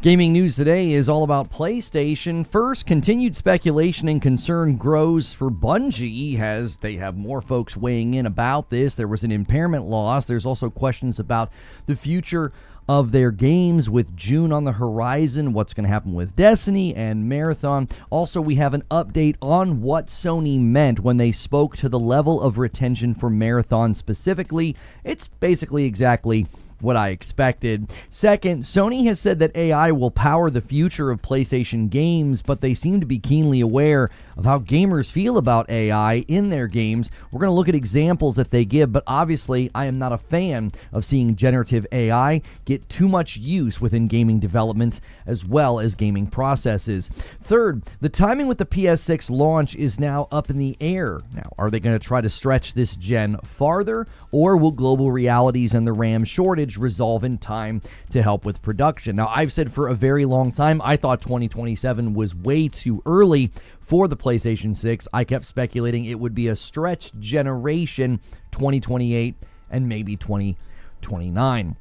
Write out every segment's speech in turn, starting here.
Gaming news today is all about PlayStation. First, continued speculation and concern grows for Bungie as they have more folks weighing in about this. There was an impairment loss. There's also questions about the future of their games with June on the horizon, what's going to happen with Destiny and Marathon. Also, we have an update on what Sony meant when they spoke to the level of retention for Marathon specifically. It's basically exactly what I expected. Second, Sony has said that AI will power the future of PlayStation games, but they seem to be keenly aware of how gamers feel about AI in their games. We're going to look at examples that they give, but obviously I am not a fan of seeing generative AI get too much use within gaming development as well as gaming processes. Third, the timing with the PS6 launch is now up in the air. Now, are they going to try to stretch this gen farther, or will global realities and the RAM shortage resolve in time to help with production? Now, I've said for a very long time, I thought 2027 was way too early for the PlayStation 6. I kept speculating it would be a stretched generation, 2028 and maybe 2029.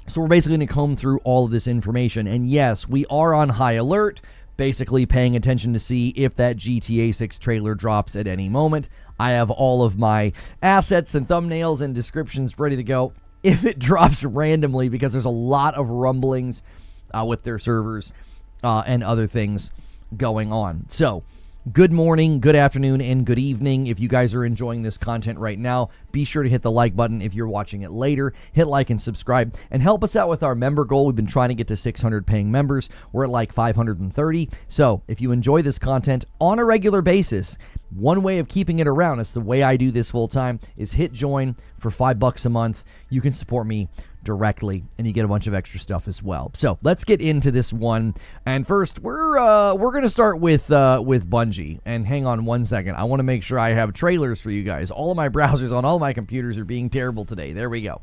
So we're basically going to comb through all of this information. And yes, we are on high alert, basically paying attention to see if that GTA 6 trailer drops at any moment. I have all of my assets and thumbnails and descriptions ready to go if it drops randomly, because there's a lot of rumblings with their servers and other things going on. So, good morning, good afternoon, and good evening. If you guys are enjoying this content right now, be sure to hit the like button. If you're watching it later, hit like and subscribe, and help us out with our member goal. We've been trying to get to 600 paying members. We're at like 530. So if you enjoy this content on a regular basis, one way of keeping it around, it's the way I do this full time, is hit join for $5 a month. You can support me directly, and you get a bunch of extra stuff as well. So let's get into this one. And first, we're going to start with Bungie. And hang on one second. I want to make sure I have trailers for you guys. All of my browsers on all my computers are being terrible today. There we go.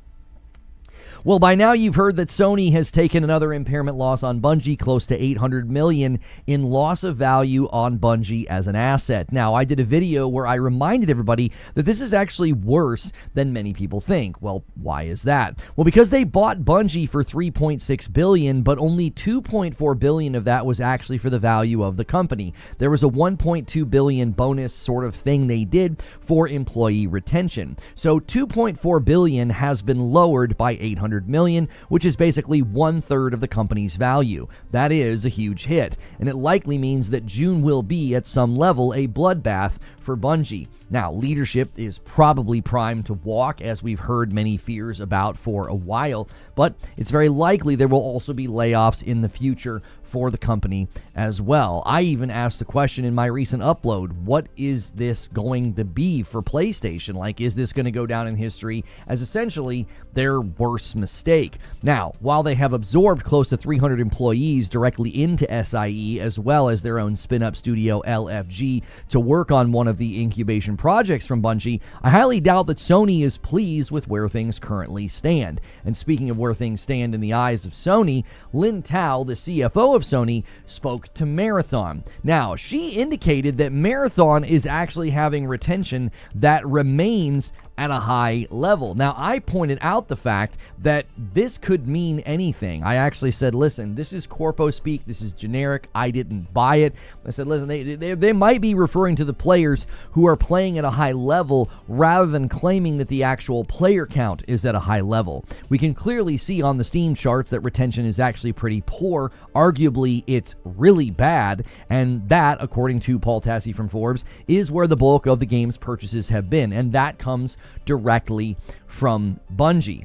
Well, by now you've heard that Sony has taken another impairment loss on Bungie, close to $800 million in loss of value on Bungie as an asset. Now, I did a video where I reminded everybody that this is actually worse than many people think. Well, why is that? Well, because they bought Bungie for $3.6 billion, but only $2.4 billion of that was actually for the value of the company. There was a $1.2 billion bonus sort of thing they did for employee retention. So $2.4 billion has been lowered by $800 million, which is basically 1/3 of the company's value. That is a huge hit, and it likely means that June will be, at some level, a bloodbath for Bungie. Now, leadership is probably primed to walk, as we've heard many fears about for a while, but it's very likely there will also be layoffs in the future for the company as well. I even asked the question in my recent upload, what is this going to be for PlayStation? Like, is this going to go down in history as essentially their worst mistake? Now, while they have absorbed close to 300 employees directly into SIE, as well as their own spin-up studio LFG to work on one of the incubation projects from Bungie, I highly doubt that Sony is pleased with where things currently stand. And speaking of where things stand in the eyes of Sony, Lin Tao, the CFO of Sony, spoke to Marathon. Now, she indicated that Marathon is actually having retention that remains at a high level. Now, I pointed out the fact that this could mean anything. I actually said, listen, this is corpo speak. This is generic. I didn't buy it. I said, listen, they might be referring to the players who are playing at a high level rather than claiming that the actual player count is at a high level. We can clearly see on the Steam charts that retention is actually pretty poor. Arguably, it's really bad. And that, according to Paul Tassi from Forbes, is where the bulk of the game's purchases have been. And that comes directly from Bungie.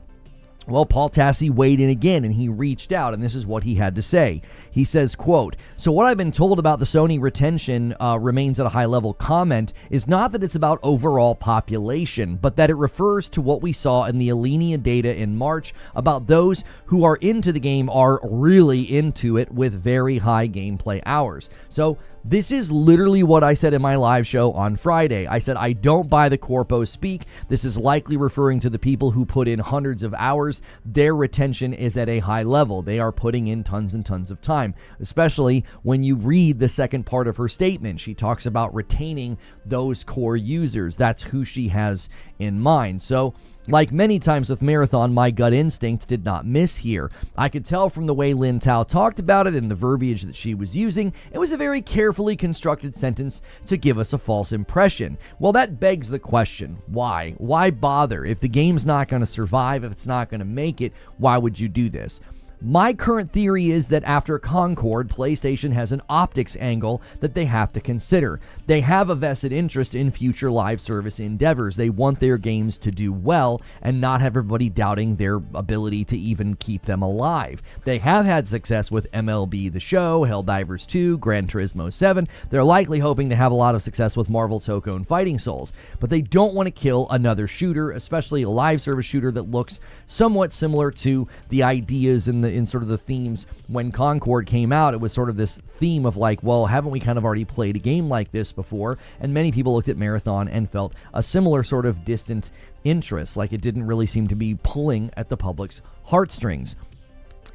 Well, Paul Tassi weighed in again, and he reached out, and this is what he had to say. He says, quote, "So what I've been told about the Sony retention remains at a high level comment is not that it's about overall population, but that it refers to what we saw in the Alenia data in March about those who are into the game are really into it with very high gameplay hours." So this is literally what I said in my live show on Friday. I said, I don't buy the corpo speak. This is likely referring to the people who put in hundreds of hours. Their retention is at a high level. They are putting in tons and tons of time, especially when you read the second part of her statement. She talks about retaining those core users. That's who she has in mind. So Like many times with Marathon, my gut instinct did not miss here. I could tell from the way Lin Tao talked about it and the verbiage that she was using, it was a very carefully constructed sentence to give us a false impression. Well, that begs the question, why? Why bother? If the game's not going to survive, if it's not going to make it, why would you do this? My current theory is that after Concord, PlayStation has an optics angle that they have to consider. They have a vested interest in future live service endeavors. They want their games to do well and not have everybody doubting their ability to even keep them alive. They have had success with MLB The Show, Helldivers 2, Gran Turismo 7. They're likely hoping to have a lot of success with Marvel Tokyo Fighting Souls. But they don't want to kill another shooter, especially a live service shooter that looks somewhat similar to the ideas in sort of the themes when Concord came out. It was sort of this theme of like, well, haven't we kind of already played a game like this before? And many people looked at Marathon and felt a similar sort of distant interest, like it didn't really seem to be pulling at the public's heartstrings.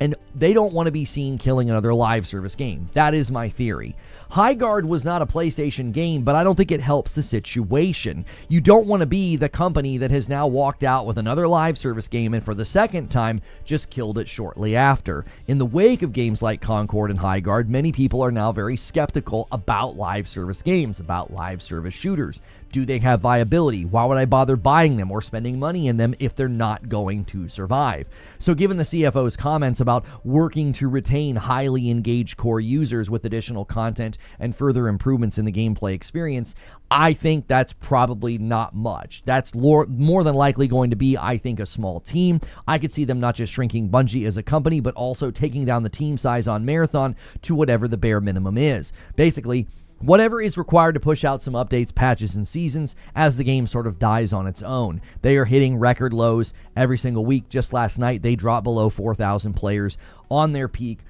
And they don't want to be seen killing another live service game. That is my theory. High Guard was not a PlayStation game, but I don't think it helps the situation. You don't want to be the company that has now walked out with another live service game and for the second time just killed it shortly after. In the wake of games like Concord and High Guard, many people are now very skeptical about live service games, about live service shooters. Do they have viability? Why would I bother buying them or spending money in them if they're not going to survive? So given the CFO's comments about working to retain highly engaged core users with additional content and further improvements in the gameplay experience, I think that's probably not much. That's more than likely going to be, I think, a small team. I could see them not just shrinking Bungie as a company, but also taking down the team size on Marathon to whatever the bare minimum is. Basically, whatever is required to push out some updates, patches, and seasons as the game sort of dies on its own. They are hitting record lows every single week. Just last night, they dropped below 4,000 players on their peak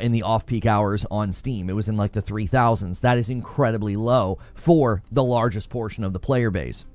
in the off-peak hours on Steam. It was in like the 3,000s. That is incredibly low for the largest portion of the player base.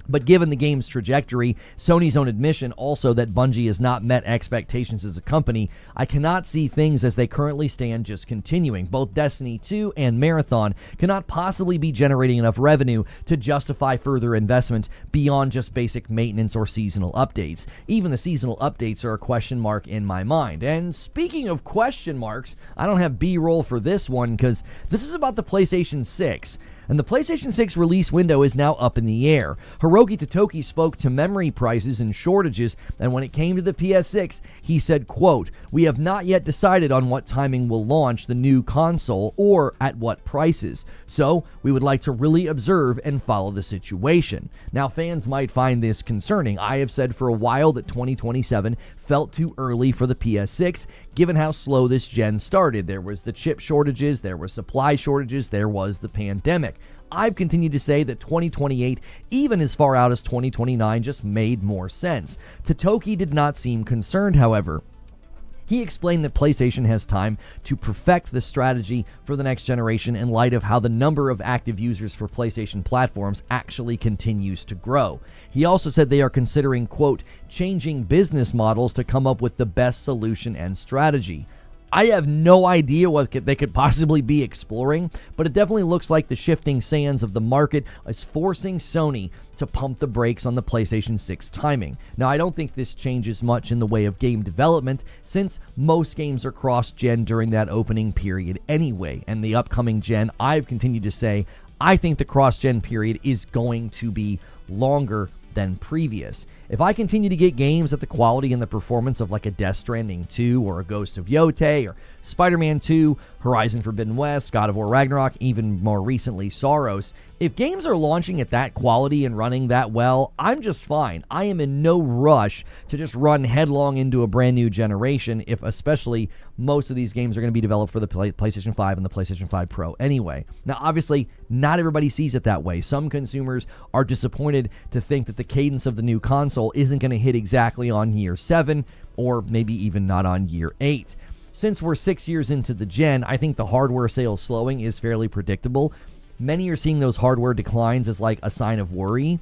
But given the game's trajectory, Sony's own admission also that Bungie has not met expectations as a company, I cannot see things as they currently stand just continuing. Both Destiny 2 and Marathon cannot possibly be generating enough revenue to justify further investment beyond just basic maintenance or seasonal updates. Even the seasonal updates are a question mark in my mind. And speaking of question marks, I don't have B-roll for this one because this is about the PlayStation 6. And the PlayStation 6 release window is now up in the air. Hiroki Totoki spoke to memory prices and shortages, and when it came to the PS6, he said, quote, "We have not yet decided on what timing we'll launch the new console or at what prices. So we would like to really observe and follow the situation." Now, fans might find this concerning. I have said for a while that 2027 felt too early for the PS6, given how slow this gen started. There was the chip shortages, there were supply shortages, there was the pandemic. I've continued to say that 2028, even as far out as 2029, just made more sense. Totoki did not seem concerned, however. He explained that PlayStation has time to perfect the strategy for the next generation in light of how the number of active users for PlayStation platforms actually continues to grow. He also said they are considering, quote, changing business models to come up with the best solution and strategy. I have no idea what they could possibly be exploring, but it definitely looks like the shifting sands of the market is forcing Sony to pump the brakes on the PlayStation 6 timing. Now, I don't think this changes much in the way of game development, since most games are cross-gen during that opening period anyway, and the upcoming gen, I've continued to say, I think the cross-gen period is going to be longer than previous. If I continue to get games at the quality and the performance of like a Death Stranding 2 or a Ghost of Yotei or Spider-Man 2, Horizon Forbidden West, God of War Ragnarok, even more recently Soros, if games are launching at that quality and running that well, I'm just fine. I am in no rush to just run headlong into a brand new generation, if especially most of these games are going to be developed for the PlayStation 5 and the PlayStation 5 Pro anyway. Now, obviously, not everybody sees it that way. Some consumers are disappointed to think that the cadence of the new console isn't going to hit exactly on year 7, or maybe even not on year 8. Since we're 6 years into the gen, I think the hardware sales slowing is fairly predictable. Many are seeing those hardware declines as like a sign of worry.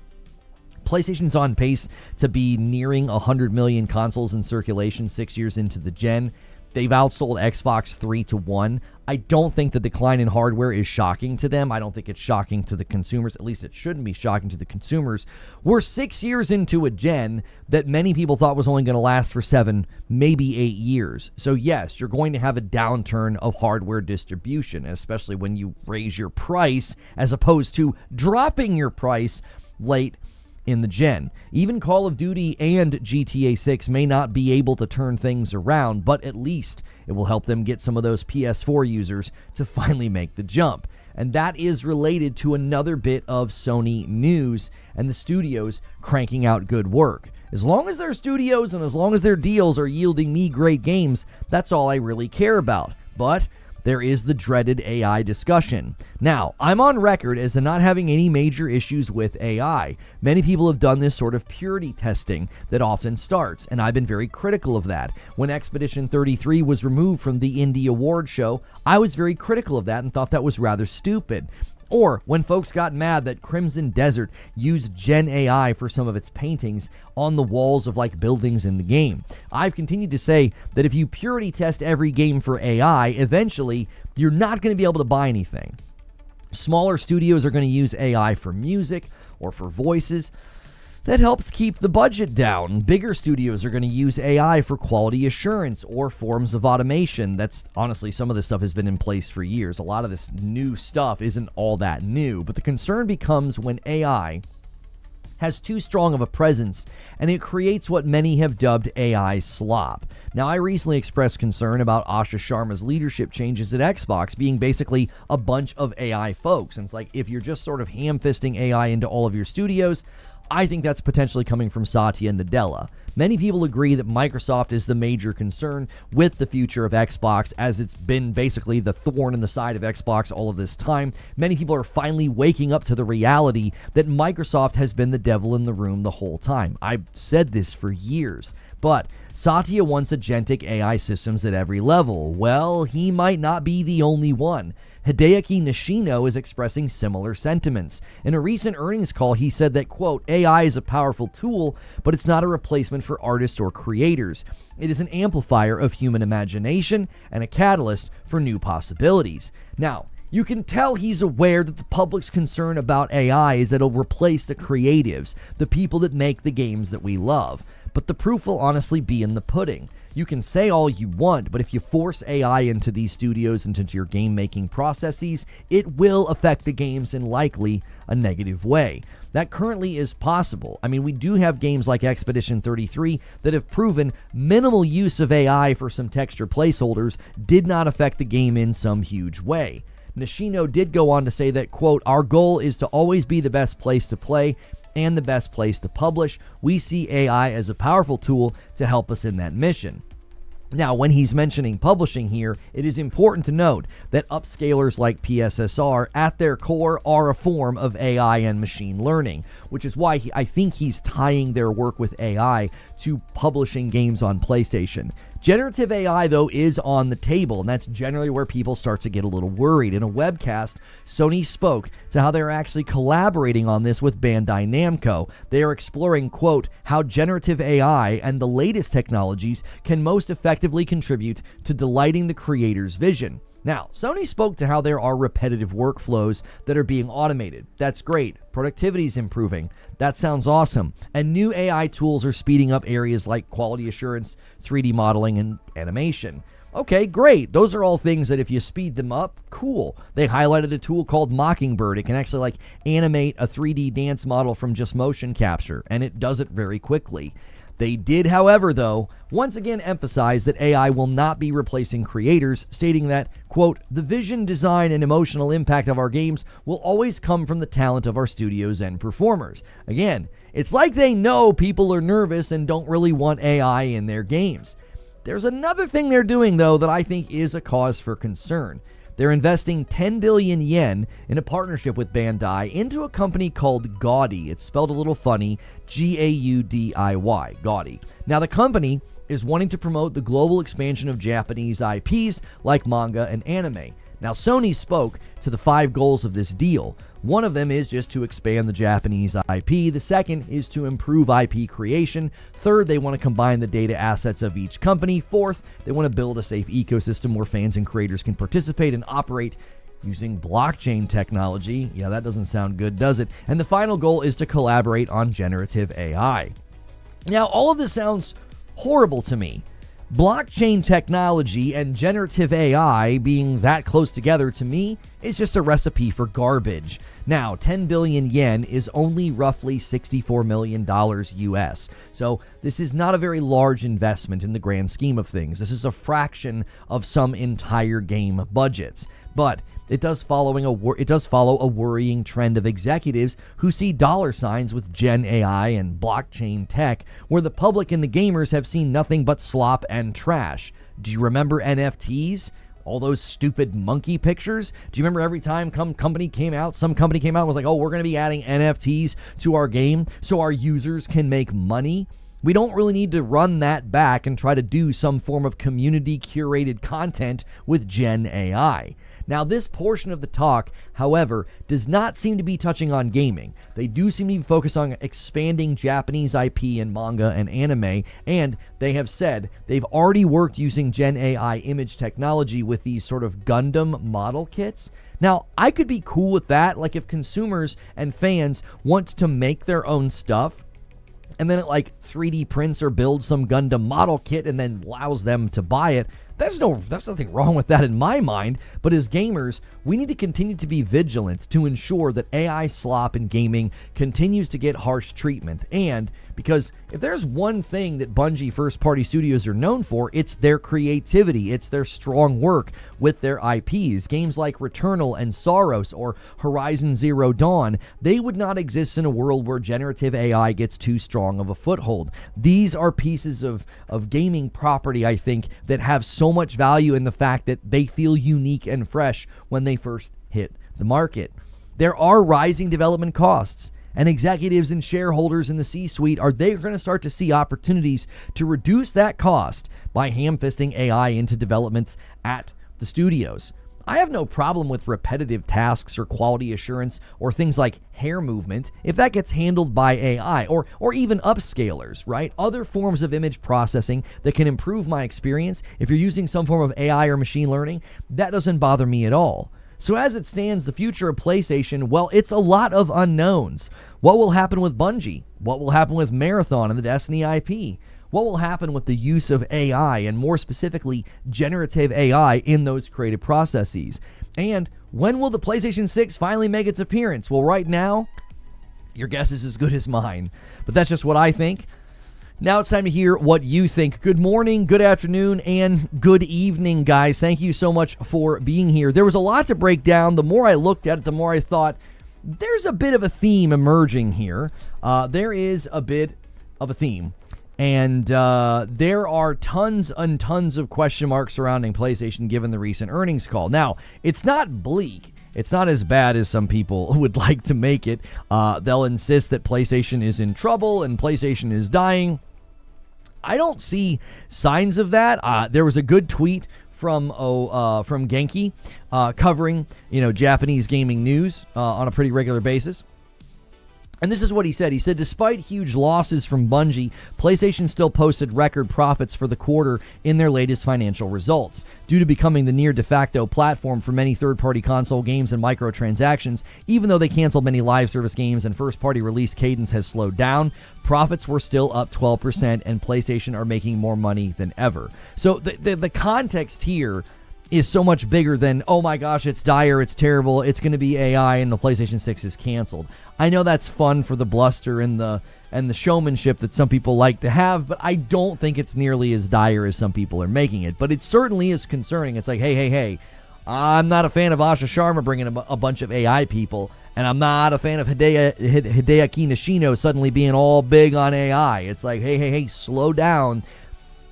PlayStation's on pace to be nearing 100 million consoles in circulation 6 years into the gen. They've outsold Xbox 3-1. I don't think the decline in hardware is shocking to them. I don't think it's shocking to the consumers. At least it shouldn't be shocking to the consumers. We're 6 years into a gen that many people thought was only going to last for 7, maybe 8 years. So yes, you're going to have a downturn of hardware distribution, especially when you raise your price as opposed to dropping your price late in the gen. Even Call of Duty and GTA 6 may not be able to turn things around, but at least it will help them get some of those PS4 users to finally make the jump. And that is related to another bit of Sony news and the studios cranking out good work. As long as their studios and as long as their deals are yielding me great games, that's all I really care about. But there is the dreaded AI discussion. Now, I'm on record as to not having any major issues with AI. Many people have done this sort of purity testing that often starts, and I've been very critical of that. When Expedition 33 was removed from the Indie Award show, I was very critical of that and thought that was rather stupid. Or when folks got mad that Crimson Desert used Gen AI for some of its paintings on the walls of like buildings in the game. I've continued to say that if you purity test every game for AI, eventually you're not going to be able to buy anything. Smaller studios are going to use AI for music or for voices. That helps keep the budget down. Bigger studios are going to use AI for quality assurance or forms of automation. That's honestly, some of this stuff has been in place for years. A lot of this new stuff isn't all that new, but the concern becomes when AI has too strong of a presence and it creates what many have dubbed AI slop. Now, I recently expressed concern about Asha Sharma's leadership changes at Xbox being basically a bunch of AI folks. And it's like, if you're just sort of ham-fisting AI into all of your studios, I think that's potentially coming from Satya Nadella. Many people agree that Microsoft is the major concern with the future of Xbox, as it's been basically the thorn in the side of Xbox all of this time. Many people are finally waking up to the reality that Microsoft has been the devil in the room the whole time. I've said this for years, but Satya wants agentic AI systems at every level. Well, he might not be the only one. Hideaki Nishino is expressing similar sentiments. In a recent earnings call, he said that, quote, AI is a powerful tool, but it's not a replacement for artists or creators. It is an amplifier of human imagination and a catalyst for new possibilities. Now, you can tell he's aware that the public's concern about AI is that it'll replace the creatives, the people that make the games that we love. But the proof will honestly be in the pudding. You can say all you want, but if you force AI into these studios and into your game-making processes, it will affect the games in likely a negative way. That currently is possible. I mean, we do have games like Expedition 33 that have proven minimal use of AI for some texture placeholders did not affect the game in some huge way. Nishino did go on to say that, quote, our goal is to always be the best place to play and the best place to publish. We see AI as a powerful tool to help us in that mission. Now, when he's mentioning publishing here, it is important to note that upscalers like PSSR at their core are a form of AI and machine learning, which is why I think he's tying their work with AI to publishing games on PlayStation. Generative AI, though, is on the table, and that's generally where people start to get a little worried. In a webcast, Sony spoke to how they're actually collaborating on this with Bandai Namco. They are exploring, quote, how generative AI and the latest technologies can most effectively contribute to delighting the creator's vision. Now, Sony spoke to how there are repetitive workflows that are being automated. That's great. Productivity is improving. That sounds awesome. And new AI tools are speeding up areas like quality assurance, 3D modeling, and animation. Okay, great. Those are all things that if you speed them up, cool. They highlighted a tool called Mockingbird. It can actually animate a 3D dance model from just motion capture, and it does it very quickly. They did, however, though, once again emphasize that AI will not be replacing creators, stating that, quote, the vision, design, and emotional impact of our games will always come from the talent of our studios and performers. Again, it's like they know people are nervous and don't really want AI in their games. There's another thing they're doing, though, that I think is a cause for concern. They're investing 10 billion yen in a partnership with Bandai into a company called Gaudy. It's spelled a little funny, G-A-U-D-I-Y, Gaudy. Now, the company is wanting to promote the global expansion of Japanese IPs like manga and anime. Now, Sony spoke to the 5 goals of this deal. One of them is just to expand the Japanese IP. The second is to improve IP creation. Third, they want to combine the data assets of each company. Fourth, they want to build a safe ecosystem where fans and creators can participate and operate using blockchain technology. Yeah, that doesn't sound good, does it? And the final goal is to collaborate on generative AI. Now, all of this sounds horrible to me. Blockchain technology and generative AI being that close together, to me, is just a recipe for garbage. Now, 10 billion yen is only roughly $64 million US. So this is not a very large investment in the grand scheme of things. This is a fraction of some entire game budgets. But it does follow a worrying trend of executives who see dollar signs with Gen AI and blockchain tech, where the public and the gamers have seen nothing but slop and trash. Do you remember NFTs? All those stupid monkey pictures? Do you remember every time some company came out and was like, oh, we're going to be adding NFTs to our game so our users can make money? We don't really need to run that back and try to do some form of community curated content with Gen AI. Now, this portion of the talk, however, does not seem to be touching on gaming. They do seem to be focused on expanding Japanese IP in manga and anime, and they have said they've already worked using Gen AI image technology with these sort of Gundam model kits. Now, I could be cool with that, like if consumers and fans want to make their own stuff, and then it like 3D prints or builds some Gundam model kit and then allows them to buy it. There's nothing wrong with that in my mind, but as gamers, we need to continue to be vigilant to ensure that AI slop in gaming continues to get harsh treatment. And because if there's one thing that Bungie first-party studios are known for, it's their creativity, it's their strong work with their IPs. Games like Returnal and Soros or Horizon Zero Dawn, they would not exist in a world where generative AI gets too strong of a foothold. These are pieces of gaming property, I think, that have so much value in the fact that they feel unique and fresh when they first hit the market. There are rising development costs, and executives and shareholders in the C-suite they're going to start to see opportunities to reduce that cost by ham-fisting AI into developments at the studios. I have no problem with repetitive tasks or quality assurance or things like hair movement if that gets handled by AI or even upscalers, right? Other forms of image processing that can improve my experience. If you're using some form of AI or machine learning, that doesn't bother me at all. So as it stands, the future of PlayStation, well, it's a lot of unknowns. What will happen with Bungie? What will happen with Marathon and the Destiny IP? What will happen with the use of AI, and more specifically, generative AI in those creative processes? And when will the PlayStation 6 finally make its appearance? Well, right now, your guess is as good as mine. But that's just what I think. Now it's time to hear what you think. Good morning, good afternoon, and good evening, guys. Thank you so much for being here. There was a lot to break down. The more I looked at it, the more I thought, there's a bit of a theme emerging here. There is a bit of a theme. And there are tons and tons of question marks surrounding PlayStation given the recent earnings call. Now, it's not bleak. It's not as bad as some people would like to make it. They'll insist that PlayStation is in trouble and PlayStation is dying. I don't see signs of that. There was a good tweet from Genki covering Japanese gaming news on a pretty regular basis. And this is what he said. He said, despite huge losses from Bungie, PlayStation still posted record profits for the quarter in their latest financial results. Due to becoming the near de facto platform for many third-party console games and microtransactions, even though they canceled many live service games and first-party release cadence has slowed down, profits were still up 12% and PlayStation are making more money than ever. So the context here is so much bigger than, oh my gosh, it's dire, it's terrible, it's going to be AI, and the PlayStation 6 is canceled. I know that's fun for the bluster and the showmanship that some people like to have, but I don't think it's nearly as dire as some people are making it. But it certainly is concerning. It's like, hey, I'm not a fan of Asha Sharma bringing a bunch of AI people, and I'm not a fan of Hideaki Nishino suddenly being all big on AI. It's like, hey, slow down.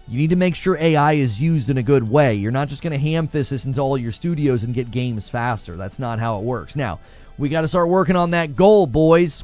You need to make sure AI is used in a good way. You're not just going to ham-fist this into all your studios and get games faster. That's not how it works. Now, we got to start working on that goal, boys.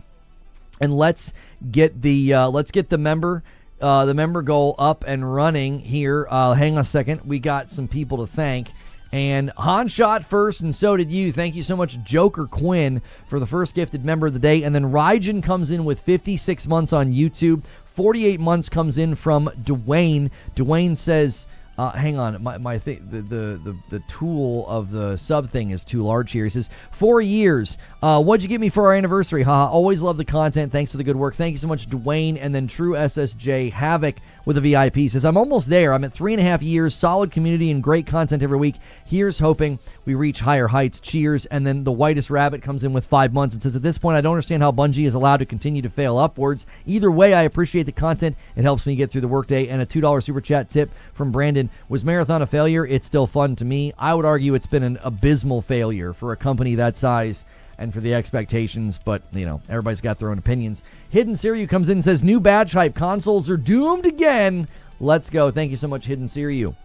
And let's get the member goal up and running here. Hang on a second. We got some people to thank. And Han shot first, and so did you. Thank you so much, Joker Quinn, for the first gifted member of the day. And then Rygen comes in with 56 months on YouTube. 48 months comes in from Dwayne. Dwayne says, hang on, my thing, the tool of the sub thing is too large here. He says, 4 years. What'd you get me for our anniversary? Haha, always love the content. Thanks for the good work. Thank you so much, Dwayne. And then True SSJ Havoc with a VIP says, I'm almost there. I'm at 3.5 years, solid community and great content every week. Here's hoping we reach higher heights. Cheers. And then the Whitest Rabbit comes in with 5 months and says, at this point, I don't understand how Bungie is allowed to continue to fail upwards. Either way, I appreciate the content. It helps me get through the workday. And a $2 super chat tip from Brandon. Was Marathon a failure? It's still fun to me. I would argue it's been an abysmal failure for a company that size and for the expectations, but, you know, everybody's got their own opinions. Hidden Siriu comes in and says, new badge hype. Consoles are doomed again. Let's go. Thank you so much, Hidden Siriu.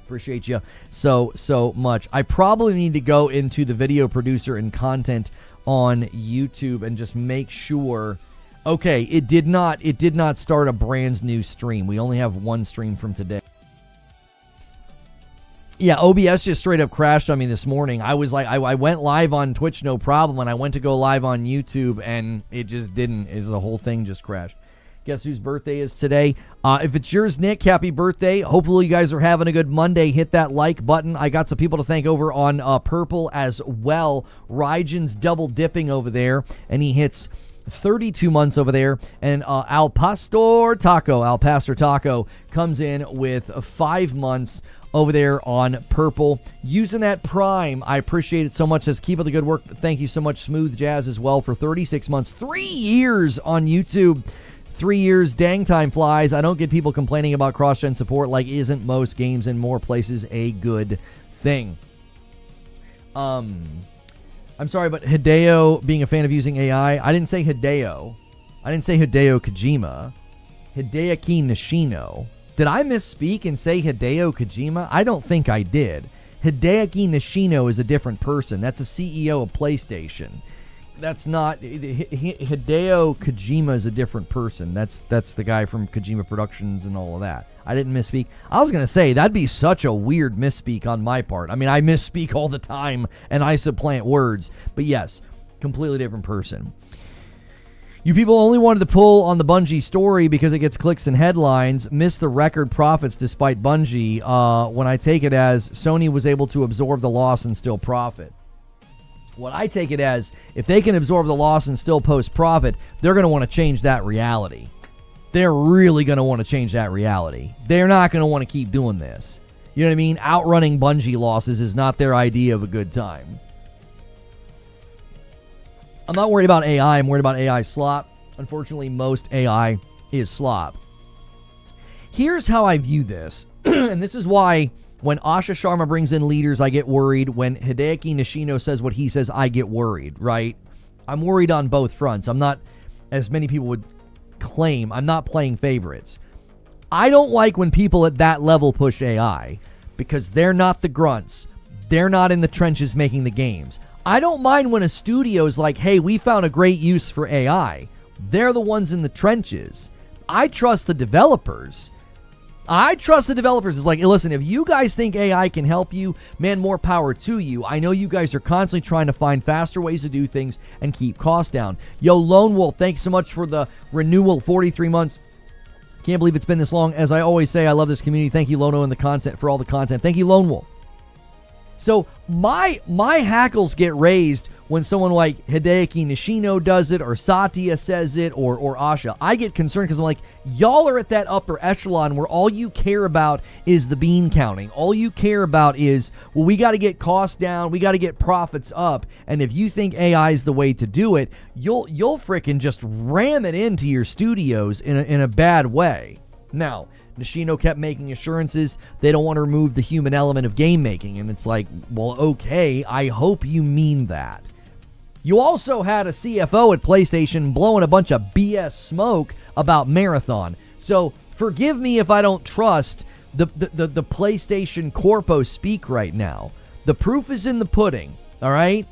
Appreciate you so much. I probably need to go into the video producer and content on YouTube and just make sure. Okay, it did not start a brand new stream. We only have one stream from today. Yeah, OBS just straight up crashed on me this morning. I was like, I went live on Twitch, no problem, and I went to go live on YouTube, and it just didn't. The whole thing just crashed. Guess whose birthday is today? If it's yours, Nick, happy birthday. Hopefully you guys are having a good Monday. Hit that like button. I got some people to thank over on Purple as well. Rygen's double dipping over there, and he hits 32 months over there. And Al Pastor Taco comes in with 5 months over there on Purple. Using that Prime, I appreciate it so much. Says, keep up the good work. Thank you so much, Smooth Jazz, as well, for 36 months. 3 years on YouTube. 3 years, dang time flies. I don't get people complaining about cross-gen support like isn't most games in more places a good thing. I'm sorry, but Hideo being a fan of using AI, I didn't say Hideo. I didn't say Hideo Kojima. Hideaki Nishino. Did I misspeak and say Hideo Kojima? I don't think I did. Hideaki Nishino is a different person. That's a CEO of PlayStation. That's not... Hideo Kojima is a different person. That's the guy from Kojima Productions and all of that. I didn't misspeak. I was going to say, that'd be such a weird misspeak on my part. I mean, I misspeak all the time, and I supplant words. But yes, completely different person. You people only wanted to pull on the Bungie story because it gets clicks and headlines. Missed the record profits despite Bungie. When I take it as Sony was able to absorb the loss and still profit. What I take it as, if they can absorb the loss and still post profit, they're going to want to change that reality. They're really going to want to change that reality. They're not going to want to keep doing this. You know what I mean? Outrunning Bungie losses is not their idea of a good time. I'm not worried about AI. I'm worried about AI slop. Unfortunately, most AI is slop. Here's how I view this. And this is why when Asha Sharma brings in leaders, I get worried. When Hideaki Nishino says what he says, I get worried, right? I'm worried on both fronts. I'm not, as many people would claim, I'm not playing favorites. I don't like when people at that level push AI because they're not the grunts. They're not in the trenches making the games. I don't mind when a studio is like, hey, we found a great use for AI. They're the ones in the trenches. I trust the developers. It's like, listen, if you guys think AI can help you, man, more power to you. I know you guys are constantly trying to find faster ways to do things and keep costs down. Yo, Lone Wolf, thanks so much for the renewal, 43 months. Can't believe it's been this long. As I always say, I love this community. Thank you, Lono, and the content for all the content. Thank you, Lone Wolf. So my hackles get raised when someone like Hideaki Nishino does it, or Satya says it, or Asha. I get concerned because I'm like, y'all are at that upper echelon where all you care about is the bean counting. All you care about is, well, we got to get costs down, we got to get profits up, and if you think AI is the way to do it, you'll frickin' just ram it into your studios in a bad way. Now, Nishino kept making assurances they don't want to remove the human element of game making, and it's like, well, okay, I hope you mean that. You also had a CFO at PlayStation blowing a bunch of BS smoke about Marathon. So forgive me if I don't trust the PlayStation corpo speak right now. The proof is in the pudding, all right?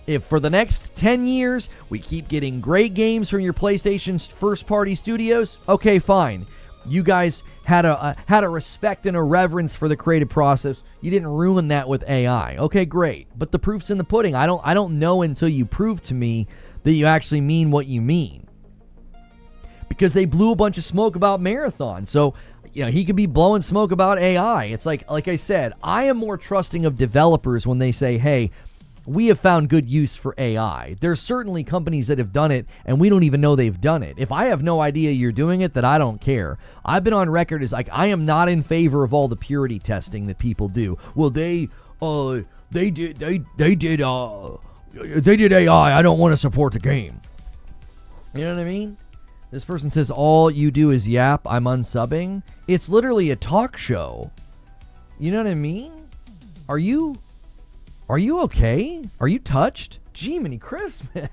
If for the next 10 years we keep getting great games from your PlayStation's first-party studios, okay, fine. You guys had a respect and a reverence for the creative process. You didn't ruin that with AI. Okay, great. But the proof's in the pudding. I don't know until you prove to me that you actually mean what you mean. Because they blew a bunch of smoke about Marathon. So, he could be blowing smoke about AI. It's like I said, I am more trusting of developers when they say, hey, we have found good use for AI. There's certainly companies that have done it, and we don't even know they've done it. If I have no idea you're doing it, then I don't care. I've been on record as like, I am not in favor of all the purity testing that people do. Well, they did AI. I don't want to support the game. You know what I mean? This person says, all you do is yap, I'm unsubbing. It's literally a talk show. You know what I mean? Are you okay? Are you touched? Gee, many Christmas.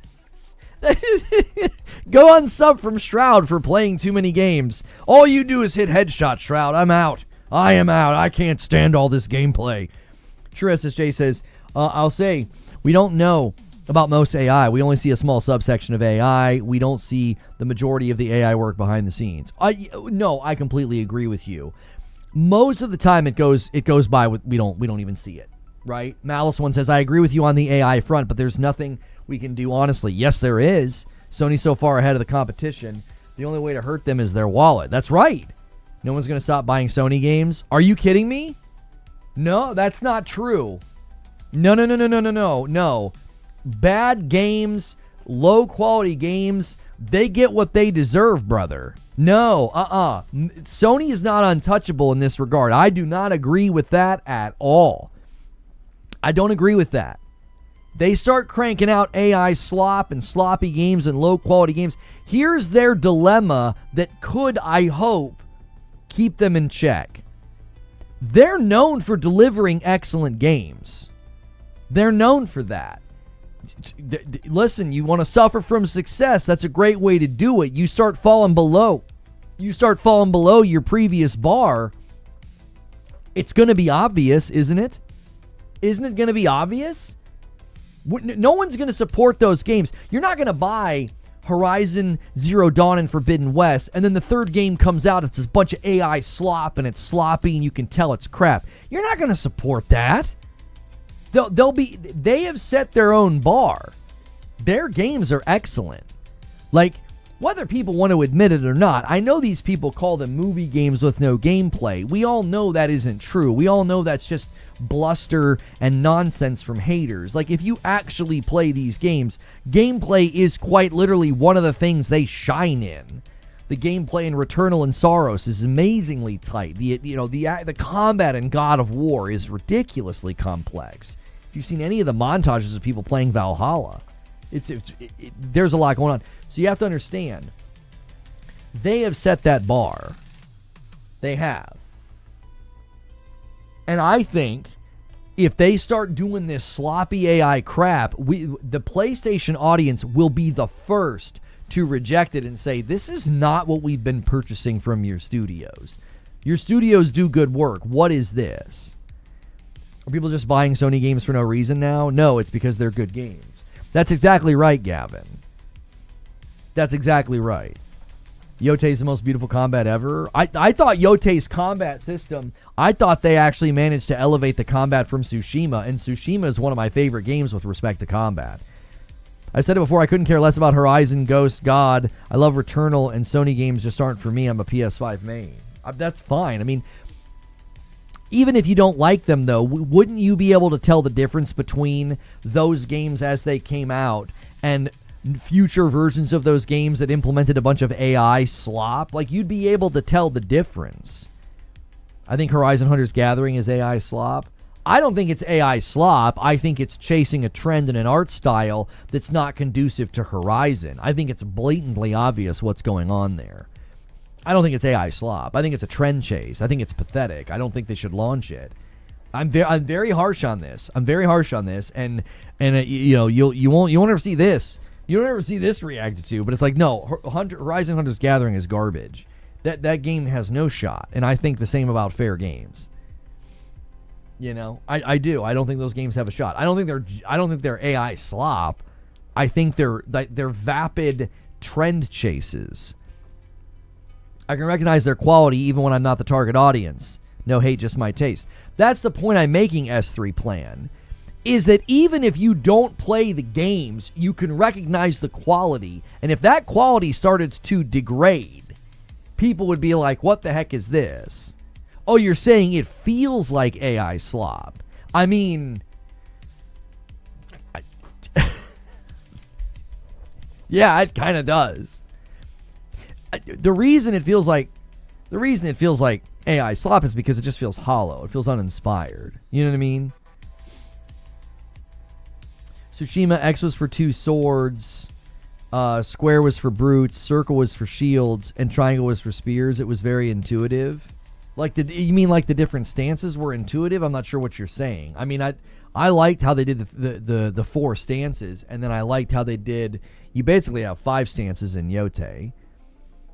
Go unsub from Shroud for playing too many games. All you do is hit headshot, Shroud. I'm out. I am out. I can't stand all this gameplay. True SSJ says, I'll say, we don't know about most AI. We only see a small subsection of AI. We don't see the majority of the AI work behind the scenes. No, I completely agree with you. Most of the time it goes by with we don't even see it, right? Malice One says, I agree with you on the AI front, but there's nothing we can do honestly. Yes, there is. Sony's so far ahead of the competition. The only way to hurt them is their wallet. That's right. No one's going to stop buying Sony games. Are you kidding me? No, that's not true. No. Bad games, low quality games, they get what they deserve, brother. No, Sony is not untouchable in this regard. I do not agree with that at all. I don't agree with that. They start cranking out AI slop and sloppy games and low quality games. Here's their dilemma that could, I hope, keep them in check. They're known for delivering excellent games. They're known for that. Listen, you want to suffer from success, that's a great way to do it. You start falling below your previous bar, it's going to be obvious, isn't it? Isn't it going to be obvious? No one's going to support those games. You're not going to buy Horizon Zero Dawn and Forbidden West, and then the third game comes out, it's a bunch of AI slop, and it's sloppy, and you can tell it's crap. You're not going to support that. They have set their own bar. Their games are excellent. Like, whether people want to admit it or not, I know these people call them movie games with no gameplay. We all know that isn't true. We all know that's just bluster and nonsense from haters. Like, if you actually play these games, gameplay is quite literally one of the things they shine in. The gameplay in Returnal and Soros is amazingly tight. The combat in God of War is ridiculously complex. If you've seen any of the montages of people playing Valhalla, there's a lot going on. So you have to understand, they have set that bar. They have. And I think if they start doing this sloppy AI crap, the PlayStation audience will be the first to reject it and say, this is not what we've been purchasing from your studios. Your studios do good work. What is this? Are people just buying Sony games for no reason now? No, it's because they're good games. That's exactly right, Gavin. That's exactly right. Yotei's the most beautiful combat ever. I thought Yotei's combat system, I thought they actually managed to elevate the combat from Tsushima, and Tsushima is one of my favorite games with respect to combat. I said it before, I couldn't care less about Horizon, Ghost, God. I love Returnal, and Sony games just aren't for me. I'm a PS5 main. That's fine. I mean, even if you don't like them, though, wouldn't you be able to tell the difference between those games as they came out and future versions of those games that implemented a bunch of AI slop? Like, you'd be able to tell the difference. I think Horizon Hunter's Gathering is AI slop. I don't think it's AI slop. I think it's chasing a trend and an art style that's not conducive to Horizon. I think it's blatantly obvious what's going on there. I don't think it's AI slop. I think it's a trend chase. I think it's pathetic. I don't think they should launch it. I'm very harsh on this. And you won't ever see this. You don't ever see this reacted to, but it's like, no, Horizon Hunter's Gathering is garbage. That game has no shot, and I think the same about Fair Games. You know, I do. I don't think those games have a shot. I don't think they're AI slop. I think they're vapid trend chases. I can recognize their quality even when I'm not the target audience. No hate, just my taste. That's the point I'm making, S3 Plan, is that even if you don't play the games, you can recognize the quality. And if that quality started to degrade, people would be like, what the heck is this? Oh, you're saying it feels like AI slop. I mean, yeah, it kind of does. The reason it feels like AI slop is because it just feels hollow. It feels uninspired. You know what I mean? Tsushima X was for two swords. Square was for brutes. Circle was for shields. And triangle was for spears. It was very intuitive. You mean like the different stances were intuitive? I'm not sure what you're saying. I mean, I liked how they did the four stances, and then I liked how they did. You basically have 5 stances in Yote.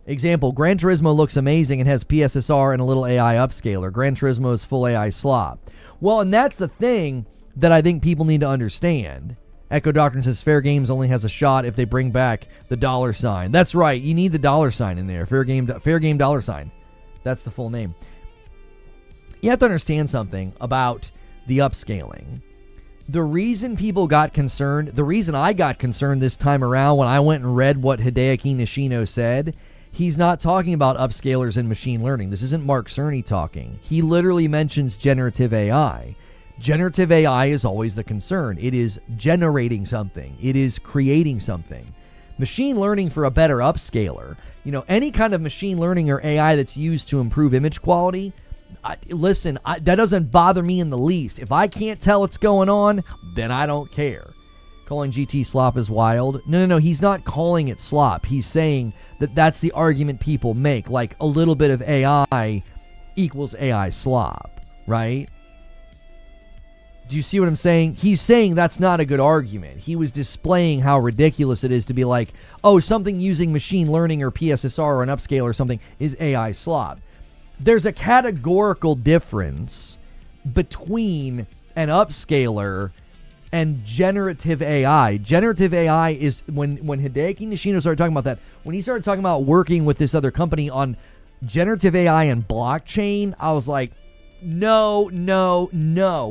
Example: Gran Turismo looks amazing and has PSSR and a little AI upscaler. Gran Turismo is full AI slop. Well, and that's the thing that I think people need to understand. Echo Doctrine says Fair Games only has a shot if they bring back the $sign. That's right. You need the $sign in there. Fair Game $sign. That's the full name. You have to understand something about the upscaling. The reason people got concerned, the reason I got concerned this time around when I went and read what Hideaki Nishino said, he's not talking about upscalers and machine learning. This isn't Mark Cerny talking. He literally mentions generative AI. Generative AI is always the concern. It is generating something. It is creating something. Machine learning for a better upscaler, any kind of machine learning or AI that's used to improve image quality, that doesn't bother me in the least. If I can't tell what's going on, then I don't care. Calling GT slop is wild. No, he's not calling it slop. He's saying that that's the argument people make, like a little bit of AI equals AI slop, right? Do you see what I'm saying? He's saying that's not a good argument. He was displaying how ridiculous it is to be like, oh, something using machine learning or PSSR or an upscale or something is AI slop. There's a categorical difference between an upscaler and generative AI. Generative AI is, when Hideaki Nishino started talking about that, when he started talking about working with this other company on generative AI and blockchain, I was like, no.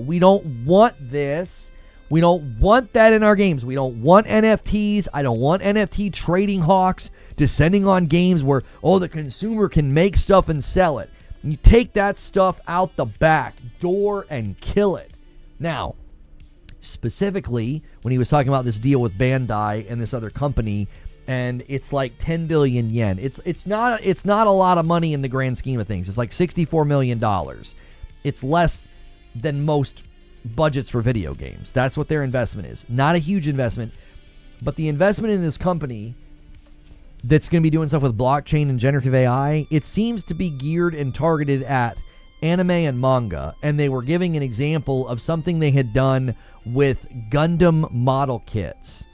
We don't want this. We don't want that in our games. We don't want NFTs. I don't want NFT trading hawks descending on games where, the consumer can make stuff and sell it. And you take that stuff out the back door and kill it. Now, specifically, when he was talking about this deal with Bandai and this other company, and it's like 10 billion yen. It's not a lot of money in the grand scheme of things. It's like $64 million. It's less than most budgets for video games. That's what their investment is. Not a huge investment, but the investment in this company that's going to be doing stuff with blockchain and generative AI, it seems to be geared and targeted at anime and manga, and they were giving an example of something they had done with Gundam model kits.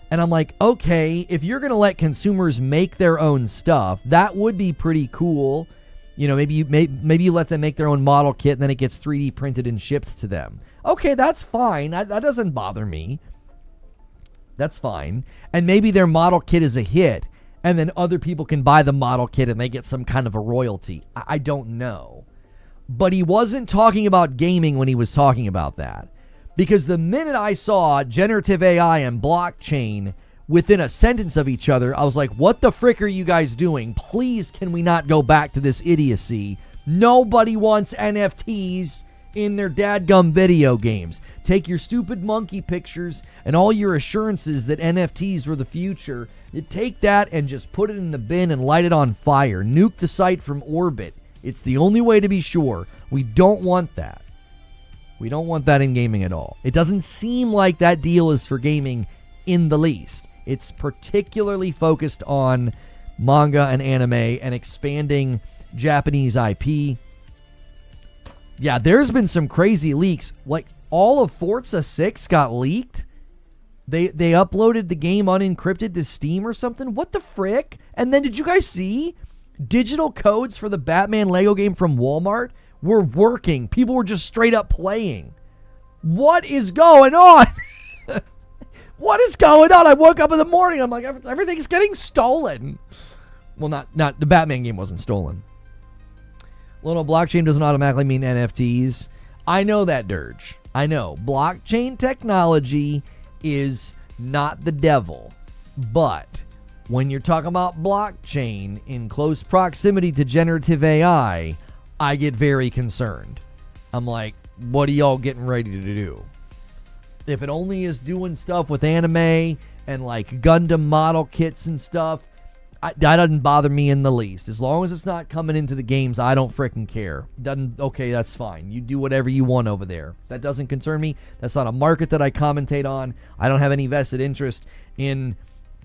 And I'm like, okay, if you're going to let consumers make their own stuff, that would be pretty cool. Maybe you let them make their own model kit and then it gets 3D printed and shipped to them. Okay, that's fine. That doesn't bother me. That's fine. And maybe their model kit is a hit and then other people can buy the model kit and they get some kind of a royalty. I don't know. But he wasn't talking about gaming when he was talking about that. Because the minute I saw generative AI and blockchain within a sentence of each other, I was like, what the frick are you guys doing? Please, can we not go back to this idiocy? Nobody wants NFTs in their dadgum video games. Take your stupid monkey pictures and all your assurances that NFTs were the future. You take that and just put it in the bin and light it on fire. Nuke the site from orbit. It's the only way to be sure. We don't want that. We don't want that in gaming at all. It doesn't seem like that deal is for gaming in the least. It's particularly focused on manga and anime and expanding Japanese IP. Yeah, there's been some crazy leaks. Like, all of Forza 6 got leaked. They uploaded the game unencrypted to Steam or something. What the frick? And then did you guys see? Digital codes for the Batman Lego game from Walmart were working. People were just straight up playing. What is going on? What is going on? I woke up in the morning. I'm like, everything's getting stolen. Well, not the Batman game wasn't stolen. Well, no, blockchain doesn't automatically mean NFTs. I know that, Dirge. I know. Blockchain technology is not the devil. But when you're talking about blockchain in close proximity to generative AI, I get very concerned. I'm like, what are y'all getting ready to do? If it only is doing stuff with anime and like Gundam model kits and stuff, that doesn't bother me in the least. As long as it's not coming into the games, I don't freaking care. Okay, that's fine. You do whatever you want over there. That doesn't concern me. That's not a market that I commentate on. I don't have any vested interest in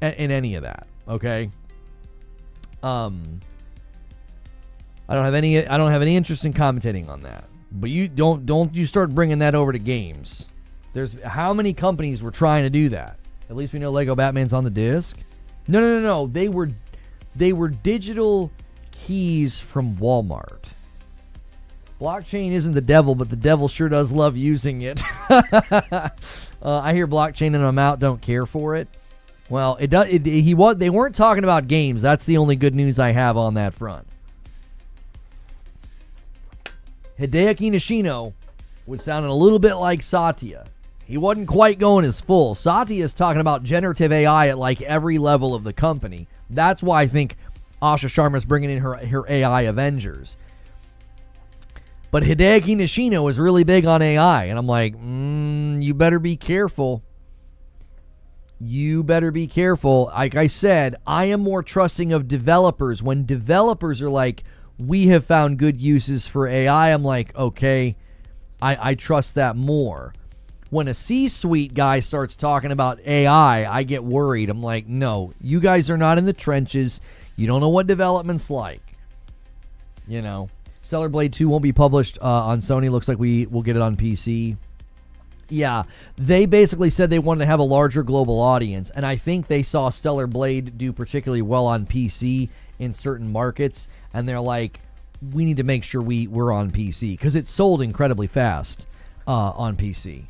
any of that. Okay. I don't have any interest in commentating on that. But you don't you start bringing that over to games. There's how many companies were trying to do that? At least we know Lego Batman's on the disc. No. They were digital keys from Walmart. Blockchain isn't the devil, but the devil sure does love using it. I hear blockchain and I'm out. Don't care for it. Well, it does. They weren't talking about games. That's the only good news I have on that front. Hideki Nishino was sounding a little bit like Satya. He wasn't quite going as full. Satya is talking about generative AI at like every level of the company. That's why I think Asha Sharma's bringing in her AI Avengers. But Hideki Nishino is really big on AI. And I'm like, you better be careful. You better be careful. Like I said, I am more trusting of developers. When developers are like, we have found good uses for AI, I'm like, okay, I trust that more. When a C-suite guy starts talking about AI, I get worried. I'm like, no, you guys are not in the trenches. You don't know what development's like. You know, Stellar Blade 2 won't be published on Sony. Looks like we will get it on PC. Yeah, they basically said they wanted to have a larger global audience, and I think they saw Stellar Blade do particularly well on PC in certain markets, and they're like, we need to make sure we're on PC, because it sold incredibly fast on PC.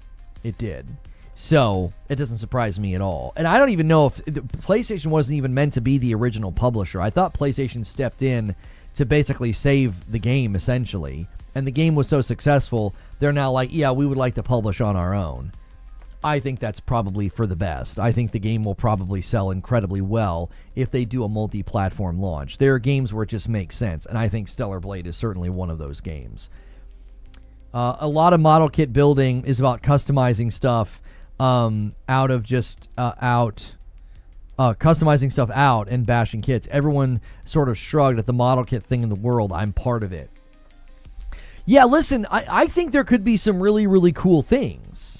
It did. So it doesn't surprise me at all. And I don't even know if PlayStation wasn't even meant to be the original publisher. I thought PlayStation stepped in to basically save the game, essentially. And the game was so successful, they're now like, yeah, we would like to publish on our own. I think that's probably for the best. I think the game will probably sell incredibly well if they do a multi-platform launch. There are games where it just makes sense, and I think Stellar Blade is certainly one of those games. A lot of model kit building is about customizing stuff customizing stuff out and bashing kits. Everyone sort of shrugged at the model kit thing in the world. I'm part of it. Yeah, listen, I think there could be some really, really cool things.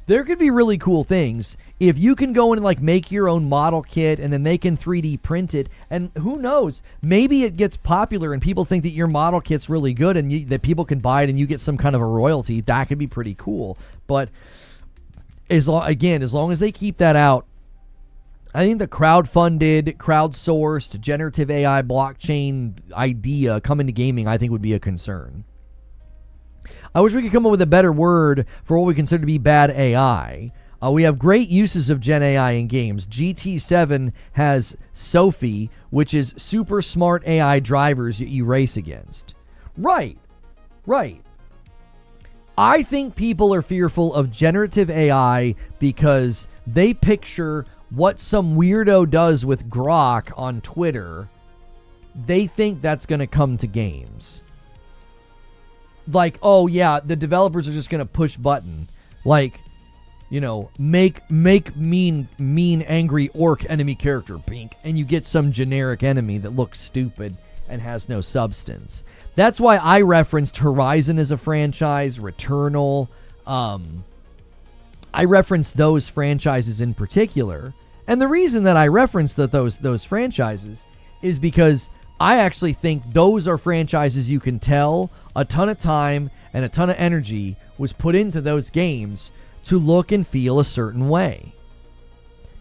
There could be really cool things if you can go in and like make your own model kit and then they can 3D print it. And who knows, maybe it gets popular and people think that your model kit's really good and that people can buy it and you get some kind of a royalty. That could be pretty cool. But as long as they keep that out, I think the crowdfunded, crowdsourced, generative AI blockchain idea coming to gaming, I think would be a concern. I wish we could come up with a better word for what we consider to be bad AI. We have great uses of Gen AI in games. GT7 has Sophie, which is super smart AI drivers you race against. Right. I think people are fearful of generative AI because they picture what some weirdo does with Grok on Twitter. They think that's going to come to games. Like, oh yeah, the developers are just going to push button. Like, you know, make mean angry orc enemy character pink, and you get some generic enemy that looks stupid and has no substance. That's why I referenced Horizon as a franchise, Returnal. I referenced those franchises in particular. And the reason that I referenced those franchises is because I actually think those are franchises you can tell a ton of time and a ton of energy was put into those games to look and feel a certain way.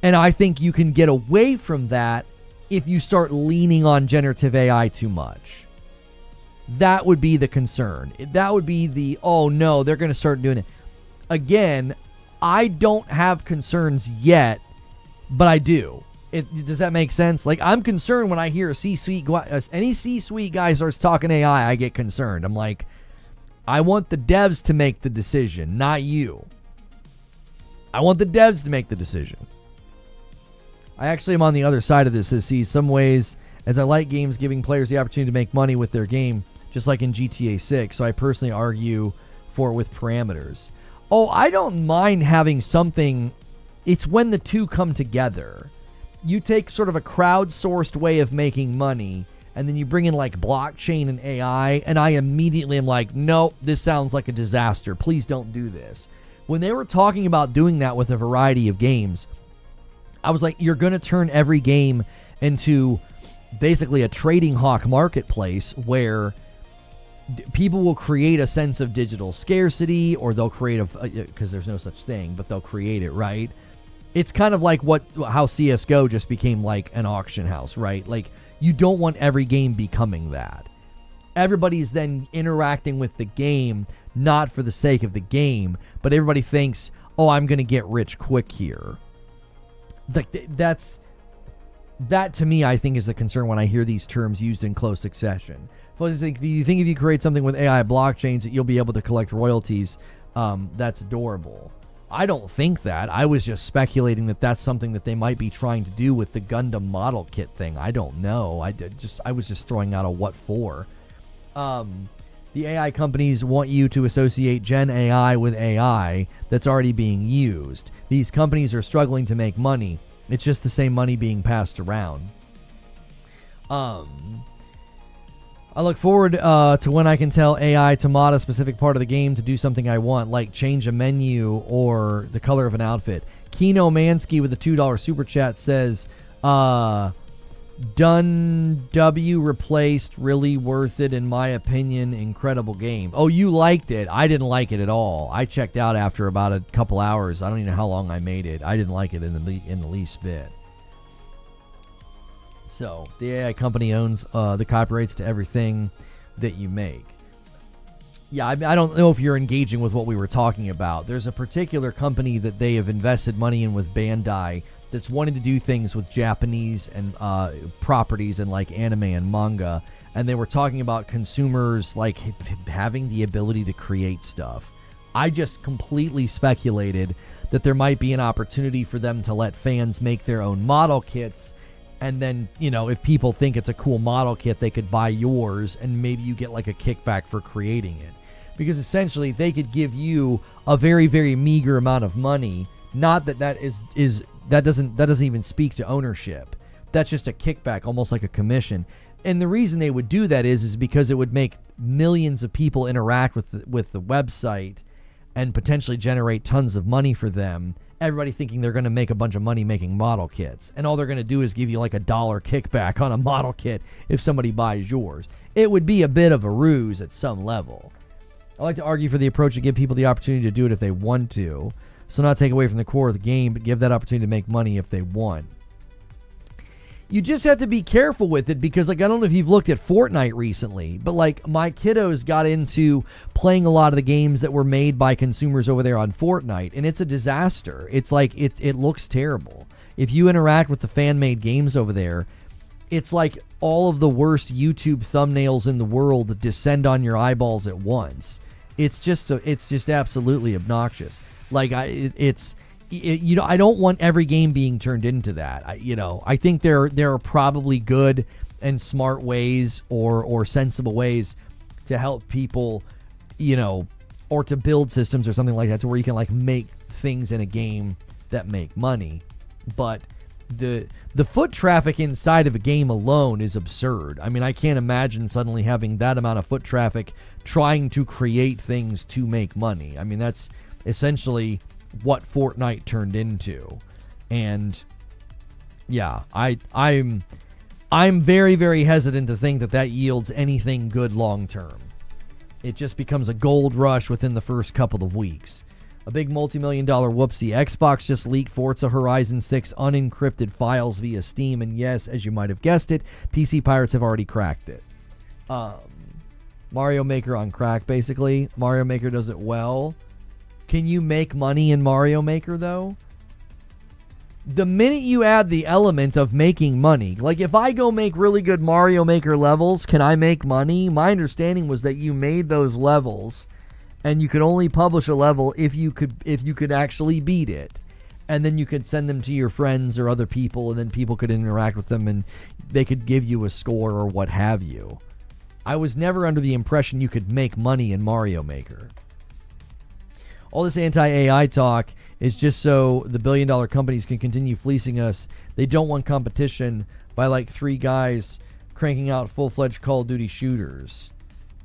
And I think you can get away from that if you start leaning on generative AI too much. That would be the concern. That would be the, oh no, they're going to start doing it. Again, I don't have concerns yet, but I do. Does that make sense? Like, I'm concerned when I hear any C-suite guy starts talking AI, I get concerned. I'm like, I want the devs to make the decision, not you. I want the devs to make the decision. I actually am on the other side of this. Some ways, as I like games giving players the opportunity to make money with their game, just like in GTA 6, so I personally argue for it with parameters. Oh, I don't mind having something. It's when the two come together. You take sort of a crowdsourced way of making money, and then you bring in like blockchain and AI, and I immediately am like, no, this sounds like a disaster. Please don't do this. When they were talking about doing that with a variety of games, I was like, you're going to turn every game into basically a trading hawk marketplace where people will create a sense of digital scarcity, or they'll create because there's no such thing, but they'll create it, right? It's kind of like how CSGO just became like an auction house, right? Like, you don't want every game becoming that. Everybody's then interacting with the game, not for the sake of the game, but everybody thinks, oh, I'm going to get rich quick here. That to me, I think, is a concern when I hear these terms used in close succession. Do you think if you create something with AI blockchains that you'll be able to collect royalties? That's adorable. I don't think that. I was just speculating that that's something that they might be trying to do with the Gundam model kit thing. I don't know. I was just throwing out a what for. The AI companies want you to associate Gen AI with AI that's already being used. These companies are struggling to make money. It's just the same money being passed around. I look forward to when I can tell AI to mod a specific part of the game to do something I want, like change a menu or the color of an outfit. Kino Mansky with a $2 super chat says, Done W replaced, really worth it in my opinion, incredible game. Oh, you liked it. I didn't like it at all. I checked out after about a couple hours. I don't even know how long I made it. I didn't like it in the least bit. So, the AI company owns the copyrights to everything that you make. Yeah, I don't know if you're engaging with what we were talking about. There's a particular company that they have invested money in with Bandai that's wanting to do things with Japanese and properties and like anime and manga. And they were talking about consumers like having the ability to create stuff. I just completely speculated that there might be an opportunity for them to let fans make their own model kits. And then, if people think it's a cool model kit, they could buy yours and maybe you get like a kickback for creating it. Because essentially they could give you a very, very meager amount of money. Not that that doesn't even speak to ownership. That's just a kickback, almost like a commission. And the reason they would do that is because it would make millions of people interact with the website and potentially generate tons of money for them. Everybody thinking they're going to make a bunch of money making model kits. And all they're going to do is give you like $1 kickback on a model kit if somebody buys yours. It would be a bit of a ruse at some level. I like to argue for the approach to give people the opportunity to do it if they want to. So not take away from the core of the game, but give that opportunity to make money if they want. You just have to be careful with it because, I don't know if you've looked at Fortnite recently, but, my kiddos got into playing a lot of the games that were made by consumers over there on Fortnite, and it's a disaster. It's it looks terrible. If you interact with the fan-made games over there, it's like all of the worst YouTube thumbnails in the world descend on your eyeballs at once. It's just absolutely obnoxious. I don't want every game being turned into that. I think there are probably good and smart ways or sensible ways to help people, or to build systems or something like that to where you can make things in a game that make money. But the foot traffic inside of a game alone is absurd. I mean, I can't imagine suddenly having that amount of foot traffic trying to create things to make money. I mean, that's essentially what Fortnite turned into. And yeah, I'm very, very hesitant to think that yields anything good long term. It just becomes a gold rush within the first couple of weeks. A big multi-million-dollar whoopsie. Xbox just leaked Forza Horizon 6 unencrypted files via Steam, and yes, as you might have guessed it, PC pirates have already cracked it. Mario Maker on crack, basically. Mario Maker does it well. Can you make money in Mario Maker, though? the minute you add the element of making money, like if I go make really good Mario Maker levels, can I make money? My understanding was that you made those levels and you could only publish a level if you could actually beat it. And then you could send them to your friends or other people, and then people could interact with them and they could give you a score or what have you. I was never under the impression you could make money in Mario Maker. All this anti-AI talk is just so the billion-dollar companies can continue fleecing us. They don't want competition by like 3 guys cranking out full-fledged Call of Duty shooters.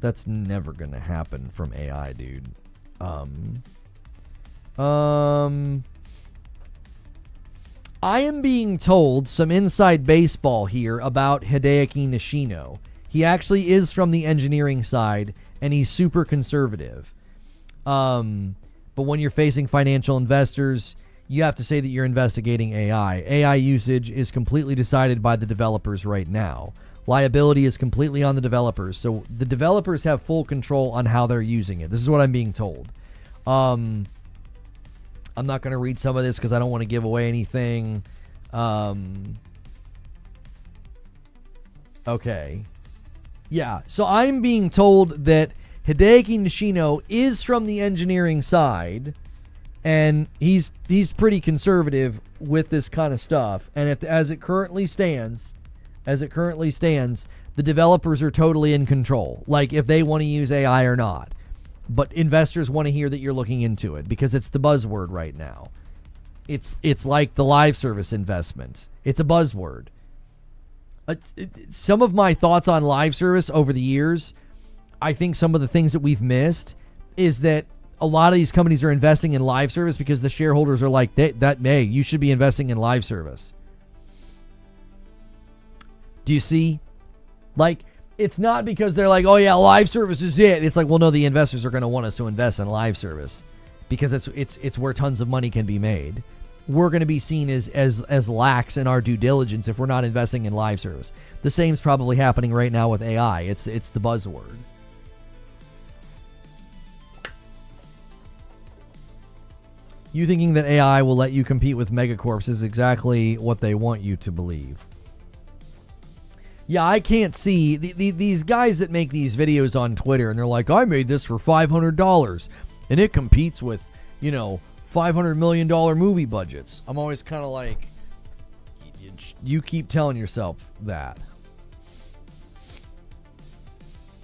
That's never going to happen from AI, dude. I am being told some inside baseball here about Hideaki Nishino. He actually is from the engineering side, and he's super conservative. But when you're facing financial investors, you have to say that you're investigating AI. AI usage is completely decided by the developers right now. Liability is completely on the developers. So the developers have full control on how they're using it. This is what I'm being told. I'm not going to read some of this because I don't want to give away anything. Okay. Yeah, so I'm being told that Hideaki Nishino is from the engineering side, and he's pretty conservative with this kind of stuff. And as it currently stands, the developers are totally in control. Like if they want to use AI or not. But investors want to hear that you're looking into it because it's the buzzword right now. It's like the live service investment. It's a buzzword. Some of my thoughts on live service over the years, I think some of the things that we've missed is that a lot of these companies are investing in live service because the shareholders are like, hey, you should be investing in live service. Do you see? Like, it's not because they're like, oh yeah, live service is it. It's like, well, no, the investors are going to want us to invest in live service because it's where tons of money can be made. We're going to be seen as lax in our due diligence if we're not investing in live service. The same's probably happening right now with AI. It's the buzzword. You thinking that AI will let you compete with megacorps is exactly what they want you to believe. Yeah, I can't see these guys that make these videos on Twitter and they're like, I made this for $500 and it competes with, $500 million movie budgets. I'm always kind of like, you keep telling yourself that.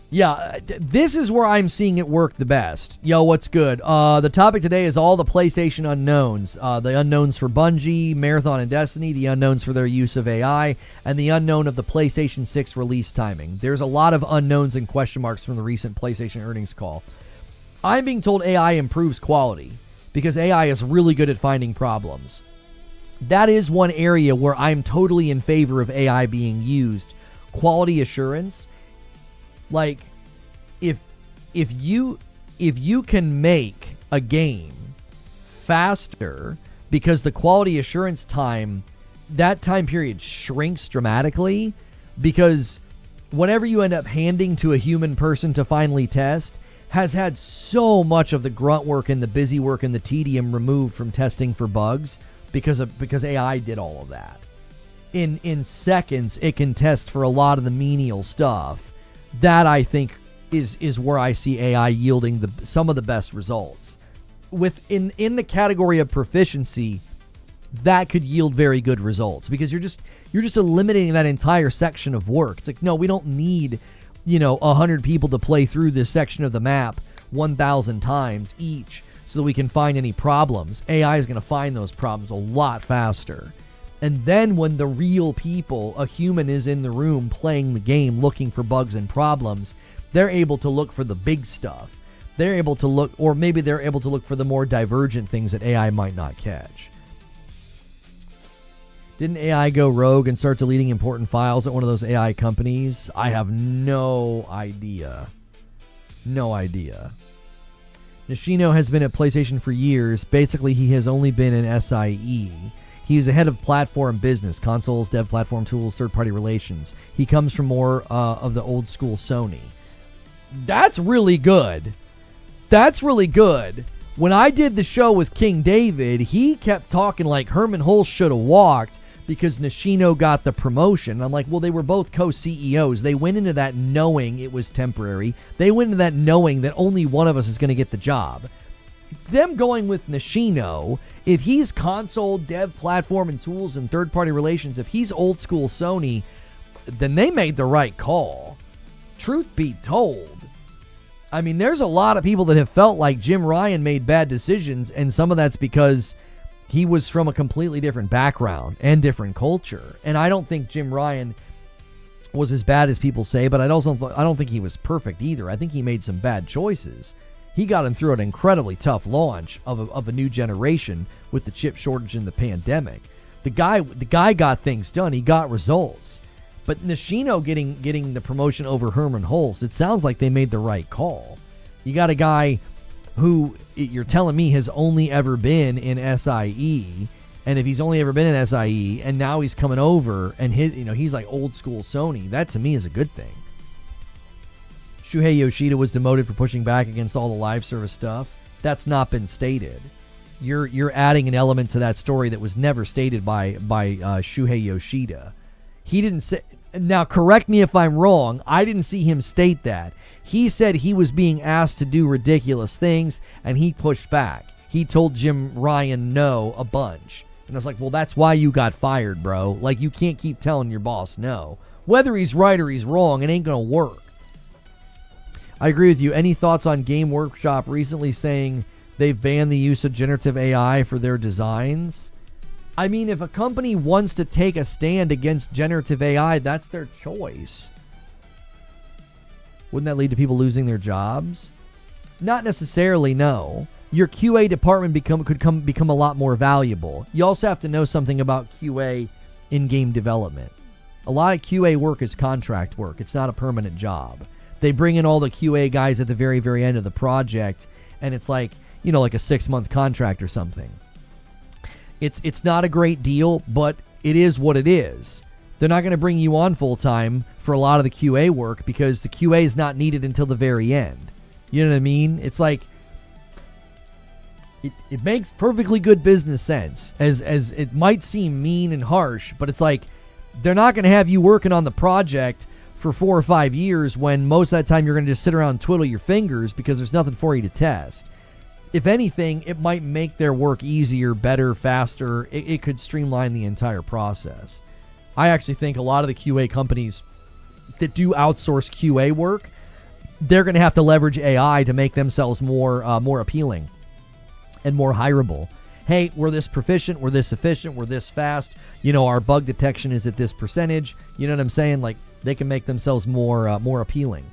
Yeah, this is where I'm seeing it work the best. Yo, what's good? The topic today is all the PlayStation unknowns. The unknowns for Bungie, Marathon, and Destiny, the unknowns for their use of AI, and the unknown of the PlayStation 6 release timing. There's a lot of unknowns and question marks from the recent PlayStation earnings call. I'm being told AI improves quality because AI is really good at finding problems. That is one area where I'm totally in favor of AI being used. Quality assurance. Like, if you can make a game faster because the quality assurance time, that time period shrinks dramatically because whatever you end up handing to a human person to finally test has had so much of the grunt work and the busy work and the tedium removed from testing for bugs because AI did all of that. In seconds, it can test for a lot of the menial stuff. That, I think, is where I see AI yielding some of the best results. In the category of proficiency, that could yield very good results because you're just eliminating that entire section of work. It's like, no, we don't need 100 people to play through this section of the map 1,000 times each so that we can find any problems. AI is going to find those problems a lot faster. And then when the real people, a human, is in the room playing the game looking for bugs and problems, they're able to look for the big stuff. They're able to look, or maybe they're able to look for the more divergent things that AI might not catch. Didn't AI go rogue and start deleting important files at one of those AI companies? I have no idea. No idea. Nishino has been at PlayStation for years. Basically, he has only been an SIE. He is the head of platform business, consoles, dev platform tools, third-party relations. He comes from more of the old-school Sony. That's really good. That's really good. When I did the show with King David, he kept talking like Herman Hulst should have walked because Nishino got the promotion. I'm like, well, they were both co-CEOs. They went into that knowing it was temporary. They went into that knowing that only one of us is going to get the job. Them going with Nishino, if he's console, dev, platform, and tools and third-party relations, if he's old school Sony, then they made the right call. Truth be told. I mean, there's a lot of people that have felt like Jim Ryan made bad decisions, and some of that's because he was from a completely different background and different culture. And I don't think Jim Ryan was as bad as people say, but I don't think he was perfect either. I think he made some bad choices. He got him through an incredibly tough launch of a new generation with the chip shortage and the pandemic. The guy got things done. He got results. But Nishino getting the promotion over Herman Hulst, it sounds like they made the right call. You got a guy who you're telling me has only ever been in SIE, and if he's only ever been in SIE, and now he's coming over, and he's like old school Sony, that to me is a good thing. Shuhei Yoshida was demoted for pushing back against all the live service stuff. That's not been stated. You're adding an element to that story that was never stated by Shuhei Yoshida. He didn't say. Now, correct me if I'm wrong. I didn't see him state that. He said he was being asked to do ridiculous things, and he pushed back. He told Jim Ryan no a bunch. And I was like, well, that's why you got fired, bro. Like, you can't keep telling your boss no. Whether he's right or he's wrong, it ain't going to work. I agree with you. Any thoughts on Game Workshop recently saying they've banned the use of generative AI for their designs? I mean, if a company wants to take a stand against generative AI, that's their choice. Wouldn't that lead to people losing their jobs? Not necessarily, no. Your QA department could become a lot more valuable. You also have to know something about QA in game development. A lot of QA work is contract work. It's not a permanent job. They bring in all the QA guys at the very, very end of the project, and it's like, like a 6-month contract or something. It's not a great deal, but it is what it is. They're not going to bring you on full-time for a lot of the QA work because the QA is not needed until the very end. You know what I mean? It's like, it makes perfectly good business sense, as it might seem mean and harsh, but it's like, they're not going to have you working on the project for 4 or 5 years when most of that time you're going to just sit around and twiddle your fingers because there's nothing for you to test. If anything, it might make their work easier, better, faster. It could streamline the entire process. I actually think a lot of the QA companies that do outsource QA work, they're going to have to leverage AI to make themselves more appealing and more hireable. Hey, we're this proficient, we're this efficient, we're this fast. Our bug detection is at this percentage. You know what I'm saying? Like, they can make themselves more appealing.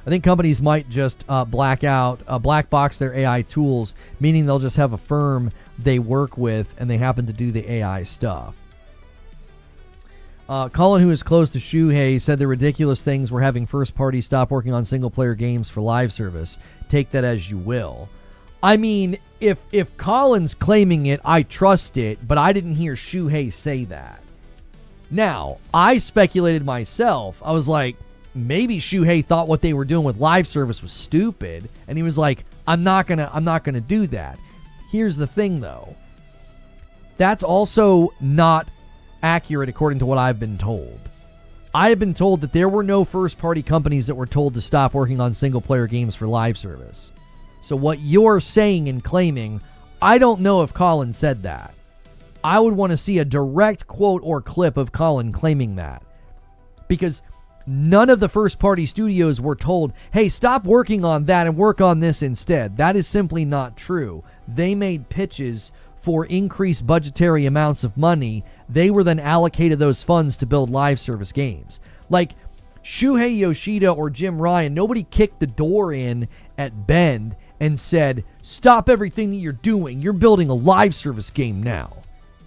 I think companies might just black box their AI tools, meaning they'll just have a firm they work with and they happen to do the AI stuff. Colin, who is close to Shuhei, said the ridiculous things were having first parties stop working on single-player games for live service. Take that as you will. I mean, if Colin's claiming it, I trust it, but I didn't hear Shuhei say that. Now, I speculated myself. I was like, maybe Shuhei thought what they were doing with live service was stupid, and he was like, I'm not gonna do that. Here's the thing, though. That's also not accurate according to what I've been told. I have been told that there were no first-party companies that were told to stop working on single-player games for live service. So what you're saying and claiming, I don't know if Colin said that. I would want to see a direct quote or clip of Colin claiming that. Because none of the first-party studios were told, hey, stop working on that and work on this instead. That is simply not true. They made pitches for increased budgetary amounts of money. They were then allocated those funds to build live service games. Like Shuhei Yoshida or Jim Ryan, nobody kicked the door in at Bend and said, stop everything that you're doing. You're building a live service game now.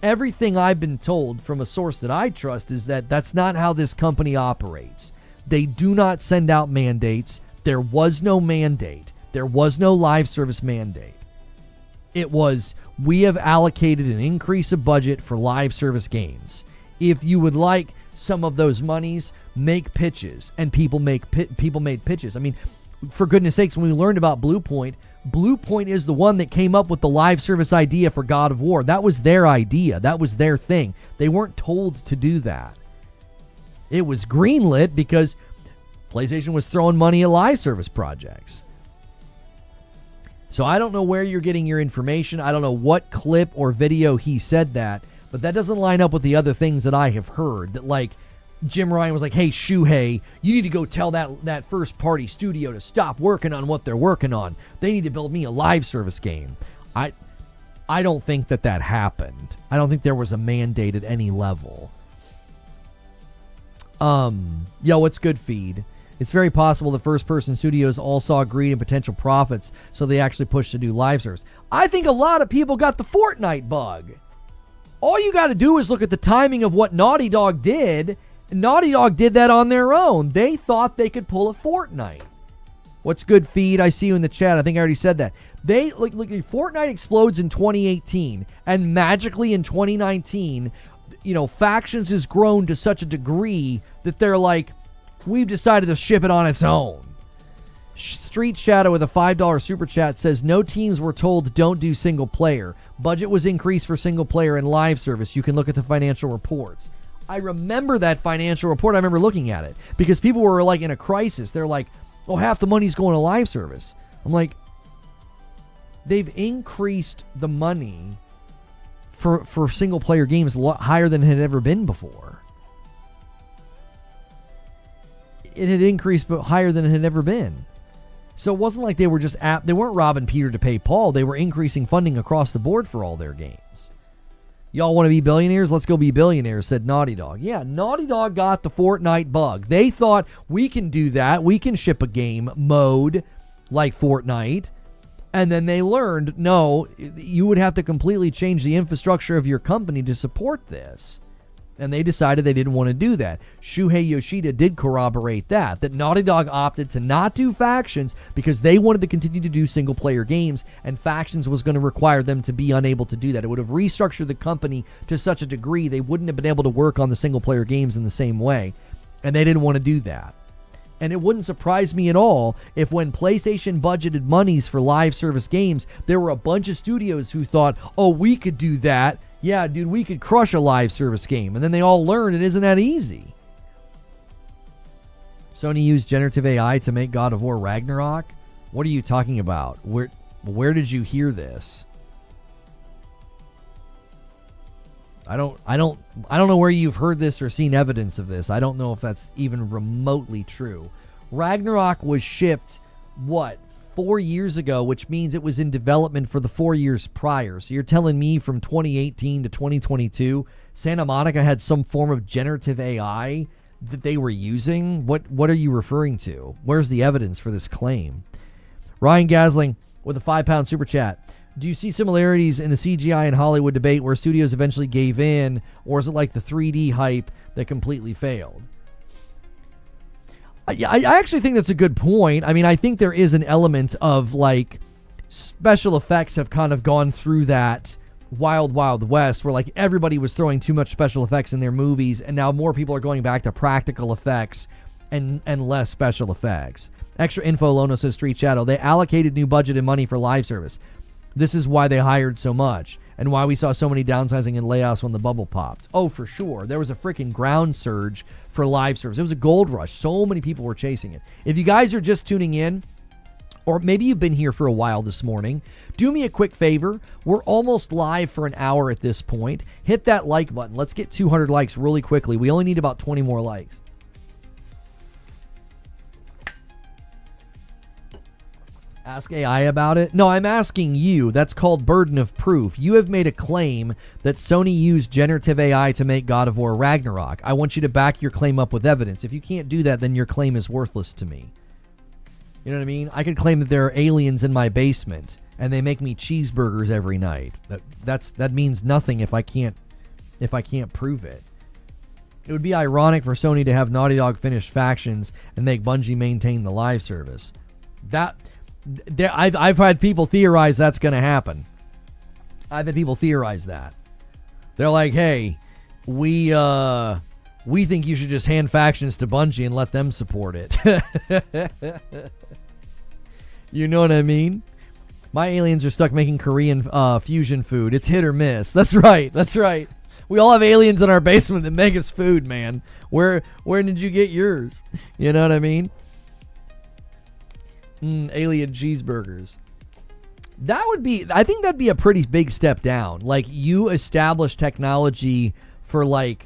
Everything I've been told from a source that I trust is that that's not how this company operates. They do not send out mandates. There was no mandate. There was no live service mandate. It was, we have allocated an increase of budget for live service games. If you would like some of those monies, make pitches. And people made pitches. I mean, for goodness sakes, when we learned about Blue Point, Bluepoint is the one that came up with the live service idea for God of War. That was their idea. That was their thing. They weren't told to do that. It was greenlit because PlayStation was throwing money at live service projects. So I don't know where you're getting your information. I don't know what clip or video he said that, but that doesn't line up with the other things that I have heard. That like Jim Ryan was like, hey, Shuhei, you need to go tell that first-party studio to stop working on what they're working on. They need to build me a live service game. I don't think that happened. I don't think there was a mandate at any level. Yo, what's good, feed? It's very possible the first-person studios all saw greed and potential profits, so they actually pushed to do live service. I think a lot of people got the Fortnite bug. All you got to do is look at the timing of what Naughty Dog did. Naughty Dog did that on their own. They thought they could pull a Fortnite. What's good, feed? I see you in the chat. I think I already said that. They like Fortnite explodes in 2018, and magically in 2019, Factions has grown to such a degree that they're like, we've decided to ship it on its own. Street Shadow with a $5 super chat says, no teams were told don't do single player. Budget was increased for single player and live service. You can look at the financial reports. I remember that financial report. I remember looking at it because people were like in a crisis. They're like, oh, half the money's going to live service. I'm like, they've increased the money for single player games a lot higher than it had ever been before. It had increased but higher than it had ever been. So it wasn't like they were they weren't robbing Peter to pay Paul. They were increasing funding across the board for all their games. Y'all want to be billionaires? Let's go be billionaires, said Naughty Dog. Yeah, Naughty Dog got the Fortnite bug. They thought, we can do that. We can ship a game mode like Fortnite. And then they learned, no, you would have to completely change the infrastructure of your company to support this. And they decided they didn't want to do that. Shuhei Yoshida did corroborate that Naughty Dog opted to not do Factions because they wanted to continue to do single-player games, and Factions was going to require them to be unable to do that. It would have restructured the company to such a degree they wouldn't have been able to work on the single-player games in the same way, and they didn't want to do that. And it wouldn't surprise me at all if when PlayStation budgeted monies for live service games, there were a bunch of studios who thought, oh, we could do that. Yeah, dude, we could crush a live service game. And then they all learned it isn't that easy. Sony used generative AI to make God of War Ragnarok? What are you talking about? Where did you hear this? I don't know where you've heard this or seen evidence of this. I don't know if that's even remotely true. Ragnarok was shipped, 4 years ago, which means it was in development for the 4 years prior. So you're telling me from 2018 to 2022, Santa Monica had some form of generative AI that they were using? What are you referring to? Where's the evidence for this claim? Ryan Gasling with a £5 super chat. Do you see similarities in the CGI and Hollywood debate where studios eventually gave in, or is it like the 3D hype that completely failed? I actually think that's a good point. I mean, I think there is an element of like special effects have kind of gone through that wild, wild west where like everybody was throwing too much special effects in their movies, and now more people are going back to practical effects and less special effects. Extra info, Lono says Street Shadow. They allocated new budget and money for live service. This is why they hired so much and why we saw so many downsizing and layoffs when the bubble popped. Oh, for sure. There was a freaking ground surge for live service. It was a gold rush. So many people were chasing it. If you guys are just tuning in, or maybe you've been here for a while this morning, do me a quick favor. We're almost live for an hour at this point. Hit that like button. Let's get 200 likes really quickly. We only need about 20 more likes. Ask AI about it? No, I'm asking you. That's called burden of proof. You have made a claim that Sony used generative AI to make God of War Ragnarok. I want you to back your claim up with evidence. If you can't do that, then your claim is worthless to me. You know what I mean? I could claim that there are aliens in my basement and they make me cheeseburgers every night. That means nothing if I can't prove it. It would be ironic for Sony to have Naughty Dog finish Factions and make Bungie maintain the live service. I've had people theorize that's going to happen. I've had people theorize that. They're like, hey, we think you should just hand Factions to Bungie and let them support it. You know what I mean? My aliens are stuck making Korean fusion food. It's hit or miss. That's right. We all have aliens in our basement that make us food, man. Where did you get yours? You know what I mean? Alien cheeseburgers. I think that'd be a pretty big step down. Like, you establish technology for, like,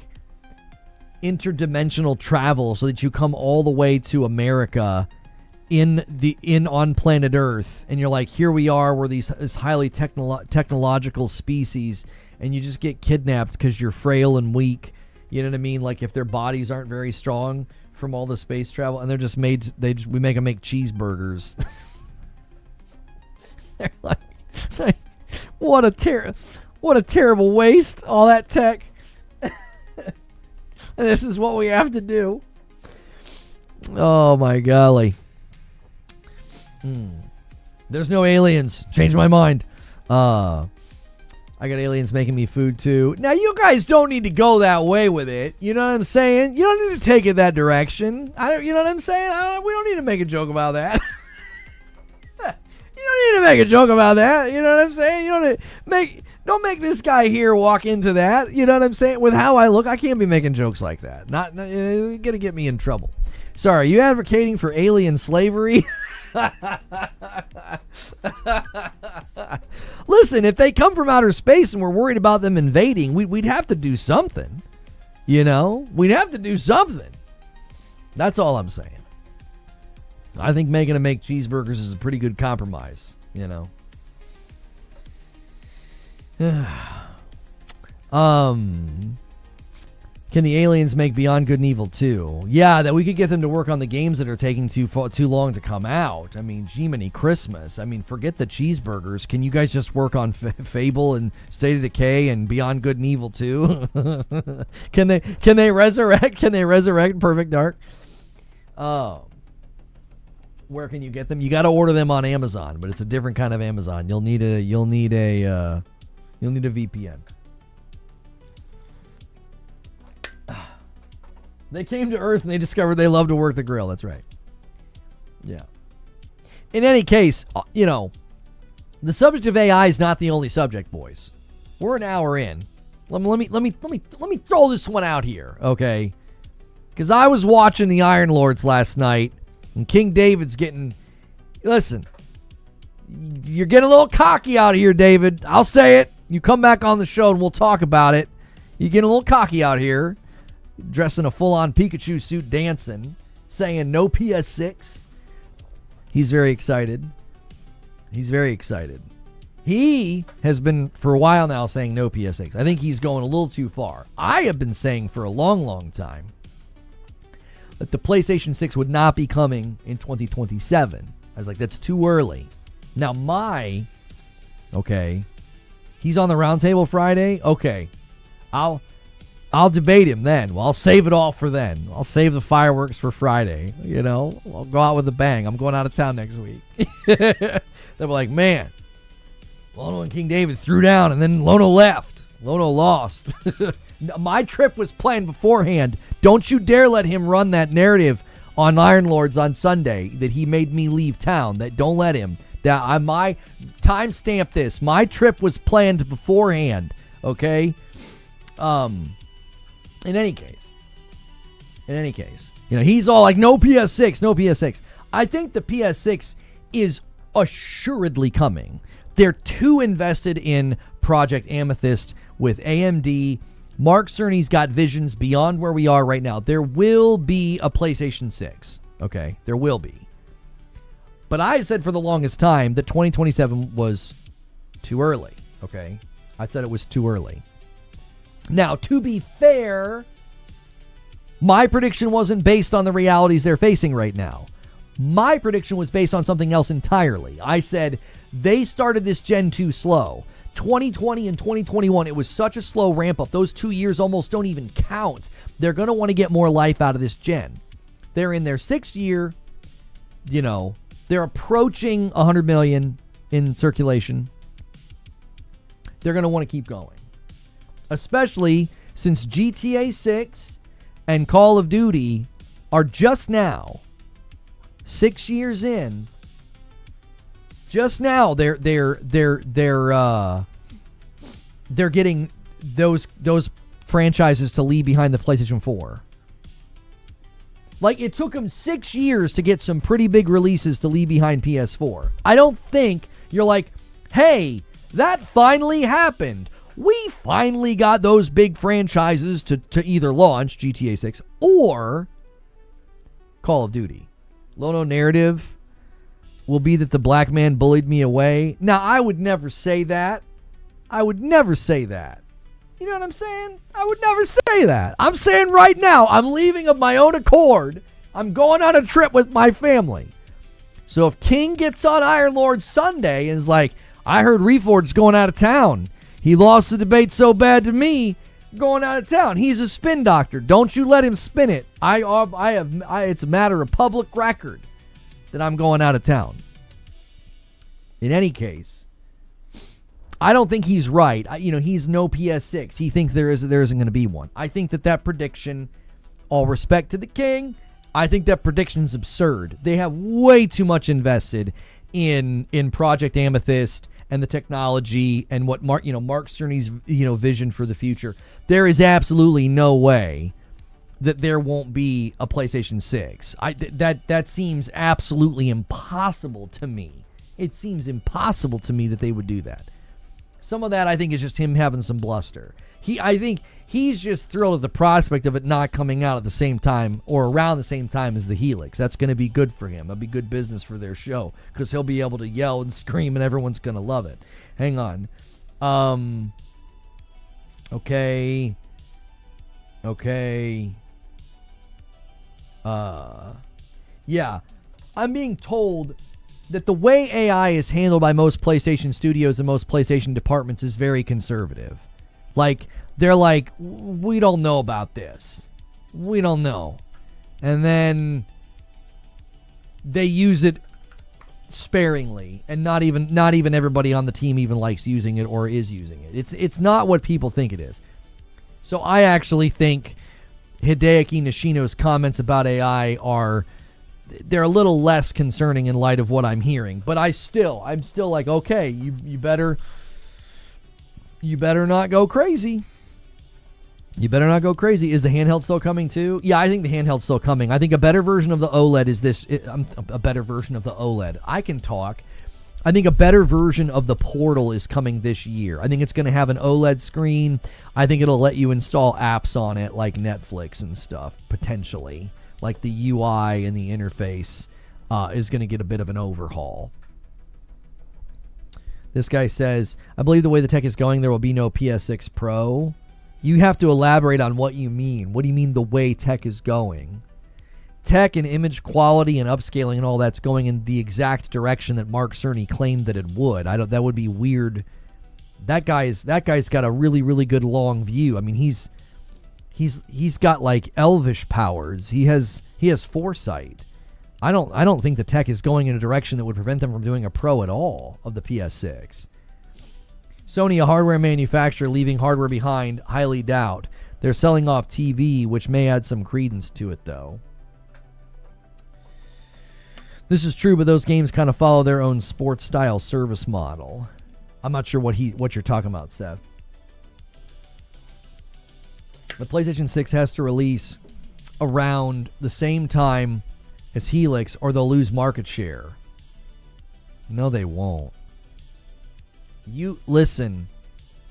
interdimensional travel so that you come all the way to America on planet Earth, and you're like, here we are, we're this highly technological species, and you just get kidnapped because you're frail and weak. You know what I mean? Like, if their bodies aren't very strong from all the space travel, and they're just we make them make cheeseburgers. They're like what a terrible waste, all that tech. And this is what we have to do. Oh my golly. There's no aliens. Changed my mind. I got aliens making me food too. Now, you guys don't need to go that way with it. You know what I'm saying? You don't need to take it that direction. You know what I'm saying? We don't need to make a joke about that. You don't need to make a joke about that. You know what I'm saying? You don't make this guy here walk into that. You know what I'm saying? With how I look, I can't be making jokes like that. Not you're gonna get me in trouble. Sorry, you advocating for alien slavery? Listen, if they come from outer space and we're worried about them invading, we'd have to do something. You know? We'd have to do something. That's all I'm saying. I think making them make cheeseburgers is a pretty good compromise, you know. Can the aliens make Beyond Good and Evil 2? Yeah, that we could get them to work on the games that are taking too long to come out. I mean, Jiminy Christmas. I mean, forget the cheeseburgers. Can you guys just work on Fable and State of Decay and Beyond Good and Evil 2? Can they resurrect? Can they resurrect Perfect Dark? Oh. Where can you get them? You got to order them on Amazon, but it's a different kind of Amazon. You'll need a VPN. They came to Earth and they discovered they love to work the grill. That's right. Yeah. In any case, you know, the subject of AI is not the only subject, boys. We're an hour in. Let me throw this one out here, okay? Because I was watching the Iron Lords last night, and King David's getting... Listen, you're getting a little cocky out here, David. I'll say it. You come back on the show and we'll talk about it. You're getting a little cocky out here. Dressed in a full-on Pikachu suit, dancing, saying no PS6. He's very excited. He has been, for a while now, saying no PS6. I think he's going a little too far. I have been saying for a long, long time that the PlayStation 6 would not be coming in 2027. I was like, that's too early. Now, he's on the roundtable Friday. Okay, I'll debate him then. Well, I'll save it all for then. I'll save the fireworks for Friday. You know, I'll go out with a bang. I'm going out of town next week. They'll be like, man, Lono and King David threw down and then Lono left. Lono lost. My trip was planned beforehand. Don't you dare let him run that narrative on Iron Lords on Sunday that he made me leave town. Don't let him. My timestamp this. My trip was planned beforehand. Okay? In any case, you know, he's all like, no PS6. I think the PS6 is assuredly coming. They're too invested in Project Amethyst with AMD. Mark Cerny's got visions beyond where we are right now. There will be a PlayStation 6. Okay, there will be. But I said for the longest time that 2027 was too early. Okay, I said it was too early. Now, to be fair, my prediction wasn't based on the realities they're facing right now. My prediction was based on something else entirely. I said they started this gen too slow. 2020 and 2021, it was such a slow ramp up. Those 2 years almost don't even count. They're going to want to get more life out of this gen. They're in their 6th year. You know, they're approaching 100 million in circulation. They're going to want to keep going. Especially since GTA 6 and Call of Duty are just now, 6 years in, Just now, they're getting those franchises to leave behind the PlayStation 4. Like, it took them 6 years to get some pretty big releases to leave behind PS4. I don't think you're like, hey, that finally happened. We finally got those big franchises to either launch GTA 6 or Call of Duty. Lono narrative will be that the black man bullied me away. Now, I would never say that. I would never say that. You know what I'm saying? I would never say that. I'm saying right now, I'm leaving of my own accord. I'm going on a trip with my family. So if King gets on Iron Lord Sunday and is like, I heard Reforged's going out of town. He lost the debate so bad to me, going out of town. He's a spin doctor. Don't you let him spin it. It's a matter of public record that I'm going out of town. In any case, I don't think he's right. He's no PS6. He thinks there isn't going to be one. I think that prediction, all respect to the king, I think that prediction's absurd. They have way too much invested in Project Amethyst and the technology and what Mark Cerny's vision for the future. There is absolutely no way that there won't be a PlayStation 6. That seems absolutely impossible to me. It seems impossible to me that they would do that. Some of that, I think, is just him having some bluster. I think he's just thrilled at the prospect of it not coming out at the same time or around the same time as the Helix. That's going to be good for him. It'll be good business for their show because he'll be able to yell and scream and everyone's going to love it. Hang on. Okay. Yeah. I'm being told that the way AI is handled by most PlayStation studios and most PlayStation departments is very conservative. Like, they're like, we don't know about this. We don't know. And then they use it sparingly, and not even everybody on the team even likes using it or is using it. It's not what people think it is. So I actually think Hideaki Nishino's comments about AI they're a little less concerning in light of what I'm hearing. But I'm still like, okay, you better not go crazy. You better not go crazy. Is the handheld still coming too? Yeah, I think the handheld's still coming. I think a better version of the OLED is this. A better version of the OLED. I can talk. I think a better version of the Portal is coming this year. I think it's going to have an OLED screen. I think it'll let you install apps on it like Netflix and stuff, potentially. Like the UI and the interface is going to get a bit of an overhaul. This guy says, I believe the way the tech is going, there will be no PS6 Pro. You have to elaborate on what you mean. What do you mean the way tech is going? Tech and image quality and upscaling and all that's going in the exact direction that Mark Cerny claimed that it would. That would be weird. That guy's got a really, really good long view. I mean, he's got like elvish powers. He has foresight. I don't think the tech is going in a direction that would prevent them from doing a Pro at all of the PS6. Sony, a hardware manufacturer, leaving hardware behind, highly doubt. They're selling off TV, which may add some credence to it, though. This is true, but those games kind of follow their own sports-style service model. I'm not sure what you're talking about, Seth. The PlayStation 6 has to release around the same time as Helix, or they'll lose market share. No, they won't. Listen,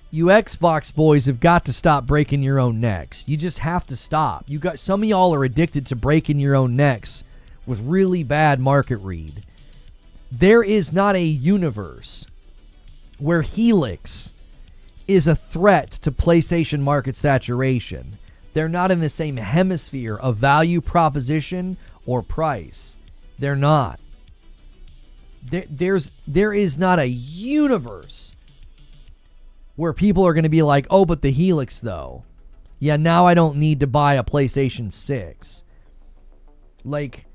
you Xbox boys have got to stop breaking your own necks. You just have to stop. Some of y'all are addicted to breaking your own necks with really bad market read. There is not a universe where Helix is a threat to PlayStation market saturation. They're not in the same hemisphere of value proposition or price. They're not. There is not a universe where people are going to be like, oh, but the Helix though. Yeah, now I don't need to buy a PlayStation 6. Like,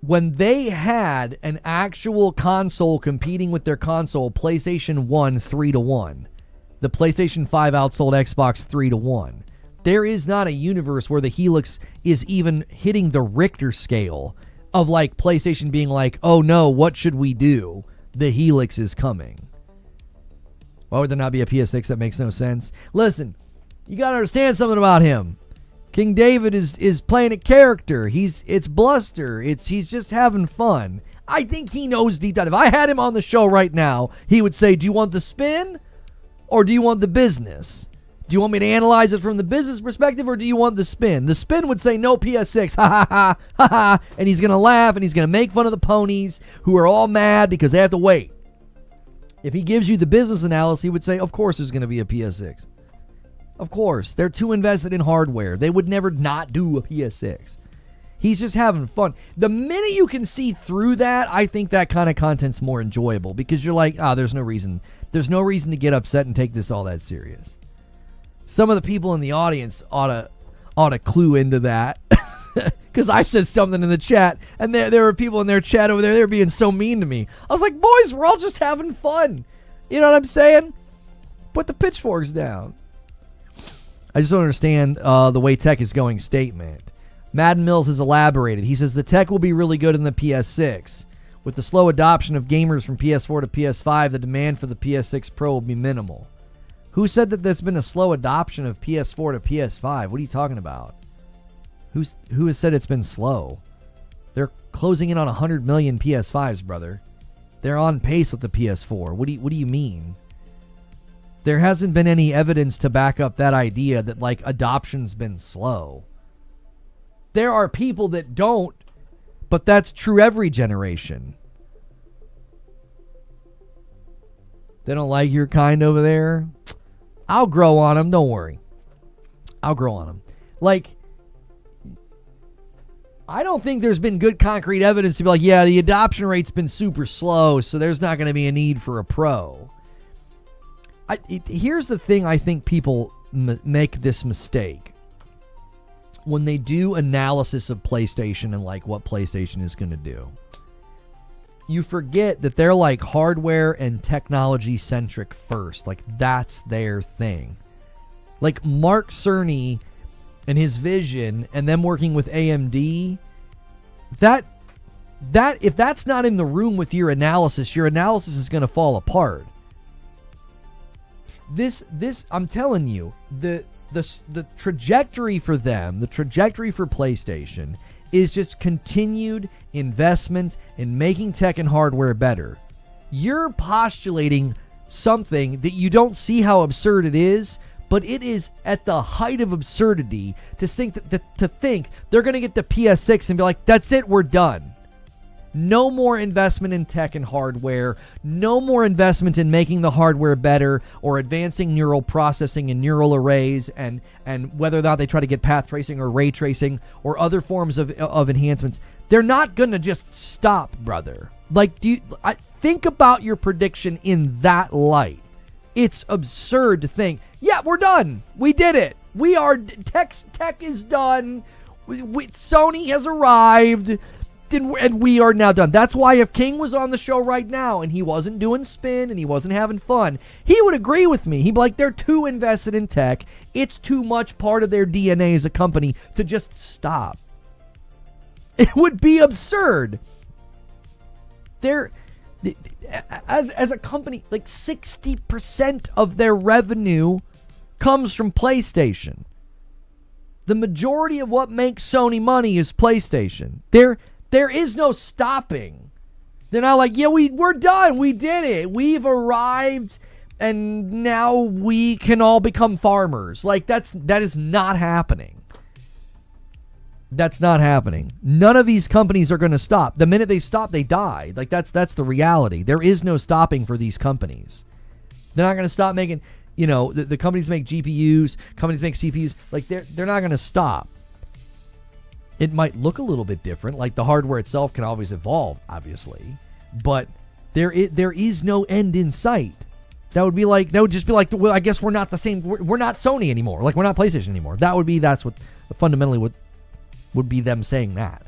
when they had an actual console competing with their console, PlayStation 1 3-1. The PlayStation 5 outsold Xbox 3-1. There is not a universe where the Helix is even hitting the Richter scale of like PlayStation being like, oh no, what should we do? the Helix is coming. Why would there not be a PS6? That makes no sense. Listen, you got to understand something about him. King David is playing a character. It's bluster. He's just having fun. I think he knows deep down. If I had him on the show right now, he would say, do you want the spin or do you want the business? Do you want me to analyze it from the business perspective or do you want the spin? The spin would say no PS6, ha ha ha, ha ha, and he's going to laugh and he's going to make fun of the ponies who are all mad because they have to wait. If he gives you the business analysis, he would say, of course there's going to be a PS6. Of course. They're too invested in hardware. They would never not do a PS6. He's just having fun. The minute you can see through that, I think that kind of content's more enjoyable because you're like, there's no reason. There's no reason to get upset and take this all that serious. Some of the people in the audience ought to clue into that. Because I said something in the chat, and there were people in their chat over there, they were being so mean to me. I was like, boys, we're all just having fun. You know what I'm saying? Put the pitchforks down. I just don't understand the way tech is going statement. Madden Mills has elaborated. He says the tech will be really good in the PS6. With the slow adoption of gamers from PS4 to PS5, the demand for the PS6 Pro will be minimal. Who said that there's been a slow adoption of PS4 to PS5? What are you talking about? Who has said it's been slow? They're closing in on 100 million PS5s, brother. They're on pace with the PS4. What do you mean? There hasn't been any evidence to back up that idea that like adoption's been slow. There are people that don't, but that's true every generation. They don't like your kind over there. I'll grow on them. Don't worry. I'll grow on them. Like, I don't think there's been good concrete evidence to be like, yeah, the adoption rate's been super slow, so there's not going to be a need for a pro. Here's the thing I think people make this mistake. When they do analysis of PlayStation and like what PlayStation is going to do, you forget that they're like hardware and technology centric first. Like that's their thing. Like Mark Cerny and his vision and them working with AMD, that if that's not in the room with your analysis is going to fall apart. This I'm telling you, the trajectory for them, the trajectory for PlayStation is just continued investment in making tech and hardware better. You're postulating something that you don't see how absurd it is, but it is at the height of absurdity to think they're going to get the PS6 and be like, that's it, we're done. No more investment in tech and hardware. No more investment in making the hardware better or advancing neural processing and neural arrays and whether or not they try to get path tracing or ray tracing or other forms of enhancements. They're not going to just stop, brother. Like, think about your prediction in that light. It's absurd to think, yeah, we're done. We did it. We are, tech is done. Sony has arrived. And we are now done. That's why if King was on the show right now and he wasn't doing spin and he wasn't having fun, he would agree with me. He'd be like, they're too invested in tech. It's too much part of their DNA as a company to just stop. It would be absurd. They're, as a company, like 60% of their revenue comes from PlayStation. The majority of what makes Sony money is PlayStation. There is no stopping. They're not like, yeah, we're done. We did it. We've arrived, and now we can all become farmers. Like, that is not happening. That's not happening. None of these companies are going to stop. The minute they stop, they die. Like, that's the reality. There is no stopping for these companies. They're not going to stop making, the companies make GPUs, companies make CPUs. Like, they're not going to stop. It might look a little bit different, like the hardware itself can always evolve, obviously, but there is no end in sight. That would just be like, well, I guess we're not the same. We're not Sony anymore. Like, we're not PlayStation anymore. That's what fundamentally what would be them saying that.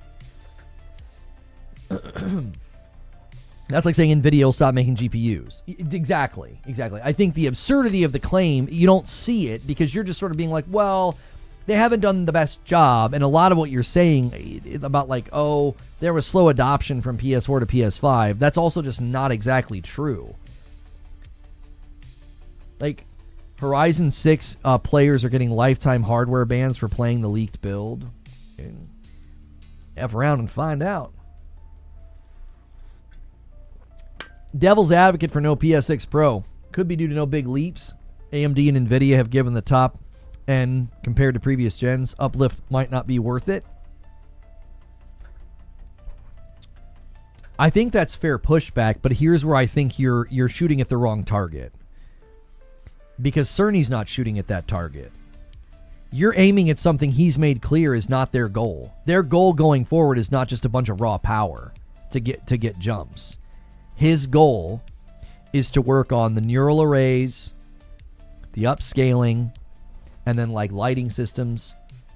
That's like saying NVIDIA will stop making GPUs. Exactly. I think the absurdity of the claim, you don't see it because you're just sort of being like, well, they haven't done the best job. And a lot of what you're saying about like, oh, there was slow adoption from PS4 to PS5, that's also just not exactly true. Like, Horizon 6 players are getting lifetime hardware bans for playing the leaked build. And F around and find out. Devil's advocate for no PS6 Pro. Could be due to no big leaps. AMD and Nvidia have given the top end compared to previous gens. Uplift might not be worth it. I think that's fair pushback, but here's where I think you're shooting at the wrong target. Because Cerny's not shooting at that target. You're aiming at something he's made clear is not their goal. Their goal going forward is not just a bunch of raw power to get jumps. His goal is to work on the neural arrays, the upscaling, and then like lighting systems.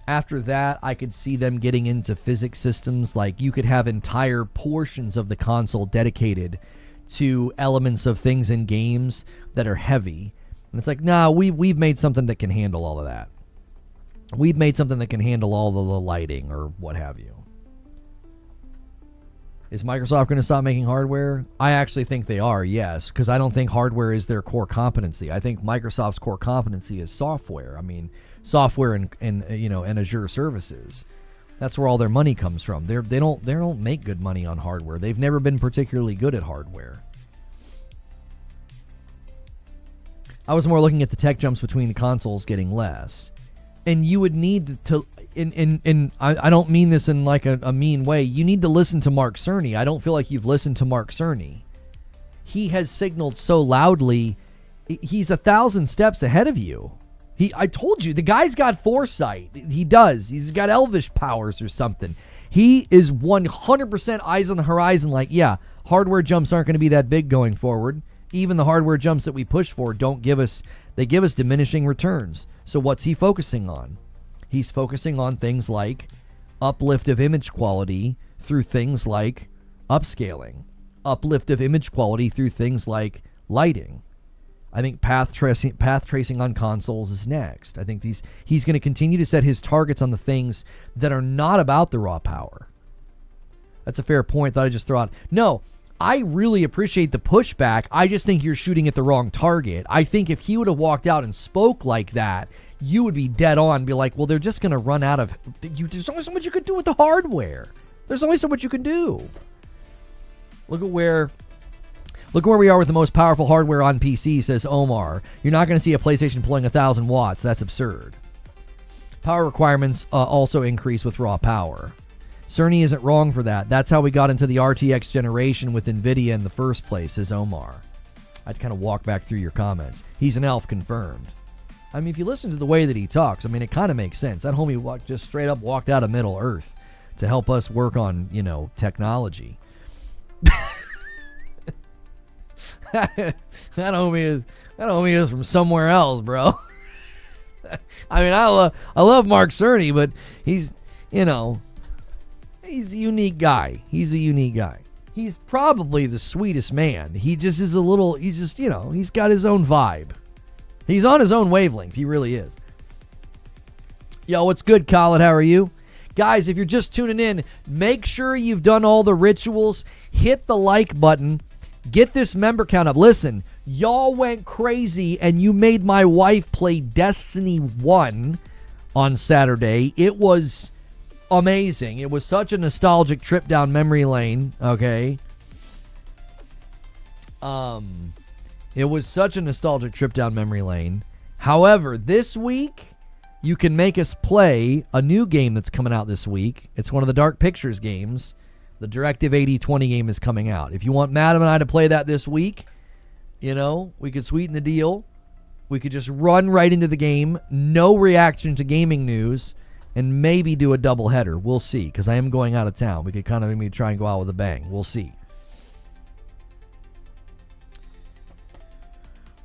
After that, I could see them getting into physics systems. Like you could have entire portions of the console dedicated to elements of things in games that are heavy. And it's like, nah, we've made something that can handle all of that. We've made something that can handle all the lighting or what have you. Is Microsoft going to stop making hardware? I actually think they are, yes, because I don't think hardware is their core competency. I think Microsoft's core competency is software. I mean, software and Azure services. That's where all their money comes from. They don't make good money on hardware. They've never been particularly good at hardware. I was more looking at the tech jumps between the consoles getting less. And you would need to, I don't mean this in like a mean way, you need to listen to Mark Cerny. I don't feel like you've listened to Mark Cerny. He has signaled so loudly, he's 1,000 steps ahead of you. I told you, the guy's got foresight. He does. He's got elvish powers or something. He is 100% eyes on the horizon like, yeah, hardware jumps aren't going to be that big going forward. Even the hardware jumps that we push for give us diminishing returns. So what's he focusing on? He's focusing on things like uplift of image quality through things like upscaling, uplift of image quality through things like lighting. I think path tracing on consoles is next. I think he's going to continue to set his targets on the things that are not about the raw power. That's a fair point that I just throw out. No, I really appreciate the pushback. I just think you're shooting at the wrong target. I think if he would have walked out and spoke like that, you would be dead on. Be like, well, they're just going to run out of... There's only so much you can do with the hardware. There's only so much you can do. Look at where we are with the most powerful hardware on PC, says Omar. You're not going to see a PlayStation pulling 1,000 watts. That's absurd. Power requirements also increase with raw power. Cerny isn't wrong for that. That's how we got into the RTX generation with NVIDIA in the first place, says Omar. I'd kind of walk back through your comments. He's an elf confirmed. I mean, if you listen to the way that he talks, I mean, it kind of makes sense. That homie just straight up walked out of Middle Earth to help us work on, technology. that homie is from somewhere else, bro. I mean, I love Mark Cerny, but he's a unique guy. He's a unique guy. He's probably the sweetest man. He just is he's got his own vibe. He's on his own wavelength. He really is. Yo, what's good, Khaled? How are you? Guys, if you're just tuning in, make sure you've done all the rituals. Hit the like button. Get this member count up. Listen, y'all went crazy and you made my wife play Destiny 1 on Saturday. It was amazing. It was such a nostalgic trip down memory lane, okay? It was such a nostalgic trip down memory lane. However, this week, you can make us play a new game that's coming out this week. It's one of the Dark Pictures games. The Directive 8020 game is coming out. If you want Madam and I to play that this week, we could sweeten the deal. We could just run right into the game. No reaction to gaming news. And maybe do a double header. We'll see, because I am going out of town. We could kind of maybe try and go out with a bang. We'll see.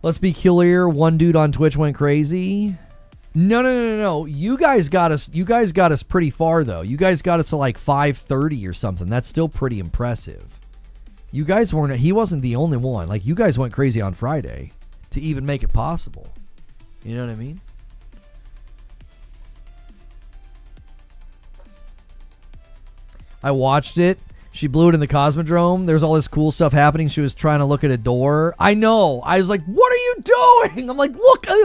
Let's be clear. One dude on Twitch went crazy. No. You guys got us pretty far, though. You guys got us to like 5:30 or something. That's still pretty impressive. You guys he wasn't the only one. Like, you guys went crazy on Friday to even make it possible. You know what I mean? I watched it. She blew it in the Cosmodrome. There's all this cool stuff happening. She was trying to look at a door. I know. I was like, what are you doing? I'm like, look at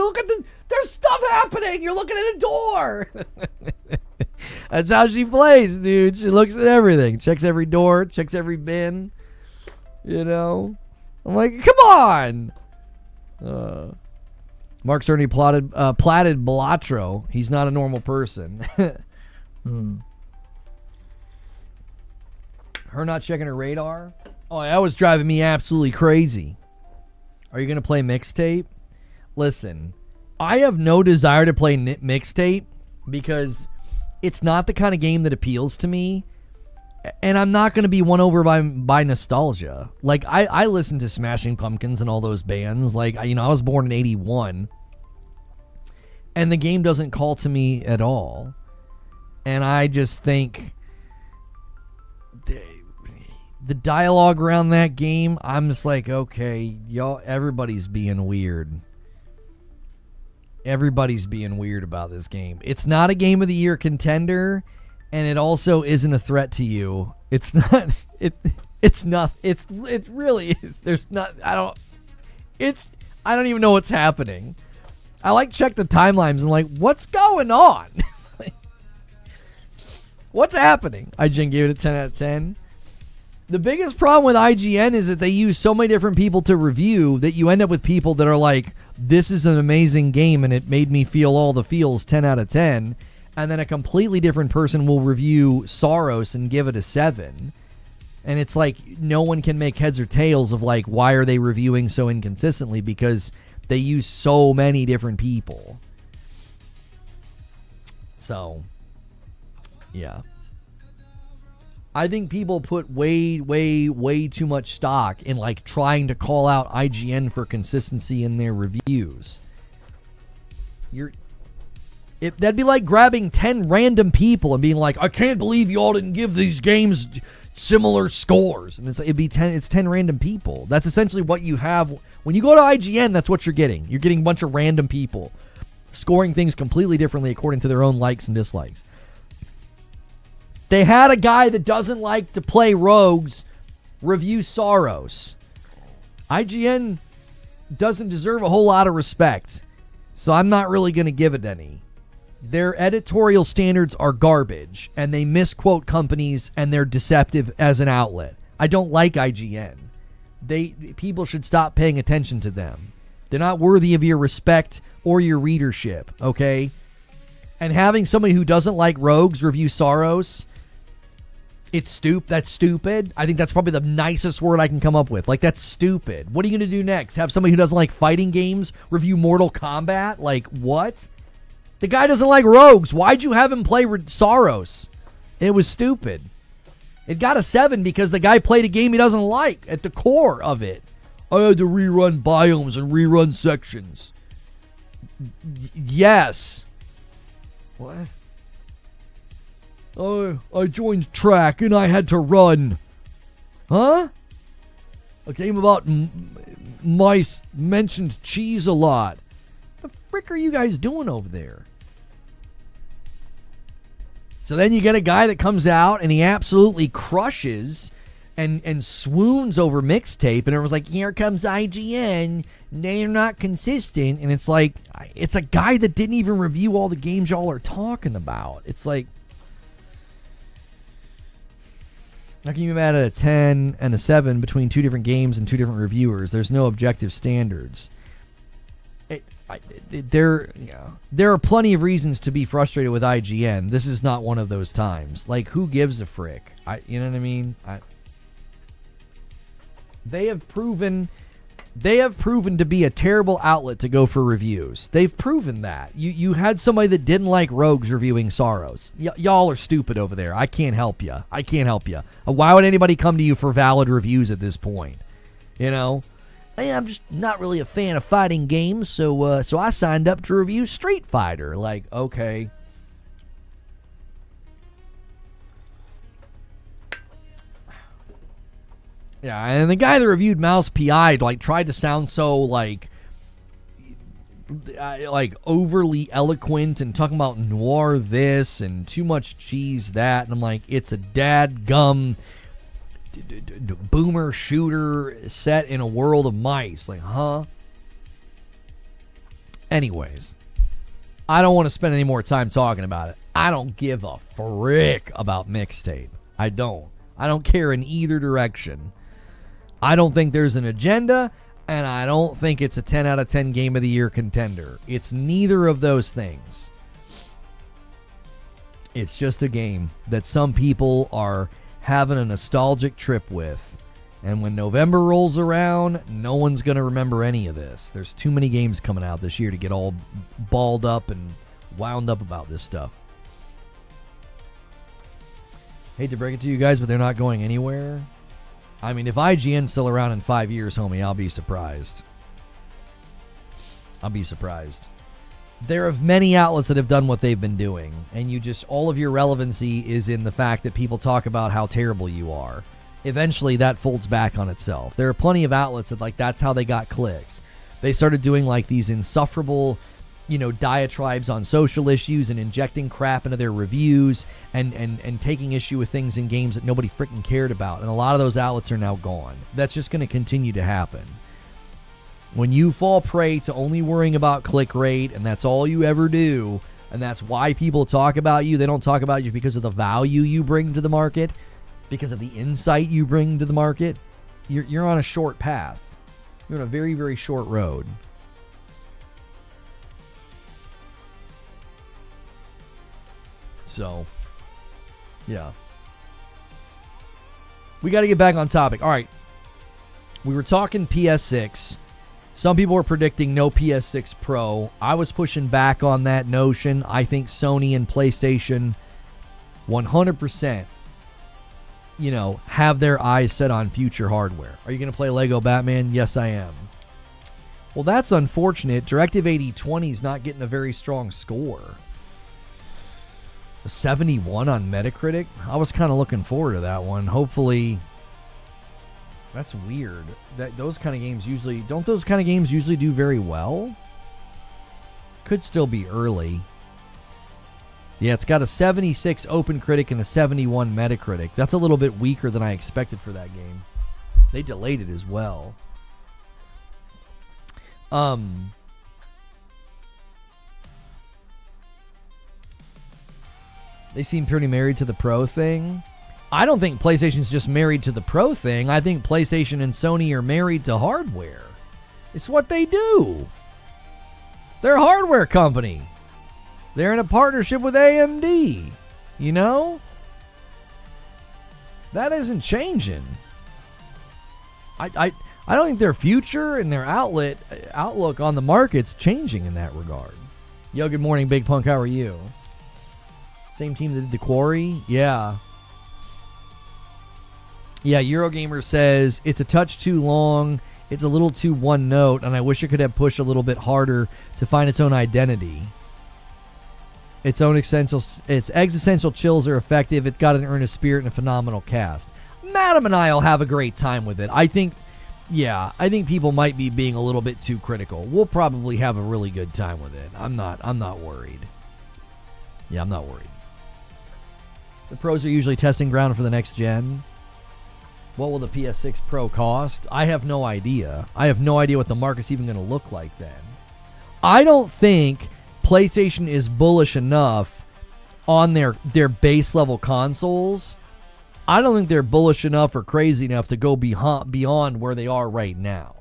there's stuff happening. You're looking at a door. That's how she plays, dude. She looks at everything. Checks every door. Checks every bin. You know? I'm like, come on. Mark Cerny platted Balatro. He's not a normal person. Her not checking her radar? Oh, that was driving me absolutely crazy. Are you going to play mixtape? Listen, I have no desire to play mixtape because it's not the kind of game that appeals to me. And I'm not going to be won over by nostalgia. Like, I listen to Smashing Pumpkins and all those bands. Like, I was born in 81. And the game doesn't call to me at all. And I just think the dialogue around that game, I'm just like, okay, y'all, everybody's being weird. Everybody's being weird about this game. It's not a Game of the Year contender, and it also isn't a threat to you. It's not. It's not. It really is. There's not. I don't even know what's happening. I check the timelines and what's going on? What's happening? IGN gave it a 10 out of 10. The biggest problem with IGN is that they use so many different people to review that you end up with people that are like, this is an amazing game and it made me feel all the feels, 10 out of 10. And then a completely different person will review Soros and give it a 7. And it's like no one can make heads or tails of why are they reviewing so inconsistently, because they use so many different people. So, yeah. I think people put way too much stock in trying to call out IGN for consistency in their reviews. That'd be like grabbing 10 random people and being like, I can't believe you all didn't give these games similar scores. And it's 10 random people. That's essentially what you have. When you go to IGN, that's what you're getting. You're getting a bunch of random people scoring things completely differently according to their own likes and dislikes. They had a guy that doesn't like to play rogues review Soros. IGN doesn't deserve a whole lot of respect, so I'm not really going to give it any. Their editorial standards are garbage, and they misquote companies, and they're deceptive as an outlet. I don't like IGN. People should stop paying attention to them. They're not worthy of your respect or your readership, okay? And having somebody who doesn't like rogues review Soros, that's stupid. I think that's probably the nicest word I can come up with. That's stupid. What are you going to do next? Have somebody who doesn't like fighting games review Mortal Kombat? What? The guy doesn't like rogues. Why'd you have him play Soros? It was stupid. It got a 7 because the guy played a game he doesn't like at the core of it. I had to rerun biomes and rerun sections. Yes. What? Oh, I joined track and I had to run. Huh? A game about mice mentioned cheese a lot. What the frick are you guys doing over there? So then you get a guy that comes out and he absolutely crushes and swoons over mixtape, and everyone's like, here comes IGN. They're not consistent. And it's like, it's a guy that didn't even review all the games y'all are talking about. It's like, how can you be mad at a 10 and a 7 between two different games and two different reviewers? There's no objective standards. There are plenty of reasons to be frustrated with IGN. This is not one of those times. Who gives a frick? You know what I mean? They have proven to be a terrible outlet to go for reviews. They've proven that. You had somebody that didn't like rogues reviewing Soros. Y'all are stupid over there. I can't help you. Why would anybody come to you for valid reviews at this point? You know? Hey, I'm just not really a fan of fighting games, so I signed up to review Street Fighter. Okay. Yeah, and the guy that reviewed Mouse PI tried to sound so like overly eloquent and talking about noir this and too much cheese that, and I'm like, it's a dadgum boomer shooter set in a world of mice. Like, huh? Anyways, I don't want to spend any more time talking about it. I don't give a frick about mixtape. I don't care in either direction. I don't think there's an agenda, and I don't think it's a 10 out of 10 game of the year contender. It's neither of those things. It's just a game that some people are having a nostalgic trip with. And when November rolls around, no one's going to remember any of this. There's too many games coming out this year to get all balled up and wound up about this stuff. Hate to break it to you guys, but they're not going anywhere. I mean, if IGN's still around in 5 years, homie, I'll be surprised. I'll be surprised. There are many outlets that have done what they've been doing, and all of your relevancy is in the fact that people talk about how terrible you are. Eventually, that folds back on itself. There are plenty of outlets that, that's how they got clicks. They started doing, these insufferable, diatribes on social issues and injecting crap into their reviews and taking issue with things in games that nobody freaking cared about. And a lot of those outlets are now gone. That's just going to continue to happen. When you fall prey to only worrying about click rate, and that's all you ever do, and that's why people talk about you, they don't talk about you because of the value you bring to the market, because of the insight you bring to the market, you're on a short path. You're on a very, very short road. So, yeah. We got to get back on topic. All right. We were talking PS6. Some people were predicting no PS6 Pro. I was pushing back on that notion. I think Sony and PlayStation 100%, have their eyes set on future hardware. Are you going to play Lego Batman? Yes, I am. Well, that's unfortunate. Directive 8020 is not getting a very strong score. A 71 on Metacritic? I was kind of looking forward to that one. Hopefully, that's weird. Those kind of games usually do very well? Could still be early. Yeah, it's got a 76 OpenCritic and a 71 Metacritic. That's a little bit weaker than I expected for that game. They delayed it as well. They seem pretty married to the Pro thing. I don't think PlayStation's just married to the Pro thing. I think PlayStation and Sony are married to hardware. It's what they do. They're a hardware company. They're in a partnership with AMD. That isn't changing. I don't think their future and their outlook on the market's changing in that regard. Yo, good morning, Big Punk. How are you? Same team that did The Quarry? Yeah. Yeah, Eurogamer says, it's a touch too long, it's a little too one note, and I wish it could have pushed a little bit harder to find its own identity. Its existential chills are effective, it got an earnest spirit and a phenomenal cast. Madam and I will have a great time with it. I think people might be being a little bit too critical. We'll probably have a really good time with it. I'm not worried. Yeah, I'm not worried. The pros are usually testing ground for the next gen. What will the PS6 Pro cost? I have no idea. I have no idea what the market's even going to look like then. I don't think PlayStation is bullish enough on their base level consoles. I don't think they're bullish enough or crazy enough to go beyond where they are right now.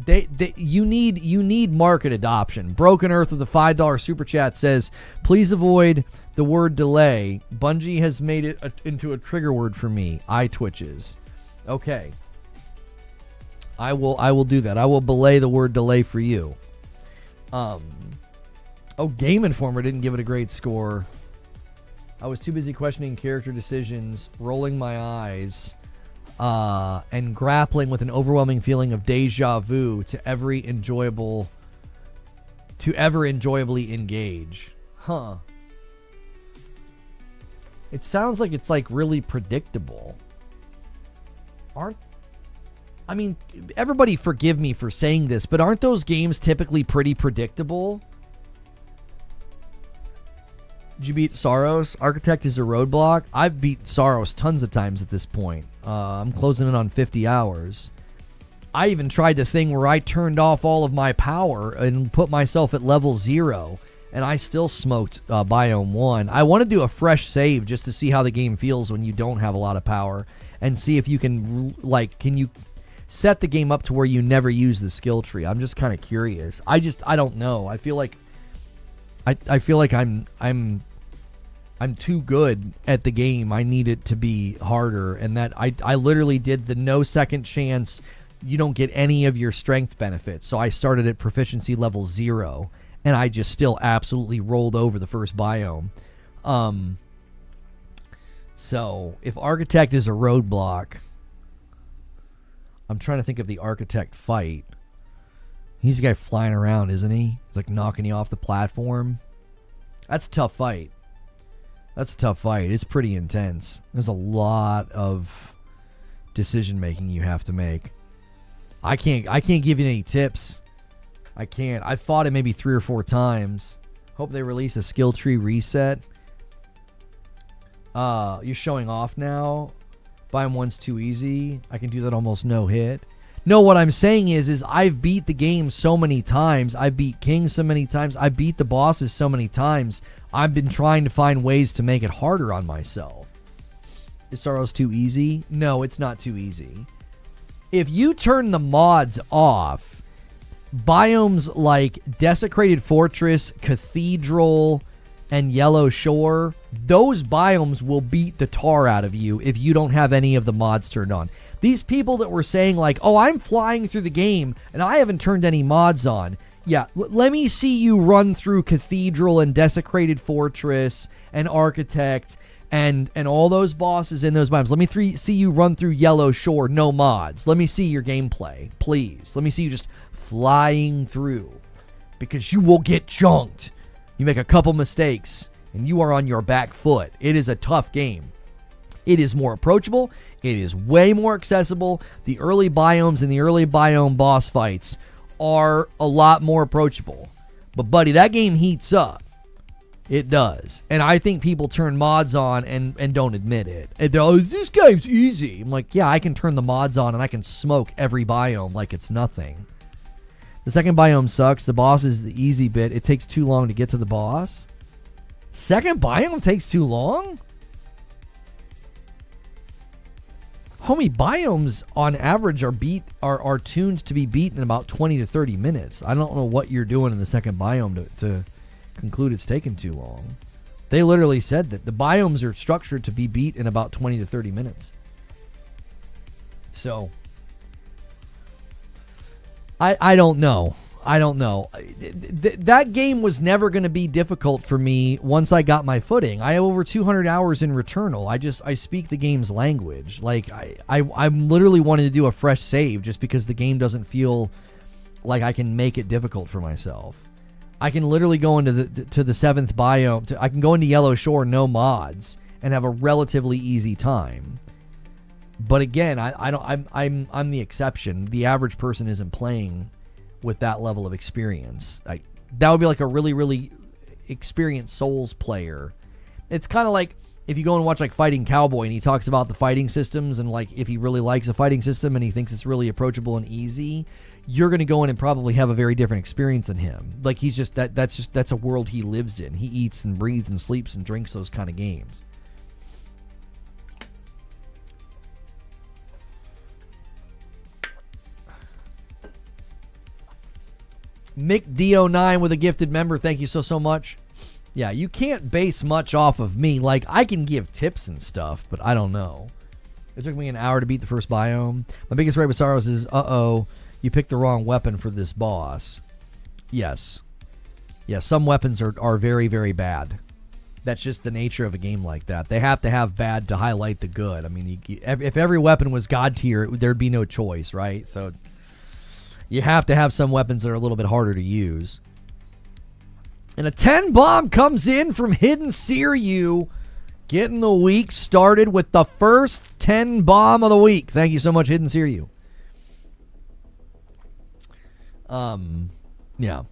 You need market adoption. Broken Earth with a $5 super chat says, please avoid the word delay. Bungie has made it into a trigger word for me. Eye twitches. Okay. I will do that. I will belay the word delay for you. Game Informer didn't give it a great score. I was too busy questioning character decisions, rolling my eyes, and grappling with an overwhelming feeling of deja vu to ever enjoyably engage. Huh. It sounds like it's really predictable. I mean, everybody forgive me for saying this, but aren't those games typically pretty predictable? Did you beat Saros? Architect is a roadblock. I've beat Saros tons of times at this point. I'm closing in on 50 hours. I even tried the thing where I turned off all of my power and put myself at level 0, and I still smoked Biome 1. I want to do a fresh save just to see how the game feels when you don't have a lot of power, and see if you can, can you set the game up to where you never use the skill tree. I'm just kind of curious. I don't know. I feel like I'm too good at the game. I need it to be harder, and that I literally did the no second chance. You don't get any of your strength benefits. So I started at proficiency level 0, and I just still absolutely rolled over the first biome. So if Architect is a roadblock, I'm trying to think of the Architect fight. He's a guy flying around, isn't he? He's like knocking you off the platform. That's a tough fight. It's pretty intense. There's a lot of decision making you have to make. I can't give you any tips. I can't. I've fought it maybe 3 or 4 times. Hope they release a skill tree reset. You're showing off now. Biome 1's too easy. I can do that almost no hit. No, what I'm saying is I've beat the game so many times. I beat King so many times. I beat the bosses so many times. I've been trying to find ways to make it harder on myself. Is Saros too easy? No, it's not too easy. If you turn the mods off, biomes like Desecrated Fortress, Cathedral, and Yellow Shore, those biomes will beat the tar out of you if you don't have any of the mods turned on. These people that were saying like, oh, I'm flying through the game and I haven't turned any mods on. Yeah, let me see you run through Cathedral and Desecrated Fortress and Architect and all those bosses in those biomes. Let me see you run through Yellow Shore, no mods. Let me see your gameplay, please. Let me see you just flying through, because you will get chunked. You make a couple mistakes and you are on your back foot. It is a tough game. It is more approachable. It is way more accessible. The early biomes and the early biome boss fights are a lot more approachable. But buddy, that game heats up. It does. And I think people turn mods on and don't admit it. And they're, oh, this game's easy. I'm like, yeah, I can turn the mods on and I can smoke every biome like it's nothing. The second biome sucks. The boss is the easy bit. It takes too long to get to the boss. Second biome takes too long? Homie, biomes on average are tuned to be beaten in about 20 to 30 minutes. I don't know what you're doing in the second biome to conclude it's taken too long. They literally said that the biomes are structured to be beat in about 20 to 30 minutes. So, I don't know. That game was never going to be difficult for me once I got my footing. I have over 200 hours in Returnal. I speak the game's language. Like, I'm literally wanting to do a fresh save just because the game doesn't feel like I can make it difficult for myself. I can literally go into the 7th biome. I can go into Yellow Shore, no mods, and have a relatively easy time. But again, I'm the exception. The average person isn't playing with that level of experience. That would be like a really, really experienced Souls player. It's kind of like if you go and watch like Fighting Cowboy and he talks about the fighting systems and like if he really likes a fighting system and he thinks it's really approachable and easy, you're going to go in and probably have a very different experience than him. Like he's just that's a world he lives in. He eats and breathes and sleeps and drinks those kind of games. Mick D09 with a gifted member. Thank you so much. Yeah, you can't base much off of me. Like, I can give tips and stuff, but I don't know. It took me an hour to beat the first biome. My biggest gripe with Saros is, you picked the wrong weapon for this boss. Yes. Yeah, some weapons are very, very bad. That's just the nature of a game like that. They have to have bad to highlight the good. I mean, if every weapon was God tier, there'd be no choice, right? So you have to have some weapons that are a little bit harder to use. And a 10 bomb comes in from Hidden Seeryu, getting the week started with the first 10 bomb of the week. Thank you so much, Hidden Seeryu. Yeah.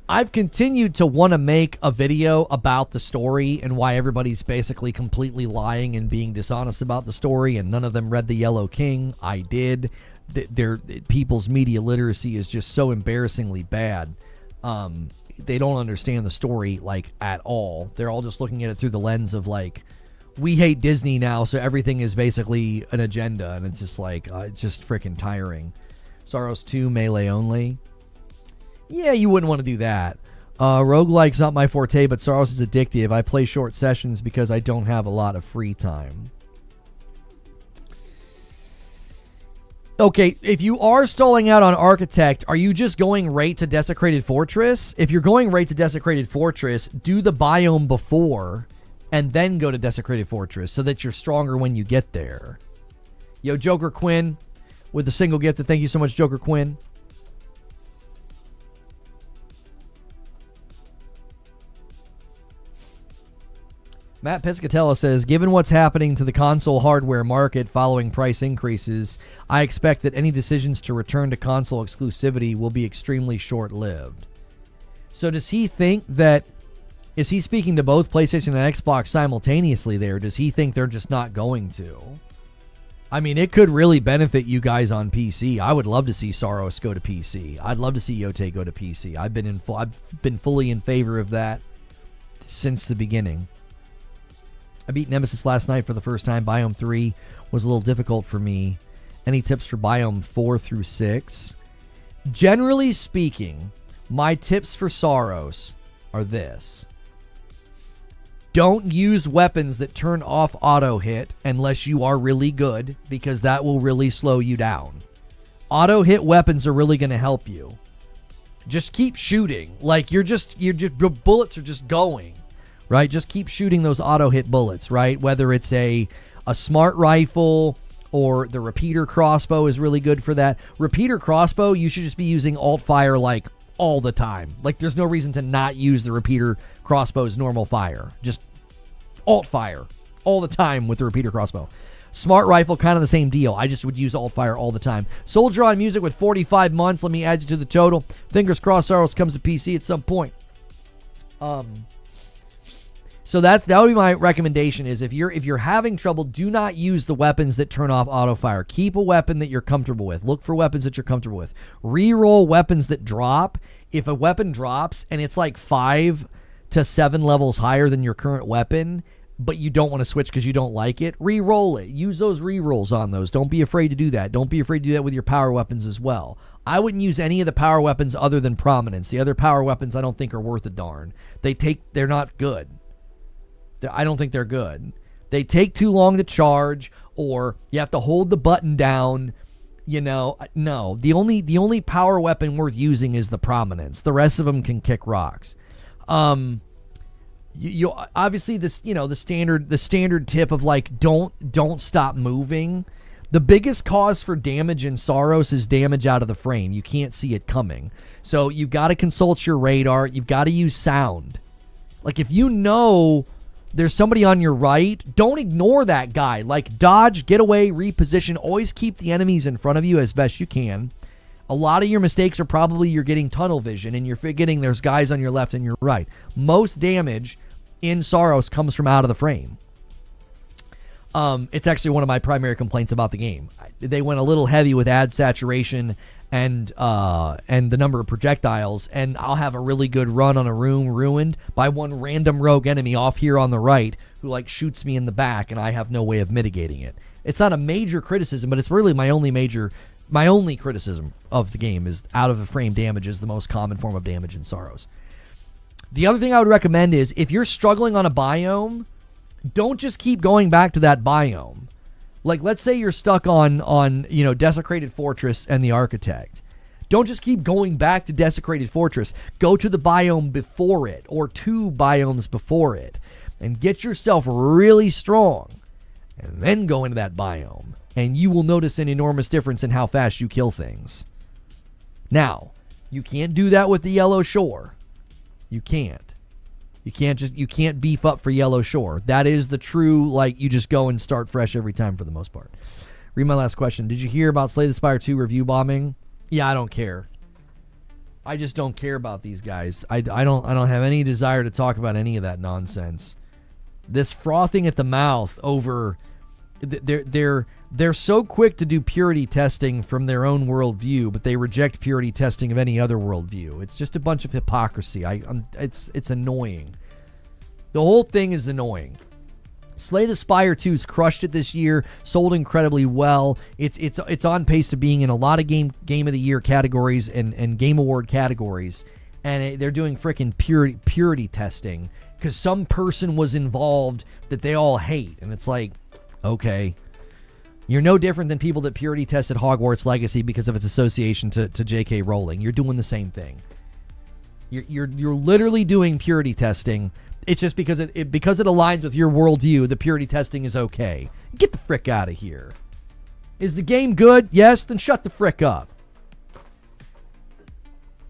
I've continued to want to make a video about the story and why everybody's basically completely lying and being dishonest about the story, and none of them read The Yellow King. I did. People's media literacy is just so embarrassingly bad. They don't understand the story, like, at all. They're all just looking at it through the lens of, like, we hate Disney now, so everything is basically an agenda, and it's just like, it's just freaking tiring. Soros 2, Melee only. Yeah, you wouldn't want to do that. Roguelike's not my forte, but Soros is addictive. I play short sessions because I don't have a lot of free time. Okay, if you are stalling out on Architect, are you just going right to Desecrated Fortress? If you're going right to Desecrated Fortress, do the biome before and then go to Desecrated Fortress so that you're stronger when you get there. Yo, Joker Quinn with the single gift. Thank you so much, Joker Quinn. Matt Piscatella says, given what's happening to the console hardware market following price increases, I expect that any decisions to return to console exclusivity will be extremely short-lived. So does he think that, is he speaking to both PlayStation and Xbox simultaneously there? Does he think they're just not going to? I mean, it could really benefit you guys on PC. I would love to see Soros go to PC. I'd love to see Yote go to PC. I've been fully in favor of that since the beginning. I beat Nemesis last night for the first time. Biome 3 was a little difficult for me. Any tips for Biome 4 through 6? Generally speaking, my tips for Soros are this. Don't use weapons that turn off auto hit unless you are really good, because that will really slow you down. Auto hit weapons are really going to help you. Just keep shooting. Like your bullets are just going. Right? Just keep shooting those auto-hit bullets, right? Whether it's a smart rifle or the repeater crossbow is really good for that. Repeater crossbow, you should just be using alt-fire, like, all the time. Like, there's no reason to not use the repeater crossbow's normal fire. Just alt-fire all the time with the repeater crossbow. Smart rifle, kind of the same deal. I just would use alt-fire all the time. Soldier on music with 45 months. Let me add you to the total. Fingers crossed Soros comes to PC at some point. So that would be my recommendation, is if you're having trouble, do not use the weapons that turn off auto fire. Keep a weapon that you're comfortable with. Look for weapons that you're comfortable with. Reroll weapons that drop. If a weapon drops and it's like 5 to 7 levels higher than your current weapon, but you don't want to switch because you don't like it, re-roll it. Use those re-rolls on those. Don't be afraid to do that. Don't be afraid to do that with your power weapons as well. I wouldn't use any of the power weapons other than Prominence. The other power weapons I don't think are worth a darn. They're not good. I don't think they're good. They take too long to charge, or you have to hold the button down. You know, no. The only power weapon worth using is the Prominence. The rest of them can kick rocks. You obviously this, you know, the standard tip of like don't stop moving. The biggest cause for damage in Soros is damage out of the frame. You can't see it coming. So you've got to consult your radar. You've got to use sound. Like if you know there's somebody on your right, don't ignore that guy. Like dodge, get away, reposition. Always keep the enemies in front of you as best you can. A lot of your mistakes are probably you're getting tunnel vision and you're forgetting there's guys on your left and your right. Most damage in Soros comes from out of the frame. It's actually one of my primary complaints about the game. They went a little heavy with ad saturation and the number of projectiles, and I'll have a really good run on a room ruined by one random rogue enemy off here on the right who like shoots me in the back, and I have no way of mitigating it. It's not a major criticism, but it's really my only criticism of the game is out of the frame damage is the most common form of damage in Soros. The other thing I would recommend is if you're struggling on a biome, don't just keep going back to that biome. Like, let's say you're stuck on you know, Desecrated Fortress and the Architect. Don't just keep going back to Desecrated Fortress. Go to the biome before it, or 2 biomes before it, and get yourself really strong, and then go into that biome, and you will notice an enormous difference in how fast you kill things. Now, you can't do that with the Yellow Shore. You can't. You can't beef up for Yellow Shore. That is the true, like, you just go and start fresh every time for the most part. Read my last question. Did you hear about Slay the Spire 2 review bombing? Yeah, I don't care. I just don't care about these guys. I don't have any desire to talk about any of that nonsense. This frothing at the mouth over they're so quick to do purity testing from their own worldview, but they reject purity testing of any other worldview. It's just a bunch of hypocrisy. It's annoying. The whole thing is annoying. Slay the Spire 2's crushed it this year, sold incredibly well. It's on pace to being in a lot of game of the year categories and game award categories, and they're doing freaking purity testing because some person was involved that they all hate, and it's like, okay, you're no different than people that purity tested Hogwarts Legacy because of its association to J.K. Rowling. You're doing the same thing. You're literally doing purity testing. It's just because it aligns with your worldview, the purity testing is okay. Get the frick out of here. Is the game good? Yes? Then shut the frick up.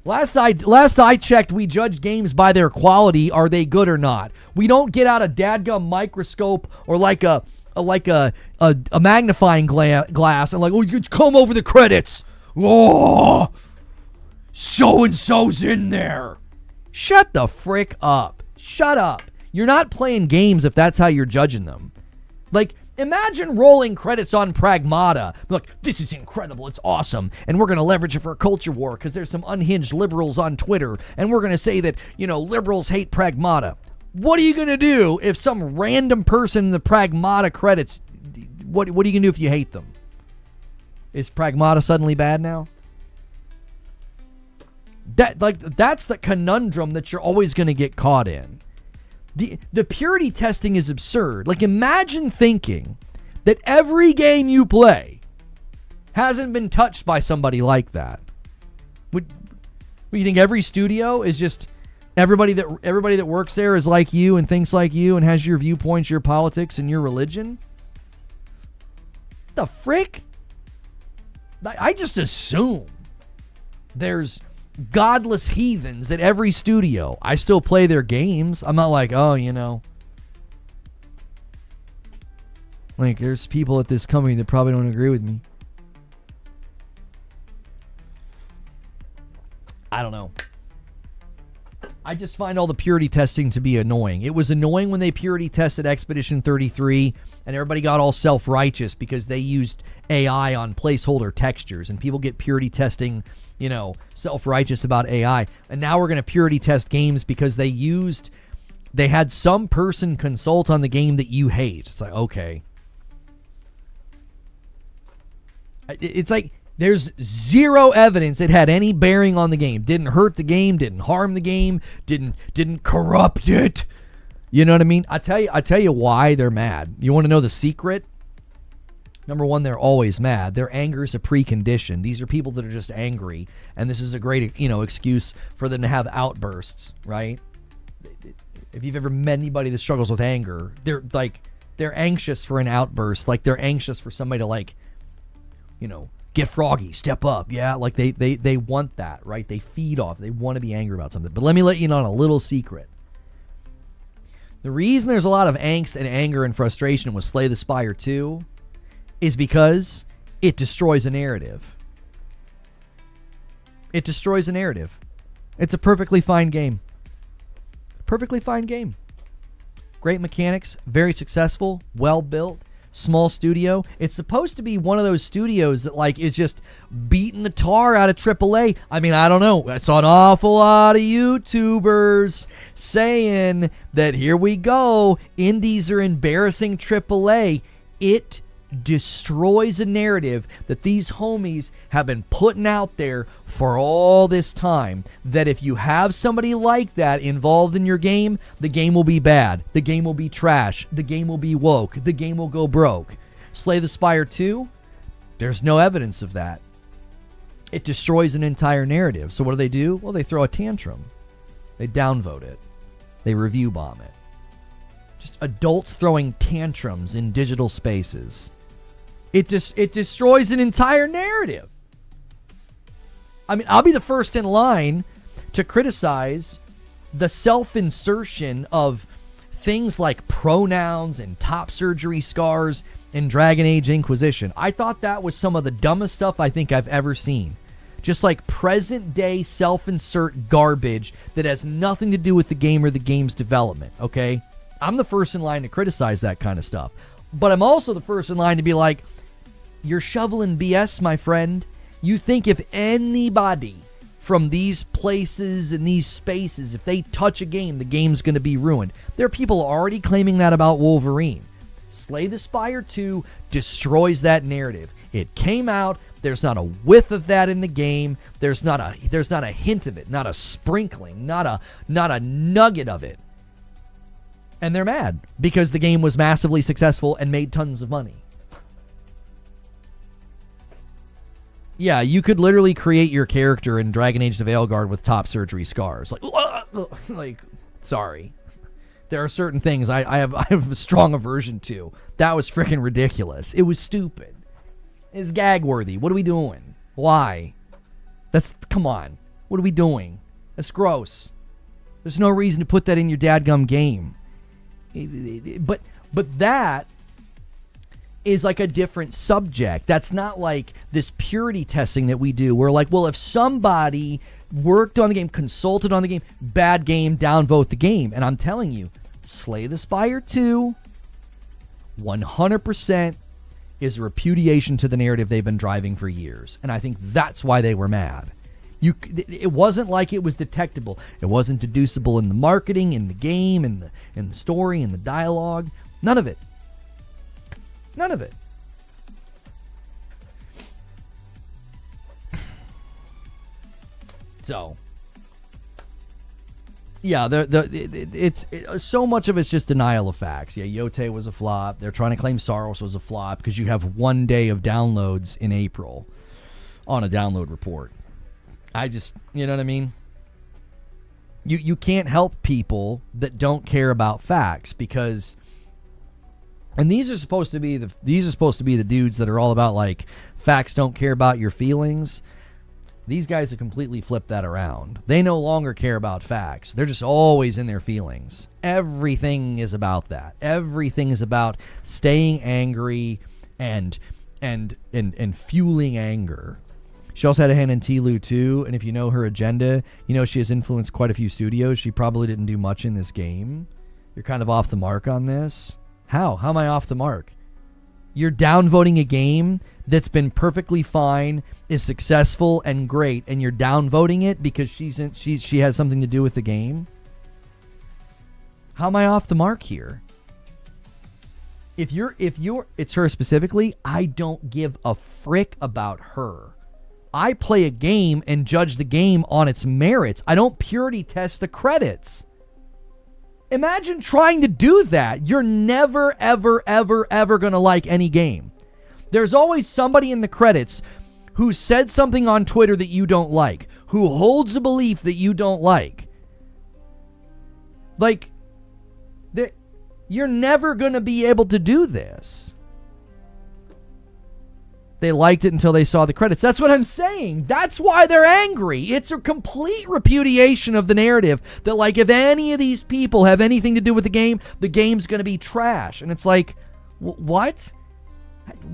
Last I checked, we judge games by their quality. Are they good or not? We don't get out a dadgum microscope or like a magnifying glass and like, oh, you come over the credits. Oh, so-and-so's in there. Shut the frick up. Shut up. You're not playing games if that's how you're judging them. Like, imagine rolling credits on Pragmata. Look, this is incredible. It's awesome. And we're going to leverage it for a culture war because there's some unhinged liberals on Twitter. And we're going to say that, liberals hate Pragmata. What are you going to do if some random person in the Pragmata credits, what are you going to do if you hate them? Is Pragmata suddenly bad now? That's the conundrum that you're always going to get caught in. The purity testing is absurd. Like, imagine thinking that every game you play hasn't been touched by somebody like that. Would you think every studio is just everybody that works there is like you and thinks like you and has your viewpoints, your politics, and your religion? The frick? I just assume there's godless heathens at every studio. I still play their games. I'm not like, like there's people at this company that probably don't agree with me. I don't know. I just find all the purity testing to be annoying. It was annoying when they purity tested Expedition 33 and everybody got all self-righteous because they used AI on placeholder textures, and people get purity testing, self-righteous about AI. And now we're going to purity test games because they had some person consult on the game that you hate. It's like, okay. It's like there's zero evidence it had any bearing on the game. Didn't hurt the game, didn't harm the game, didn't corrupt it. You know what I mean? I tell you why they're mad. You want to know the secret? Number one, they're always mad. Their anger is a precondition. These are people that are just angry, and this is a great, excuse for them to have outbursts, right? If you've ever met anybody that struggles with anger, they're anxious for an outburst. Like, they're anxious for somebody to, get froggy, step up. Yeah, like they want that, right? They feed off. They want to be angry about something. But let me let you know on a little secret. The reason there's a lot of angst and anger and frustration with Slay the Spire 2 is because it destroys a narrative. It destroys a narrative. It's a perfectly fine game. Perfectly fine game. Great mechanics, very successful, well built, small studio. It's supposed to be one of those studios that is just beating the tar out of AAA. I mean, I don't know. That's an awful lot of YouTubers saying that here we go. Indies are embarrassing AAA. It destroys a narrative that these homies have been putting out there for all this time, that if you have somebody like that involved in your game, the game will be bad, the game will be trash, the game will be woke, the game will go broke. Slay the Spire 2, there's no evidence of that. It destroys an entire narrative. So what do? Well, they throw a tantrum. They downvote it. They review bomb it. Just adults throwing tantrums in digital spaces. It destroys an entire narrative. I mean, I'll be the first in line to criticize the self-insertion of things like pronouns and top surgery scars in Dragon Age Inquisition. I thought that was some of the dumbest stuff I think I've ever seen. Just like present day self-insert garbage that has nothing to do with the game or the game's development, okay? I'm the first in line to criticize that kind of stuff. But I'm also the first in line to be like, you're shoveling BS, my friend. You think if anybody from these places and these spaces, if they touch a game, the game's going to be ruined. There are people already claiming that about Wolverine. Slay the Spire 2 destroys that narrative. It came out. There's not a whiff of that in the game. There's not a hint of it, not a sprinkling, not a nugget of it. And they're mad because the game was massively successful and made tons of money. Yeah, you could literally create your character in Dragon Age the Veilguard with top surgery scars. Like, sorry. There are certain things I have a strong aversion to. That was freaking ridiculous. It was stupid. It's gag worthy. What are we doing? Why? Come on. What are we doing? That's gross. There's no reason to put that in your dadgum game. But that is like a different subject. That's not like this purity testing that we do. We're like, well, if somebody worked on the game, consulted on the game, bad game, downvote the game. And I'm telling you, Slay the Spire 2, 100% is a repudiation to the narrative they've been driving for years. And I think that's why they were mad. It wasn't like it was detectable. It wasn't deducible in the marketing, in the game, in the story, in the dialogue. None of it. None of it. So, yeah, it's so much of it's just denial of facts. Yeah, Yote was a flop. They're trying to claim Saros was a flop because you have 1 day of downloads in April on a download report. You know what I mean? You can't help people that don't care about facts because, and these are supposed to be the dudes that are all about like facts don't care about your feelings. These guys have completely flipped that around. They no longer care about facts. They're just always in their feelings. Everything is about that. Everything is about staying angry and fueling anger. She also had a hand in Tlu too, and if you know her agenda, you know she has influenced quite a few studios. She probably didn't do much in this game. You're kind of off the mark on this. How? How am I off the mark? You're downvoting a game that's been perfectly fine, is successful and great, and you're downvoting it because she has something to do with the game? How am I off the mark here? If it's her specifically, I don't give a frick about her. I play a game and judge the game on its merits. I don't purity test the credits. Imagine trying to do that. You're never, ever, ever, ever going to like any game. There's always somebody in the credits who said something on Twitter that you don't like, who holds a belief that you don't like. Like, you're never going to be able to do this. They liked it until they saw the credits. That's what I'm saying. That's why they're angry. It's a complete repudiation of the narrative that, like, if any of these people have anything to do with the game's going to be trash. And it's like, what?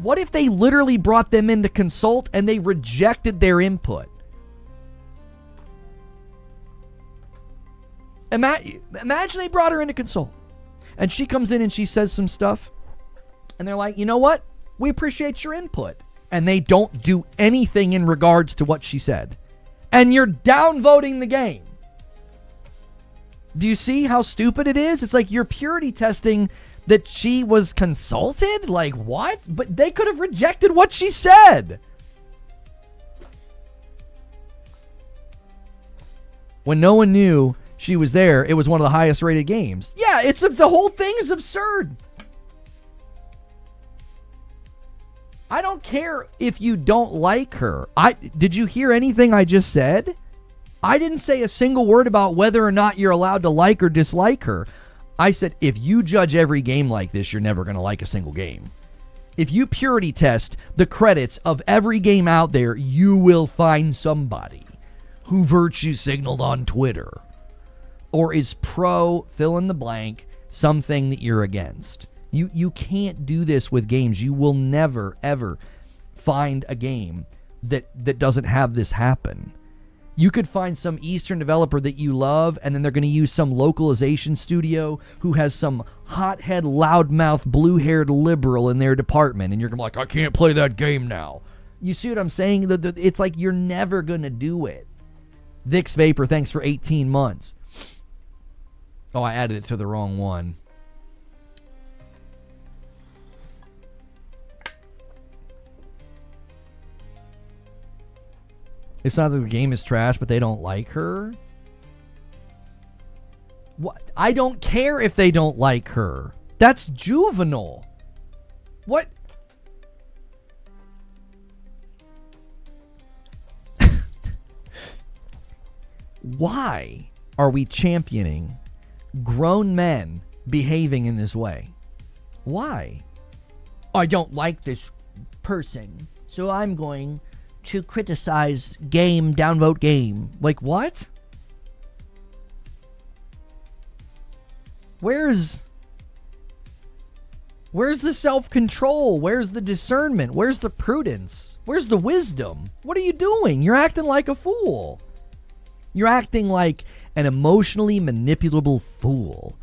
What if they literally brought them in to consult and they rejected their input? Imagine they brought her in to consult. And she comes in and she says some stuff. And they're like, you know what? We appreciate your input. And they don't do anything in regards to what she said. And you're downvoting the game. Do you see how stupid it is? It's like you're purity testing that she was consulted? Like, what? But they could have rejected what she said. When no one knew she was there, it was one of the highest rated games. Yeah, the whole thing is absurd. I don't care if you don't like her. Did you hear anything I just said? I didn't say a single word about whether or not you're allowed to like or dislike her. I said, if you judge every game like this, you're never going to like a single game. If you purity test the credits of every game out there, you will find somebody who virtue signaled on Twitter or is pro fill in the blank something that you're against. You can't do this with games. You will never, ever find a game that doesn't have this happen. You could find some Eastern developer that you love, and then they're going to use some localization studio who has some hothead, loudmouth, blue-haired liberal in their department, and you're going to be like, I can't play that game now. You see what I'm saying? It's like you're never going to do it. Vix Vapor, thanks for 18 months. Oh, I added it to the wrong one. It's not that the game is trash, but they don't like her. What? I don't care if they don't like her. That's juvenile. What? Why are we championing grown men behaving in this way? Why? I don't like this person, so I'm going to criticize game, downvote game. Like, what? Where's the self-control? Where's the discernment? Where's the prudence? Where's the wisdom? What are you doing? You're acting like a fool. You're acting like an emotionally manipulable fool.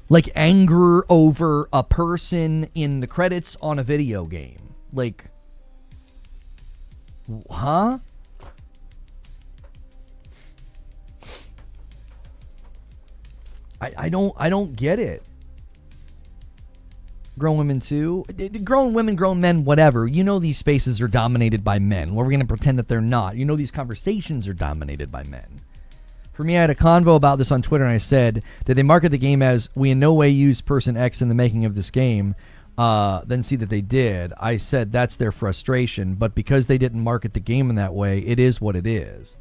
Like anger over a person in the credits on a video game. Like, huh? I don't get it. Grown women too. Grown women, grown men, whatever. You know these spaces are dominated by men. Well, we're going to pretend that they're not. You know these conversations are dominated by men. For me, I had a convo about this on Twitter, and I said, did they market the game as, we in no way used person X in the making of this game? Then see that they did. I said that's their frustration, but because they didn't market the game in that way, it is what it is.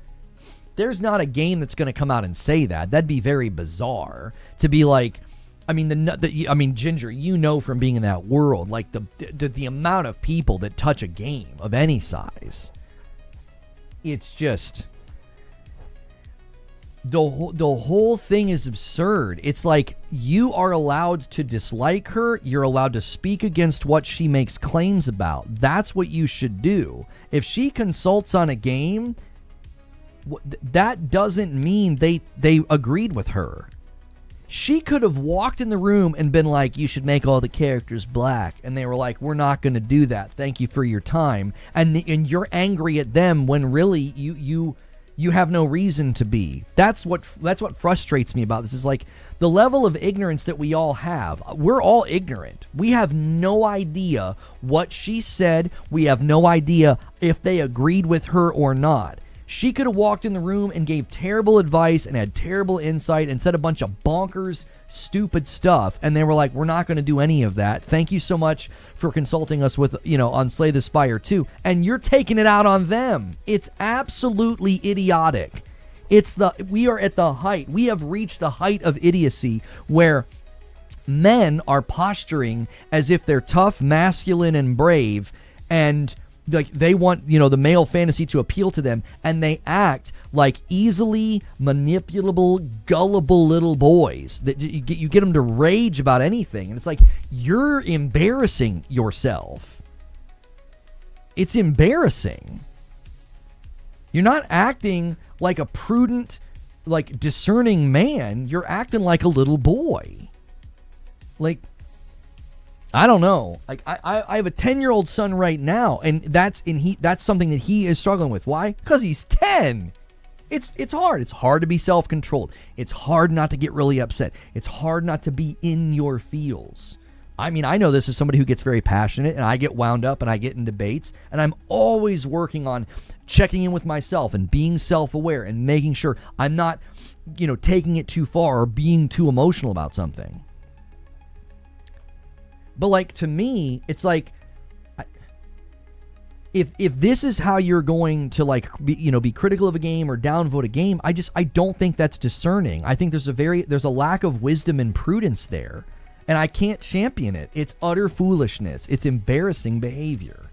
There's not a game that's going to come out and say that. That'd be very bizarre to be like, I mean, Ginger, you know from being in that world, like the amount of people that touch a game of any size. It's just, the whole thing is absurd. It's like you are allowed to dislike her. You're allowed to speak against what she makes claims about. That's what you should do. If she consults on a game, that doesn't mean they agreed with her. She could have walked in the room and been like, you should make all the characters black. And they were like, we're not going to do that. Thank you for your time. And you're angry at them when really you have no reason to be. That's what frustrates me about this, is like the level of ignorance that we all have. We're all ignorant. We have no idea what she said. We have no idea if they agreed with her or not. She could have walked in the room and gave terrible advice and had terrible insight and said a bunch of bonkers, stupid stuff. And they were like, we're not going to do any of that. Thank you so much for consulting us with, on Slay the Spire 2. And you're taking it out on them. It's absolutely idiotic. We are at the height. We have reached the height of idiocy where men are posturing as if they're tough, masculine, and brave, and like they want, the male fantasy to appeal to them, and they act like easily manipulable, gullible little boys that you get them to rage about anything. And it's like, you're embarrassing yourself. It's embarrassing. You're not acting like a prudent, like discerning man. You're acting like a little boy. Like, I don't know. Like I have a 10-year-old son right now, and that's something that he is struggling with. Why? Because he's 10. It's hard. It's hard to be self-controlled. It's hard not to get really upset. It's hard not to be in your feels. I mean, I know this as somebody who gets very passionate, and I get wound up, and I get in debates, and I'm always working on checking in with myself and being self-aware and making sure I'm not, taking it too far or being too emotional about something. But like, to me, it's like, if this is how you're going to be critical of a game or downvote a game, I don't think that's discerning. I think there's a lack of wisdom and prudence there, and I can't champion it. It's utter foolishness. It's embarrassing behavior.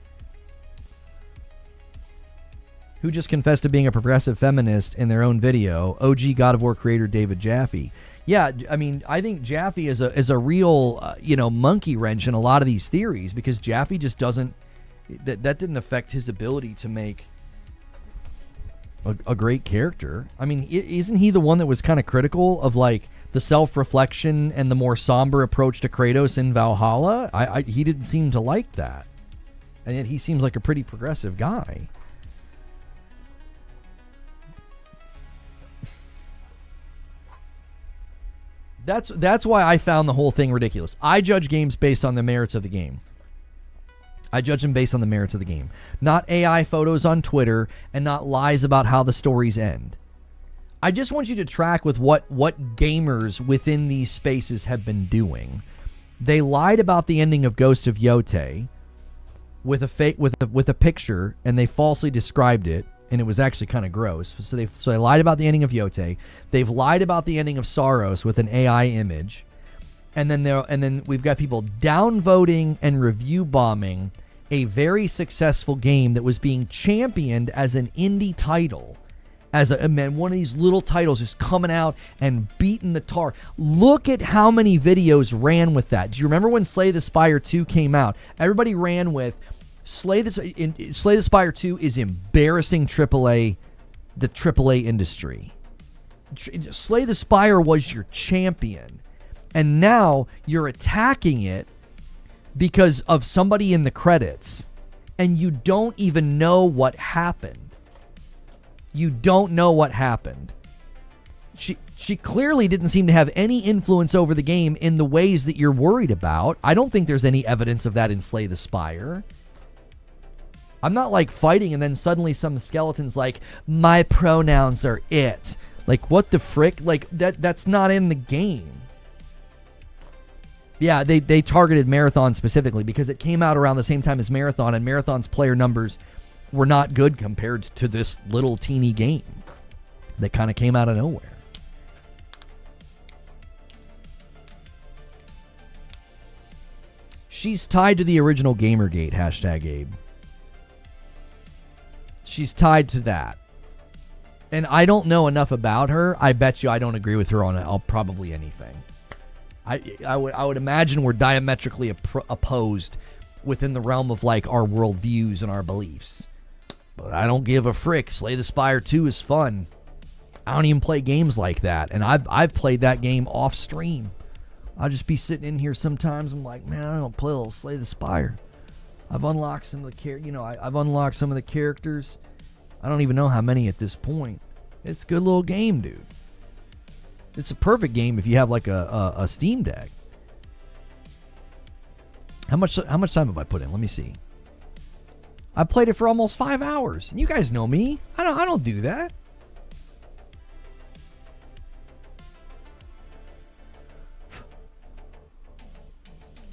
Who just confessed to being a progressive feminist in their own video? OG God of War creator David Jaffe. Yeah, I mean, I think Jaffe is a real monkey wrench in a lot of these theories, because Jaffe just doesn't that didn't affect his ability to make a great character. I mean, isn't he the one that was kind of critical of like the self-reflection and the more somber approach to Kratos in Valhalla? He didn't seem to like that, and yet he seems like a pretty progressive guy. That's why I found the whole thing ridiculous. I judge games based on the merits of the game. I judge them based on the merits of the game. Not AI photos on Twitter and not lies about how the stories end. I just want you to track with what gamers within these spaces have been doing. They lied about the ending of Ghost of Yote with a picture, and they falsely described it, and it was actually kind of gross. So they lied about the ending of Yote. They've lied about the ending of Saros with an AI image, and then we've got people downvoting and review bombing a very successful game that was being championed as an indie title, as one of these little titles just coming out and beating the tar. Look at how many videos ran with that. Do you remember when Slay the Spire 2 came out? Everybody ran with Slay the Spire 2 is embarrassing the AAA industry. Slay the Spire was your champion, and now you're attacking it because of somebody in the credits, and you don't even know what happened. You don't know what happened. She clearly didn't seem to have any influence over the game in the ways that you're worried about. I don't think there's any evidence of that in Slay the Spire. I'm not like fighting and then suddenly some skeleton's like, my pronouns are it. Like, what the frick? Like, that's not in the game. Yeah, they targeted Marathon specifically because it came out around the same time as Marathon, and Marathon's player numbers were not good compared to this little teeny game that kind of came out of nowhere. She's tied to the original Gamergate, hashtag Abe. She's tied to that. And I don't know enough about her. I bet you I don't agree with her on probably anything. I would imagine we're diametrically opposed within the realm of like our worldviews and our beliefs. But I don't give a frick. Slay the Spire 2 is fun. I don't even play games like that. And I've played that game off stream. I'll just be sitting in here sometimes. I'm like, man, I don't play a little Slay the Spire. I've unlocked some of the I've unlocked some of the characters. I don't even know how many at this point. It's a good little game, dude. It's a perfect game if you have like a Steam Deck. How much time have I put in? Let me see. I played it for almost 5 hours. And you guys know me. I don't do that.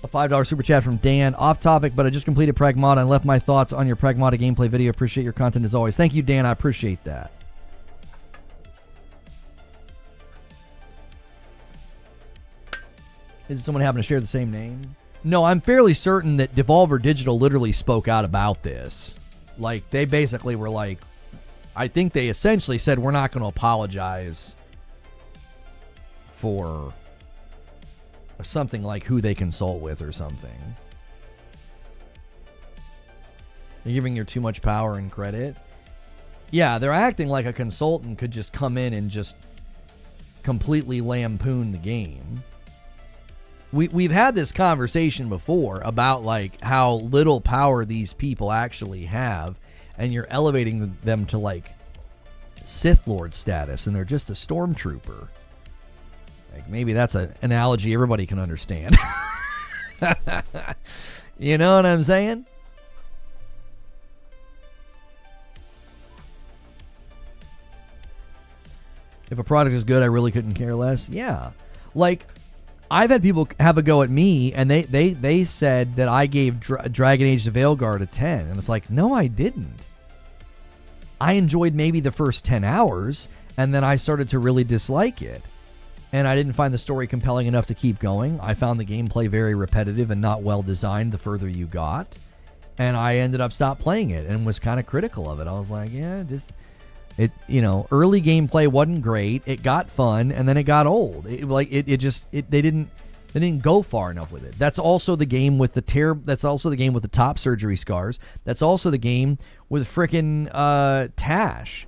A $5 super chat from Dan. Off topic, but I just completed Pragmata and left my thoughts on your Pragmata gameplay video. Appreciate your content as always. Thank you, Dan. I appreciate that. Did someone happen to share the same name? No, I'm fairly certain that Devolver Digital literally spoke out about this. Like, they basically were like, I think they essentially said, we're not going to apologize for something like who they consult with or something. You're giving her too much power and credit. Yeah, they're acting like a consultant could just come in and just completely lampoon the game. We've had this conversation before about like how little power these people actually have, and you're elevating them to like Sith Lord status, and they're just a stormtrooper. Like, maybe that's an analogy everybody can understand. You know what I'm saying? If a product is good, I really couldn't care less. Yeah. Like, I've had people have a go at me, and they said that I gave Dragon Age the Veilguard a 10. And it's like, no, I didn't. I enjoyed maybe the first 10 hours, and then I started to really dislike it. And I didn't find the story compelling enough to keep going. I found the gameplay very repetitive and not well designed the further you got. And I ended up stopped playing it and was kind of critical of it. I was like, yeah, Early gameplay wasn't great. It got fun, and then it got old. They didn't go far enough with it. That's also the game with That's also the game with the top surgery scars. That's also the game with frickin' Tash,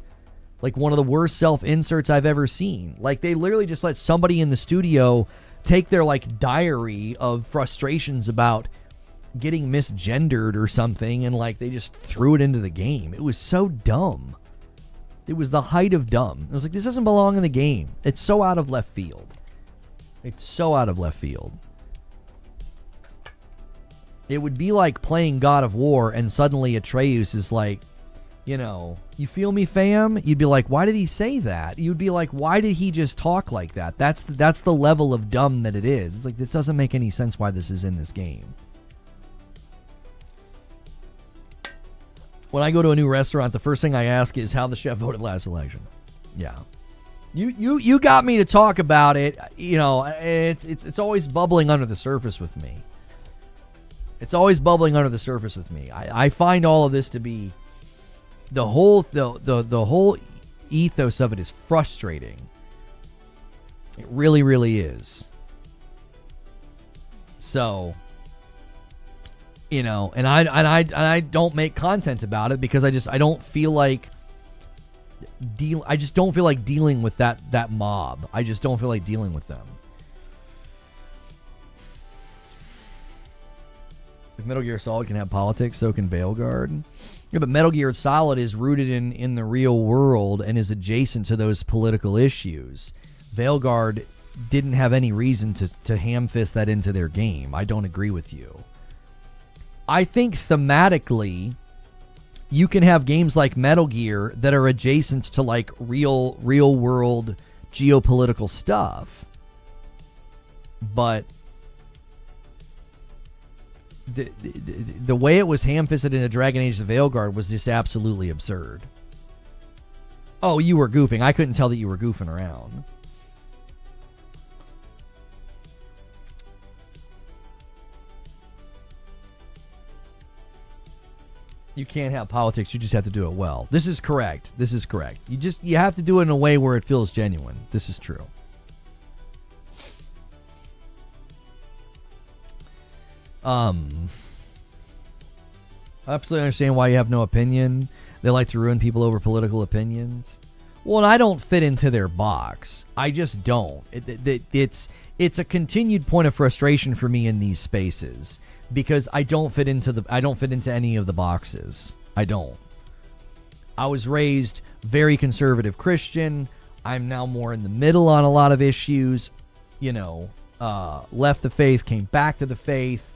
like one of the worst self-inserts I've ever seen. Like, they literally just let somebody in the studio take their like diary of frustrations about getting misgendered or something, and like they just threw it into the game. It was so dumb. It was the height of dumb. It was like, this doesn't belong in the game. It's so out of left field. It's so out of left field. It would be like playing God of War and suddenly Atreus is like, you feel me, fam? You'd be like, why did he say that? You'd be like, why did he just talk like that? That's the level of dumb that it is. It's like, this doesn't make any sense why this is in this game. When I go to a new restaurant, the first thing I ask is how the chef voted last election. Yeah. You got me to talk about it. It's always bubbling under the surface with me. It's always bubbling under the surface with me. I find all of this to be the whole ethos of it is frustrating. It really, really is. So, and I don't make content about it because I don't feel like I just don't feel like dealing with that mob. I just don't feel like dealing with them. If Metal Gear Solid can have politics, so can Veilguard. Yeah, but Metal Gear Solid is rooted in the real world and is adjacent to those political issues. Veilguard didn't have any reason to ham-fist that into their game. I don't agree with you. I think thematically, you can have games like Metal Gear that are adjacent to like real world geopolitical stuff. But the way it was ham-fisted into Dragon Age the Veilguard was just absolutely absurd. Oh, you were goofing. I couldn't tell that you were goofing around. You can't have politics. You just have to do it well. This is correct. You have to do it in a way where it feels genuine. This is true. I absolutely understand why you have no opinion. They like to ruin people over political opinions. Well, and I don't fit into their box. I just don't. It's a continued point of frustration for me in these spaces because I don't fit into any of the boxes. I don't. I was raised very conservative Christian. I'm now more in the middle on a lot of issues. Left the faith, came back to the faith.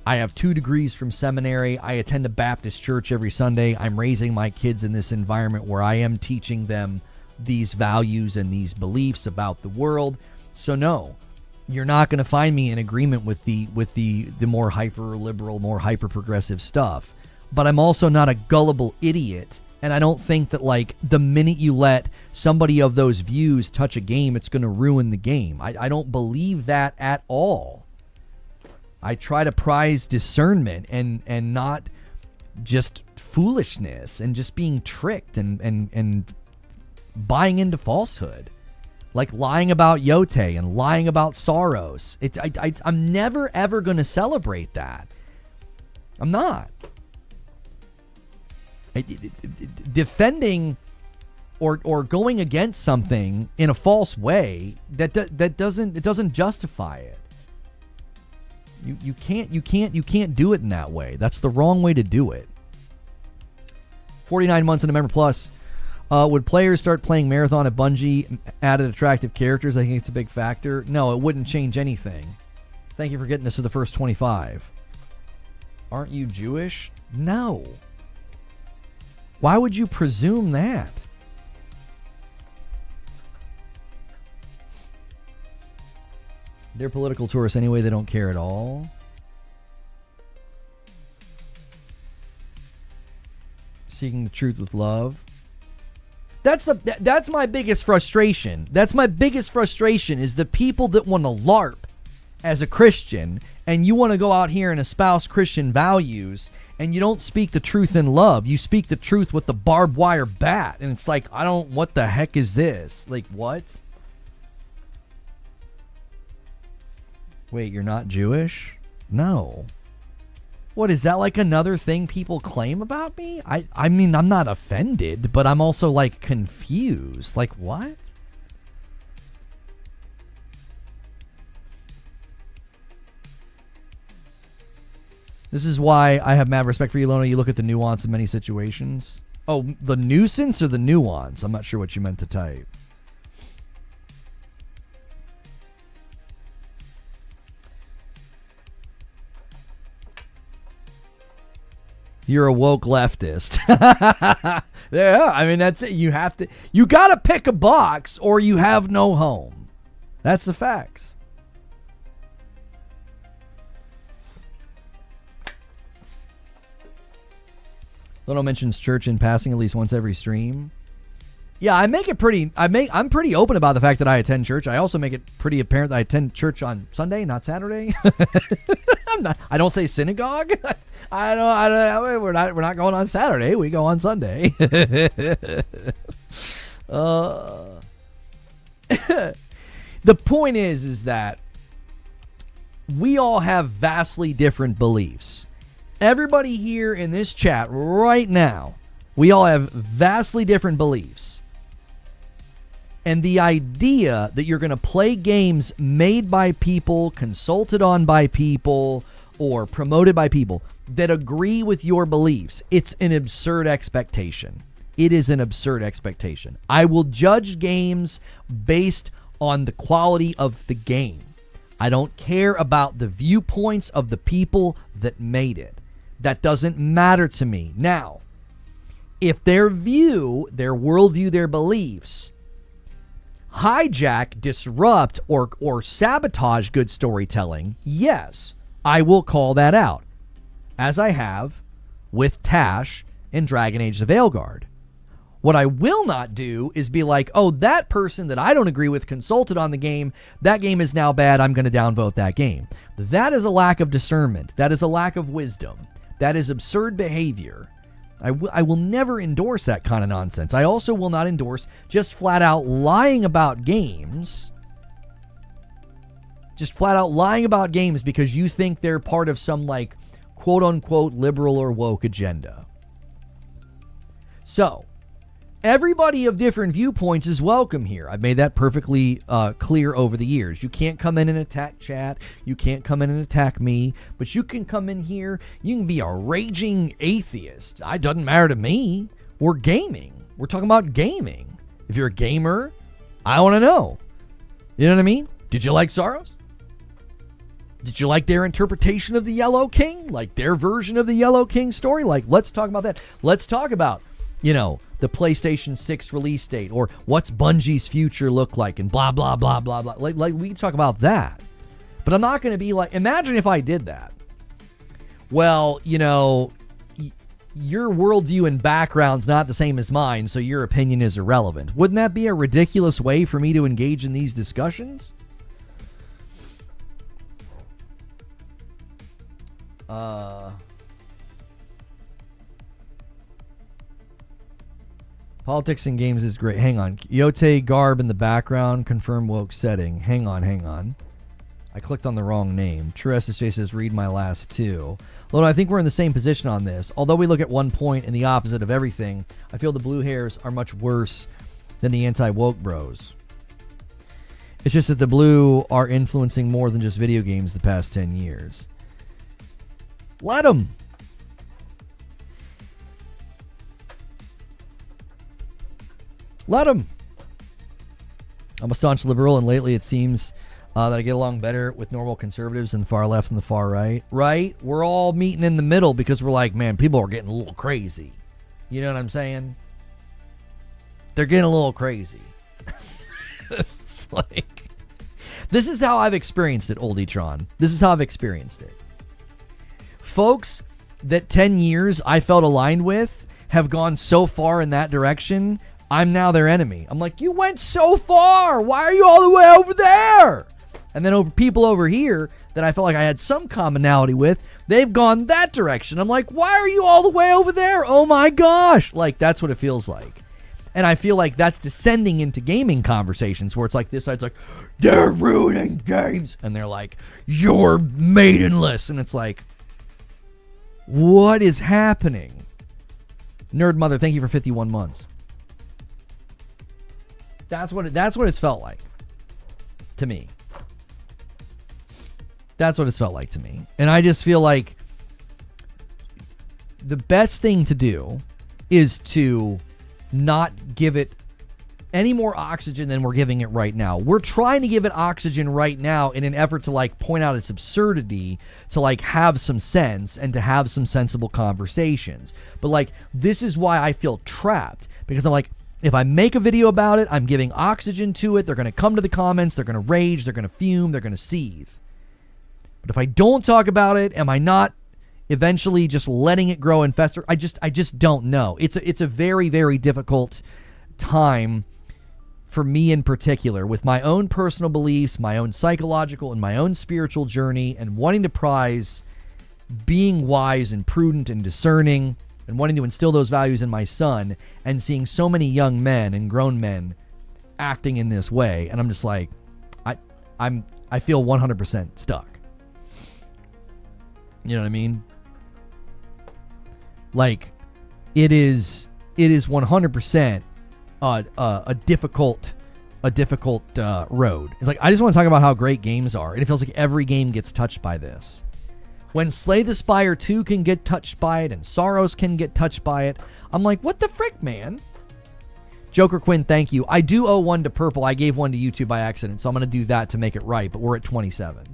I have 2 degrees from seminary. I attend a Baptist church every Sunday. I'm raising my kids in this environment where I am teaching them these values and these beliefs about the world. So no, you're not going to find me in agreement with the more hyper liberal, more hyper progressive stuff. But I'm also not a gullible idiot, and I don't think that like the minute you let somebody of those views touch a game, it's going to ruin the game. I don't believe that at all. I try to prize discernment and not just foolishness and just being tricked and buying into falsehood. Like lying about Yote and lying about Soros. I'm never, ever going to celebrate that. I'm not. Defending or going against something in a false way, that doesn't justify it. You can't do it in that way. That's the wrong way to do it. 49 months into Member Plus. Would players start playing Marathon at Bungie, added attractive characters? I think it's a big factor. No, it wouldn't change anything. Thank you for getting us to the first 25. Aren't you Jewish? No. Why would you presume that? They're political tourists anyway. They don't care at all. Seeking the truth with love. That's my biggest frustration. That's my biggest frustration is the people that want to LARP as a Christian and you want to go out here and espouse Christian values, and you don't speak the truth in love. You speak the truth with the barbed wire bat. And it's like, what the heck is this? Like, what? Wait, you're not Jewish? No. What, is that like another thing people claim about me? I mean, I'm not offended, but I'm also like confused. Like, what? This is why I have mad respect for you, Lono. You look at the nuance in many situations. Oh, the nuisance or the nuance? I'm not sure what you meant to type. You're a woke leftist. Yeah, I mean, that's it. You gotta pick a box or you have no home. That's the facts. Lono mentions church in passing at least once every stream. Yeah, I'm pretty open about the fact that I attend church. I also make it pretty apparent that I attend church on Sunday, not Saturday. I don't say synagogue. We're not going on Saturday. We go on Sunday. The point is that we all have vastly different beliefs. Everybody here in this chat right now, we all have vastly different beliefs. And the idea that you're going to play games made by people, consulted on by people, or promoted by people that agree with your beliefs, it's an absurd expectation. It is an absurd expectation. I will judge games based on the quality of the game. I don't care about the viewpoints of the people that made it. That doesn't matter to me. Now, if their view, their worldview, their beliefs hijack, disrupt, or sabotage good storytelling, yes, I will call that out, as I have with Tash in Dragon Age the Veilguard. What I will not do is be like, oh, that person that I don't agree with consulted on the game, that game is now bad, I'm going to downvote that game. That is a lack of discernment. That is a lack of wisdom. That is absurd behavior. I will never endorse that kind of nonsense. I also will not endorse just flat out lying about games. Just flat out lying about games because you think they're part of some, like, quote unquote liberal or woke agenda. So, everybody of different viewpoints is welcome here. I've made that perfectly clear over the years. You can't come in and attack chat. You can't come in and attack me. But you can come in here. You can be a raging atheist. It doesn't matter to me. We're gaming. We're talking about gaming. If you're a gamer, I want to know. You know what I mean? Did you like Soros? Did you like their interpretation of the Yellow King? Like their version of the Yellow King story? Like, let's talk about that. Let's talk about, the PlayStation 6 release date, or what's Bungie's future look like, and blah, blah, blah, blah, blah. Like we can talk about that. But I'm not going to be like, imagine if I did that. Well, your worldview and background's not the same as mine, so your opinion is irrelevant. Wouldn't that be a ridiculous way for me to engage in these discussions? Politics in games is great. Hang on. Yote Garb in the background. Confirm woke setting. Hang on. I clicked on the wrong name. True SSJ says read my last two. Lono, I think we're in the same position on this. Although we look at one point and the opposite of everything, I feel the blue hairs are much worse than the anti-woke bros. It's just that the blue are influencing more than just video games the past 10 years. Let them. Let them. I'm a staunch liberal, and lately it seems that I get along better with normal conservatives than the far left and the far right. Right? We're all meeting in the middle because we're like, man, people are getting a little crazy. You know what I'm saying? They're getting a little crazy. It's like, this is how I've experienced it, Oldie-tron. This is how I've experienced it. Folks that 10 years I felt aligned with have gone so far in that direction, I'm now their enemy. I'm like, you went so far. Why are you all the way over there? And then people over here that I felt like I had some commonality with, they've gone that direction. I'm like, why are you all the way over there? Oh my gosh. Like, that's what it feels like. And I feel like that's descending into gaming conversations where it's like this side's like, they're ruining games. And they're like, you're maidenless. And it's like, what is happening? Nerd Mother, thank you for 51 months. That's what it's felt like to me. That's what it's felt like to me. And I just feel like the best thing to do is to not give it any more oxygen than we're giving it right now. We're trying to give it oxygen right now in an effort to like point out its absurdity, to like have some sense and to have some sensible conversations. But like, this is why I feel trapped, because I'm like, if I make a video about it, I'm giving oxygen to it. They're going to come to the comments. They're going to rage. They're going to fume. They're going to seethe. But if I don't talk about it, am I not eventually just letting it grow and fester? I just don't know. It's a very, very difficult time for me in particular, with my own personal beliefs, my own psychological and my own spiritual journey, and wanting to prize being wise and prudent and discerning, and wanting to instill those values in my son, and seeing so many young men and grown men acting in this way. And I'm just like, I feel 100% stuck. You know what I mean? Like, it is 100% a difficult road. It's like, I just want to talk about how great games are, and it feels like every game gets touched by this. When Slay the Spire 2 can get touched by it, and Sorrows can get touched by it, I'm like, what the frick, man? Joker Quinn, thank you. I do owe one to Purple. I gave one to YouTube by accident, so I'm going to do that to make it right, but we're at 27.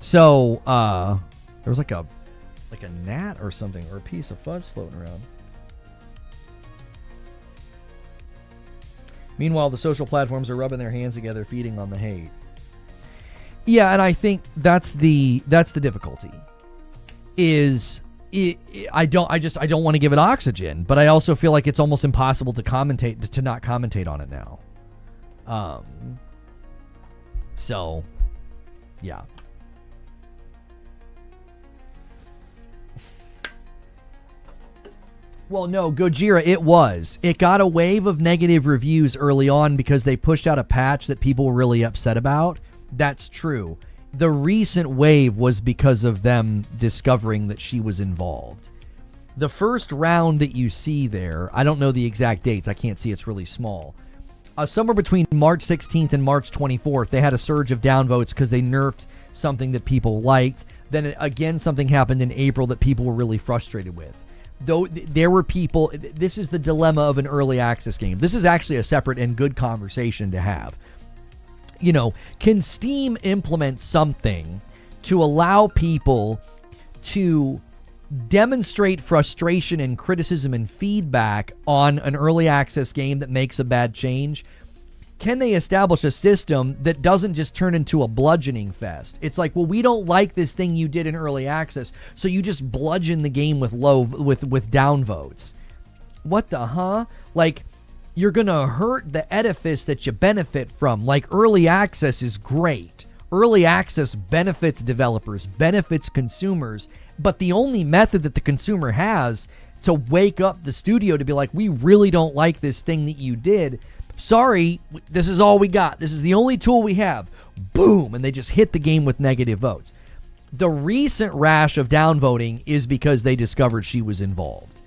So, there was like a gnat or something, or a piece of fuzz floating around. Meanwhile, the social platforms are rubbing their hands together, feeding on the hate. Yeah, and I think that's the difficulty. I don't want to give it oxygen, but I also feel like it's almost impossible to not commentate on it now. So, yeah. Well, no, Gojira, it got a wave of negative reviews early on because they pushed out a patch that people were really upset about. That's true. The recent wave was because of them discovering that she was involved. The first round that you see there, I don't know the exact dates. I can't see, it's really small. Somewhere between March 16th and March 24th, they had a surge of downvotes because they nerfed something that people liked. Then again, something happened in April that people were really frustrated with. Though there were people, this is the dilemma of an early access game. This is actually a separate and good conversation to have. You know, can Steam implement something to allow people to demonstrate frustration and criticism and feedback on an early access game that makes a bad change? Can they establish a system that doesn't just turn into a bludgeoning fest? It's like, well, we don't like this thing you did in early access, so you just bludgeon the game with downvotes. What the huh? Like, you're gonna hurt the edifice that you benefit from. Like, early access is great. Early access benefits developers, benefits consumers, but the only method that the consumer has to wake up the studio to be like, we really don't like this thing that you did. Sorry, this is all we got. This is the only tool we have. Boom, and they just hit the game with negative votes. The recent rash of downvoting is because they discovered she was involved.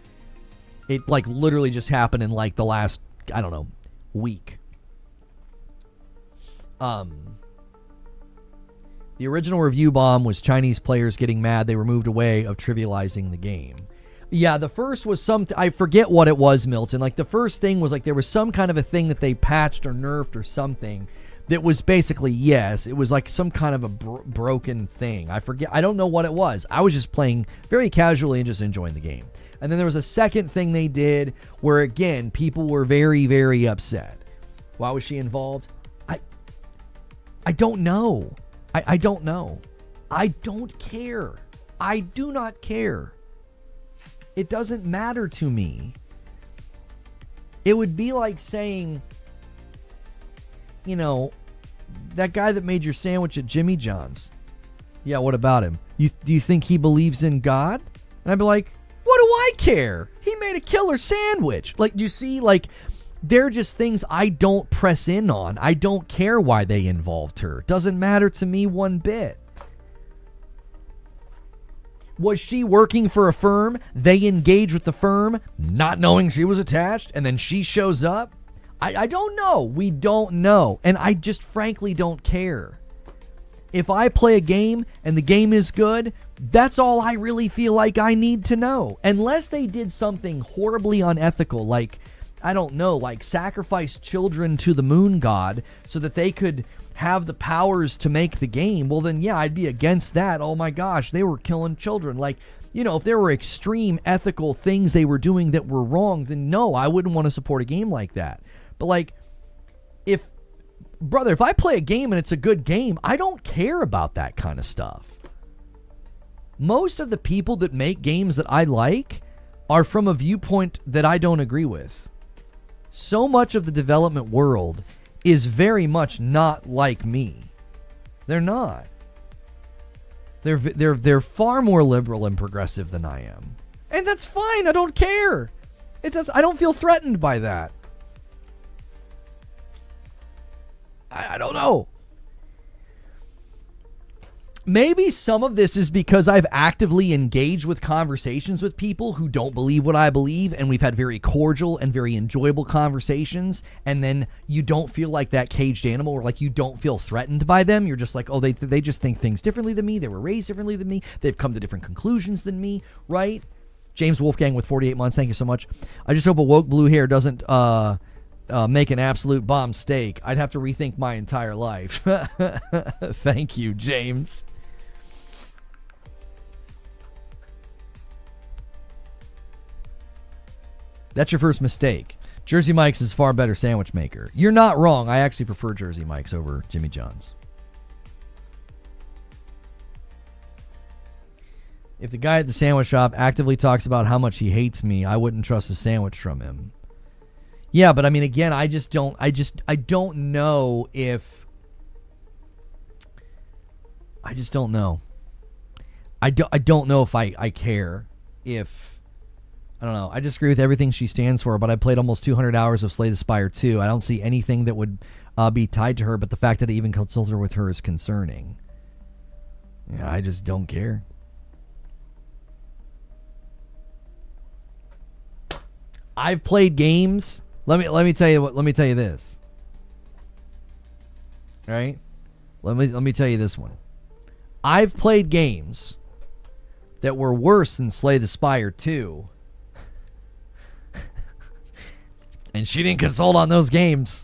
It like literally just happened in like the last, I don't know, week. The original review bomb was Chinese players getting mad they were moved away of trivializing the game. Yeah, the first was I forget what it was, Milton. Like, the first thing was like there was some kind of a thing that they patched or nerfed or something that was basically, yes, it was like some kind of a broken thing. I forget. I don't know what it was. I was just playing very casually and just enjoying the game. And then there was a second thing they did where, again, people were very, very upset. Why was she involved? I don't know. I don't know. I don't care. I do not care. It doesn't matter to me. It would be like saying you know, that guy that made your sandwich at Jimmy John's. Yeah, what about him? Do you think he believes in God? And I'd be like, what do I care? He made a killer sandwich. Like, you see, like, they're just things I don't press in on. I don't care why they involved her. Doesn't matter to me one bit. Was she working for a firm? They engage with the firm, not knowing she was attached, and then she shows up? I don't know. We don't know. And I just frankly don't care. If I play a game and the game is good, that's all I really feel like I need to know. Unless they did something horribly unethical, like, I don't know, like sacrifice children to the moon god so that they could have the powers to make the game, well then yeah, I'd be against that. Oh my gosh, they were killing children. Like, you know, if there were extreme ethical things they were doing that were wrong, then no, I wouldn't want to support a game like that. But like, if I play a game and it's a good game, I don't care about that kind of stuff. Most of the people that make games that I like are from a viewpoint that I don't agree with. So much of the development world is very much not like me. They're not. They're far more liberal and progressive than I am. And that's fine. I don't care. I don't feel threatened by that. I don't know. Maybe some of this is because I've actively engaged with conversations with people who don't believe what I believe, and we've had very cordial and very enjoyable conversations, and then you don't feel like that caged animal, or like you don't feel threatened by them. You're just like, oh, they just think things differently than me. They were raised differently than me. They've come to different conclusions than me, right? James Wolfgang with 48 months. Thank you so much. I just hope a woke blue hair doesn't make an absolute bomb steak. I'd have to rethink my entire life. Thank you, James. That's your first mistake. Jersey Mike's is a far better sandwich maker. You're not wrong. I actually prefer Jersey Mike's over Jimmy John's. If the guy at the sandwich shop actively talks about how much he hates me, I wouldn't trust a sandwich from him. Yeah, but I mean, again, I don't know if... I just don't know. I don't know if I care if... I don't know. I disagree with everything she stands for, but I played almost 200 hours of Slay the Spire 2. I don't see anything that would be tied to her, but the fact that they even consulted with her is concerning. Yeah, I just don't care. I've played games. Let me tell you this. All right? Let me tell you this one. I've played games that were worse than Slay the Spire 2. And she didn't consult on those games.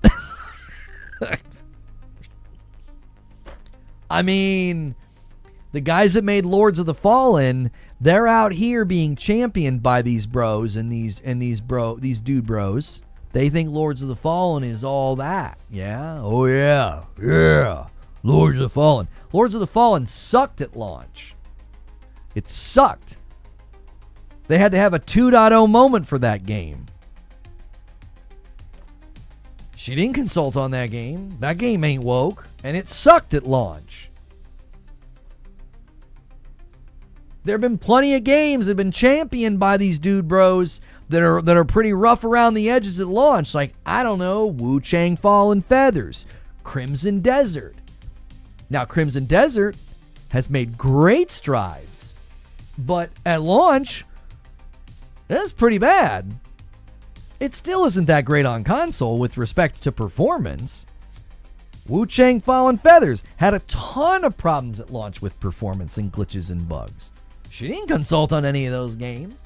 I mean, the guys that made Lords of the Fallen, they're out here being championed by these bros and these dude bros. They think Lords of the Fallen is all that. Yeah? Oh yeah. Yeah. Lords of the Fallen. Lords of the Fallen sucked at launch. It sucked. They had to have a 2.0 moment for that game. She didn't consult on that game. That game ain't woke, and it sucked at launch. There have been plenty of games that have been championed by these dude bros that are pretty rough around the edges at launch. Like, I don't know, Wu Chang Fallen Feathers, Crimson Desert. Now, Crimson Desert has made great strides, but at launch, that's pretty bad. It still isn't that great on console with respect to performance. Wu Chang Fallen Feathers had a ton of problems at launch with performance and glitches and bugs. She didn't consult on any of those games.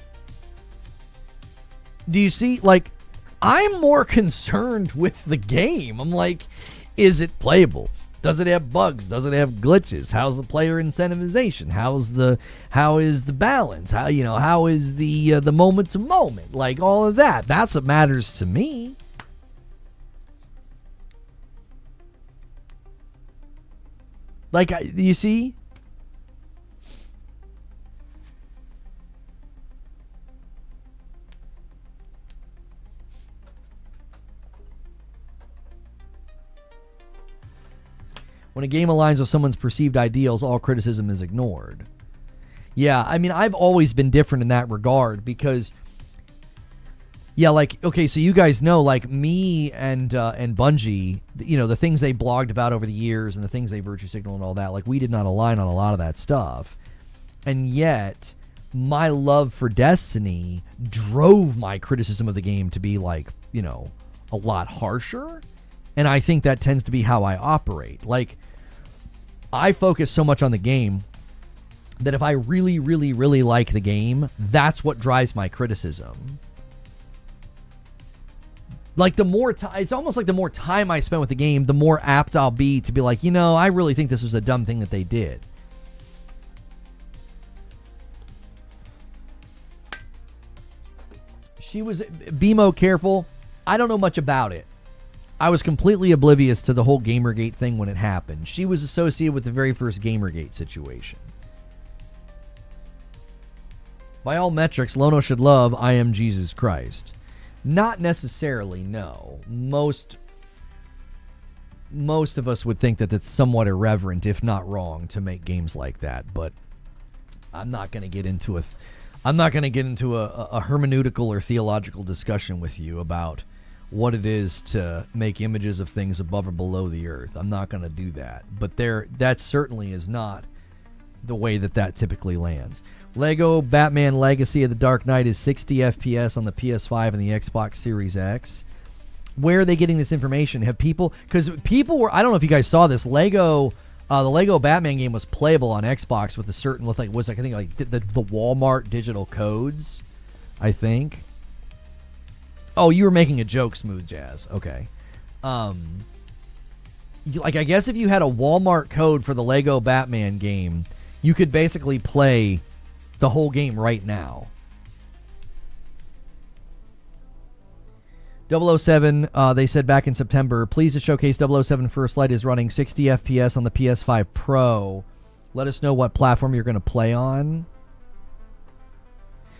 Do you see, like, I'm more concerned with the game. I'm like, is it playable? Does it have bugs? Does it have glitches? How's the player incentivization? How is the balance? How is the moment to moment? Like, all of that. That's what matters to me. Like, you see? When a game aligns with someone's perceived ideals, all criticism is ignored. Yeah, I mean, I've always been different in that regard because, yeah, like, okay, so you guys know, like, me and Bungie, you know, the things they blogged about over the years and the things they virtue signal and all that, like, we did not align on a lot of that stuff. And yet, my love for Destiny drove my criticism of the game to be, like, you know, a lot harsher. And I think that tends to be how I operate. Like, I focus so much on the game that if I really, really, really like the game, that's what drives my criticism. Like, the more time, it's almost like the more time I spend with the game, the more apt I'll be to be like, you know, I really think this was a dumb thing that they did. She was, BMO, careful. I don't know much about it. I was completely oblivious to the whole Gamergate thing when it happened. She was associated with the very first Gamergate situation. By all metrics, Lono should love I Am Jesus Christ. Not necessarily, no. Most of us would think that it's somewhat irreverent, if not wrong, to make games like that. But I'm not going to get into a hermeneutical or theological discussion with you about what it is to make images of things above or below the earth. I'm not going to do that. But that certainly is not the way that typically lands. Lego Batman Legacy of the Dark Knight is 60 FPS on the PS5 and the Xbox Series X. Where are they getting this information? Have people... Because people were... I don't know if you guys saw this. The Lego Batman game was playable on Xbox with a certain... I think the Walmart digital codes, I think. Oh, you were making a joke, Smooth Jazz. Okay. I guess if you had a Walmart code for the Lego Batman game, you could basically play the whole game right now. 007, they said back in September, pleased to showcase 007 First Light is running 60 FPS on the PS5 Pro. Let us know what platform you're going to play on.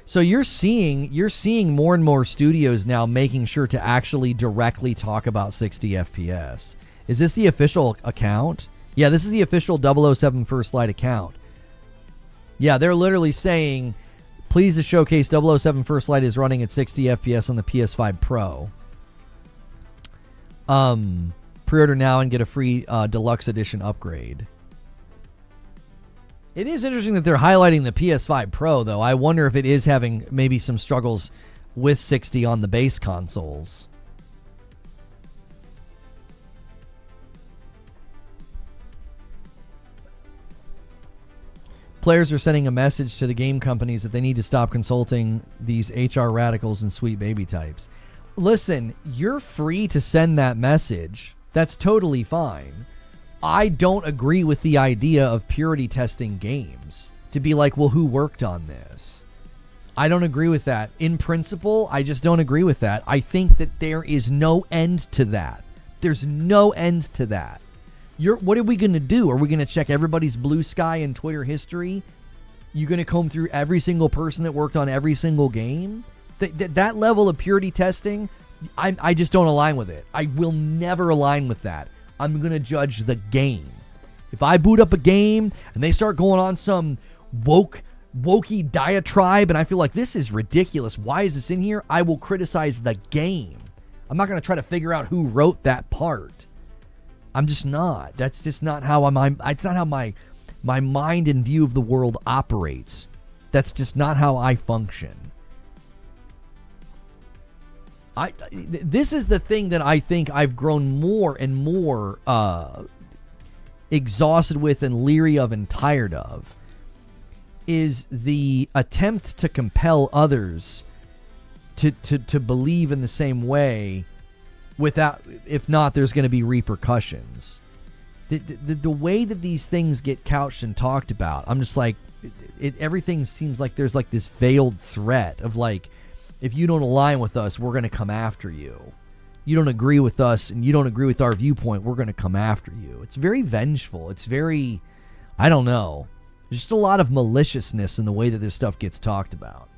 So you're seeing more and more studios now making sure to actually directly talk about 60 FPS. Is this the official account? Yeah, this is the official 007 First Light account. Yeah, they're literally saying, pleased to showcase 007 First Light is running at 60 FPS on the PS5 Pro. Pre-order now and get a free deluxe edition upgrade. It is interesting that they're highlighting the PS5 Pro, though. I wonder if it is having maybe some struggles with 60 on the base consoles. Players are sending a message to the game companies that they need to stop consulting these HR radicals and sweet baby types. Listen, you're free to send that message. That's totally fine. I don't agree with the idea of purity testing games. To be like, well, who worked on this? I don't agree with that. In principle, I just don't agree with that. I think that there is no end to that. There's no end to that. What are we going to do? Are we going to check everybody's Blue Sky and Twitter history? You going to comb through every single person that worked on every single game? That level of purity testing, I just don't align with it. I will never align with that. I'm going to judge the game. If I boot up a game and they start going on some wokey diatribe and I feel like this is ridiculous, why is this in here? I will criticize the game. I'm not going to try to figure out who wrote that part. I'm just not. That's just not how it's not how my mind and view of the world operates. That's just not how I function. This is the thing that I think I've grown more and more exhausted with and leery of and tired of, is the attempt to compel others to believe in the same way without, if not, there's going to be repercussions. The way that these things get couched and talked about, I'm just like, everything seems like there's like this veiled threat of like, if you don't align with us, we're going to come after you. You don't agree with us and you don't agree with our viewpoint, we're going to come after you. It's very vengeful. It's very, I don't know. There's just a lot of maliciousness in the way that this stuff gets talked about.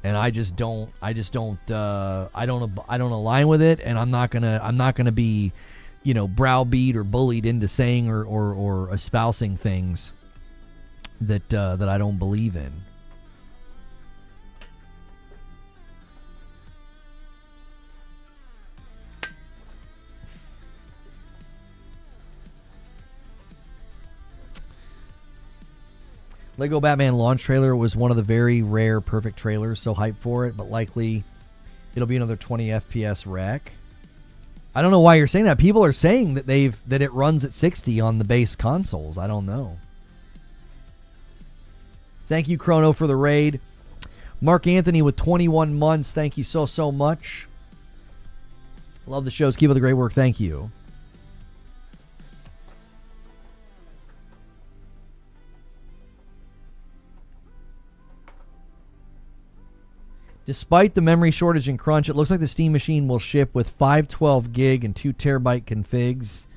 And I don't align with it, and I'm not gonna be browbeat or bullied into saying or espousing things that I don't believe in. Lego Batman launch trailer was one of the very rare perfect trailers, so hyped for it, but likely it'll be another 20 FPS wreck. I don't know why you're saying that. People are saying that it runs at 60 on the base consoles. I don't know. Thank you, Chrono, for the raid. Mark Anthony with 21 months. Thank you so much. Love the shows. Keep up the great work. Thank you. Despite the memory shortage and crunch, it looks like the Steam Machine will ship with 512 gig and 2 terabyte configs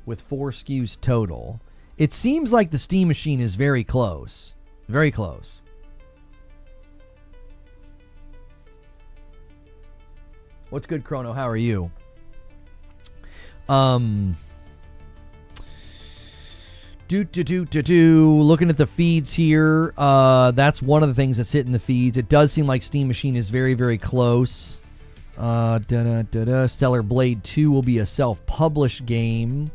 with 4 SKUs total. It seems like the Steam Machine is very close. Very close. What's good, Chrono? How are you? Looking at the feeds here, that's one of the things that's hitting the feeds. It does seem like Steam Machine is very, very close. Stellar Blade 2 will be a self-published game,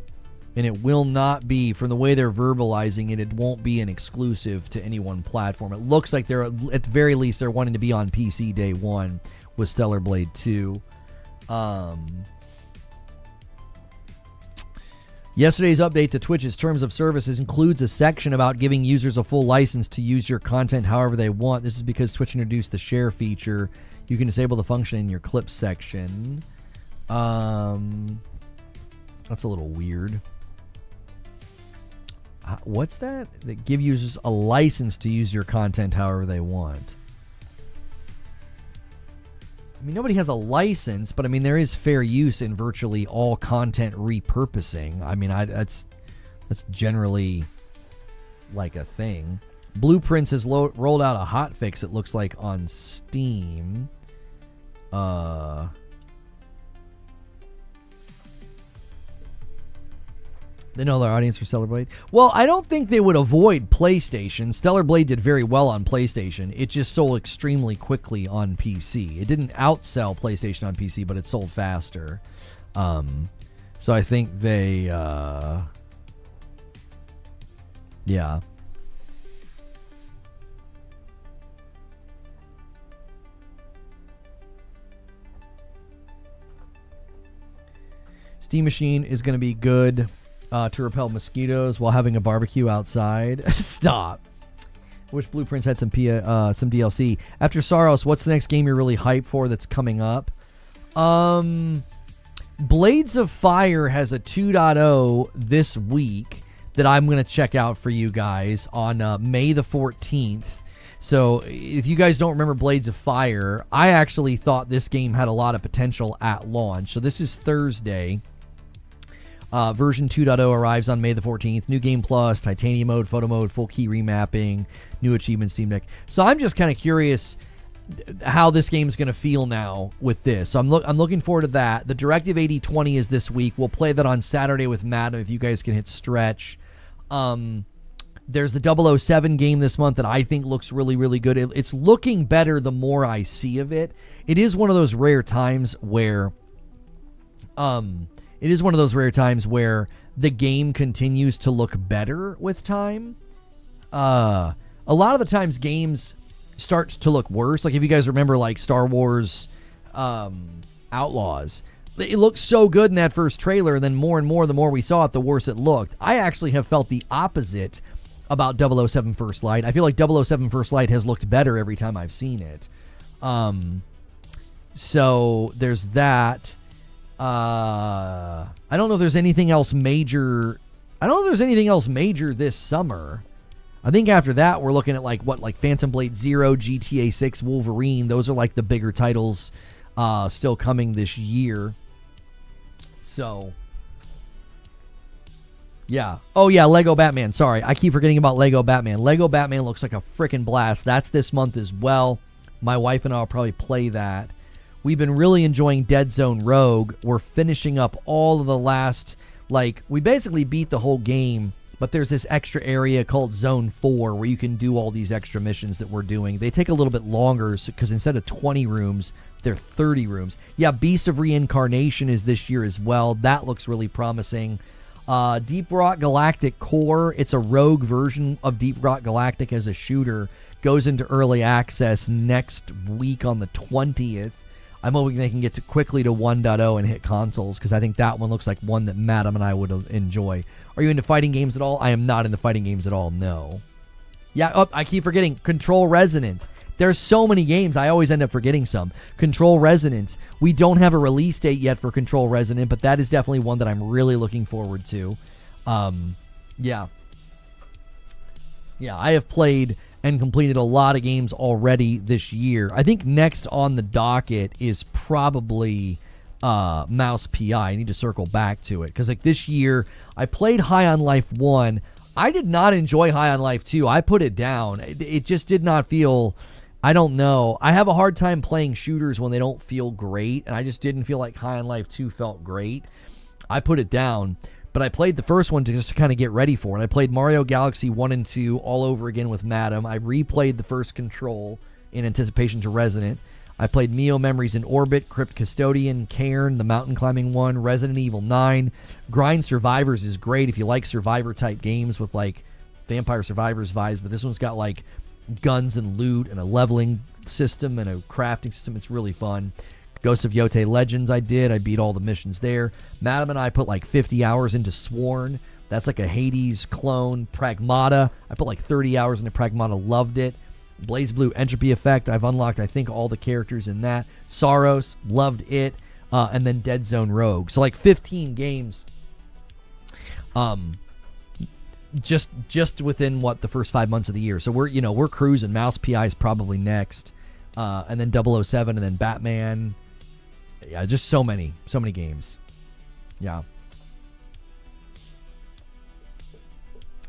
and it will not be, from the way they're verbalizing it, it won't be an exclusive to any one platform. It looks like they're, at the very least, they're wanting to be on PC day one with Stellar Blade 2. Yesterday's update to Twitch's terms of services includes a section about giving users a full license to use your content however they want. This is because Twitch introduced the share feature. You can disable the function in your clips section. That's a little weird. What's that? That give users a license to use your content however they want. I mean, nobody has a license, but I mean, there is fair use in virtually all content repurposing. I mean, that's generally like a thing. Blueprints has rolled out a hotfix, it looks like, on Steam. They know their audience for Stellar Blade. Well, I don't think they would avoid PlayStation. Stellar Blade did very well on PlayStation. It just sold extremely quickly on PC. It didn't outsell PlayStation on PC, but it sold faster. So I think they, yeah. Steam Machine is going to be good to repel mosquitoes while having a barbecue outside. Stop. Wish Blueprints had some DLC. After Saros, what's the next game you're really hyped for that's coming up? Blades of Fire has a 2.0 this week that I'm going to check out for you guys on May the 14th. So if you guys don't remember Blades of Fire, I actually thought this game had a lot of potential at launch. So this is Thursday. Version 2.0 arrives on May the 14th. New game plus, titanium mode, photo mode, full key remapping, new achievements, Steam Deck. So I'm just kind of curious how this game's going to feel now with this. So I'm looking forward to that. The Directive 8020 is this week. We'll play that on Saturday with Matt if you guys can hit stretch. There's the 007 game this month that I think looks really, really good. It's looking better the more I see of it. It is one of those rare times where the game continues to look better with time. A lot of the times games start to look worse. Like if you guys remember like Star Wars Outlaws, it looked so good in that first trailer, and then more and more, the more we saw it, the worse it looked. I actually have felt the opposite about 007 First Light. I feel like 007 First Light has looked better every time I've seen it. So there's that. I don't know if there's anything else major. I don't know if there's anything else major this summer. I think after that, we're looking at like Phantom Blade Zero, GTA 6, Wolverine. Those are like the bigger titles still coming this year. So, yeah. Oh, yeah, Lego Batman. Sorry, I keep forgetting about Lego Batman. Lego Batman looks like a freaking blast. That's this month as well. My wife and I will probably play that We've been really enjoying Dead Zone Rogue. We're finishing up all of the last, we basically beat the whole game, but there's this extra area called Zone 4 where you can do all these extra missions that we're doing. They take a little bit longer because instead of 20 rooms, they're 30 rooms. Yeah, Beast of Reincarnation is this year as well. That looks really promising. Deep Rock Galactic Core, it's a rogue version of Deep Rock Galactic as a shooter, goes into early access next week on the 20th. I'm hoping they can get quickly to 1.0 and hit consoles, because I think that one looks like one that Madam and I would enjoy. Are you into fighting games at all? I am not into fighting games at all, no. Yeah, I keep forgetting. Control Resonance. There's so many games, I always end up forgetting some. Control Resonance. We don't have a release date yet for Control Resonance, but that is definitely one that I'm really looking forward to. Yeah, I have played and completed a lot of games already this year. I think next on the docket is probably Mouse PI. I need to circle back to it, because this year I played High on Life 1. I did not enjoy High on Life 2. I put it down. It just did not feel... I don't know. I have a hard time playing shooters when they don't feel great, and I just didn't feel like High on Life 2 felt great. I put it down, but I played the first one to kind of get ready for it. I played Mario Galaxy 1 and 2 all over again with Madam. I replayed the first Control in anticipation to Resident. I played Mio Memories in Orbit, Crypt Custodian, Cairn, the mountain climbing one, Resident Evil 9. Grind Survivors is great if you like Survivor-type games with, Vampire Survivors vibes, but this one's got, guns and loot and a leveling system and a crafting system. It's really fun. Ghost of Yote Legends I beat all the missions there. Madam and I put 50 hours into Sworn. That's a Hades clone. Pragmata, I put 30 hours into Pragmata, loved it. Blaze Blue Entropy Effect, I've unlocked I think all the characters in that. Saros, loved it. And then Dead Zone Rogue. So 15 games just within the first 5 months of the year. So we're cruising. Mouse PI is probably next, and then 007, and then Batman. Yeah, just so many games. Yeah.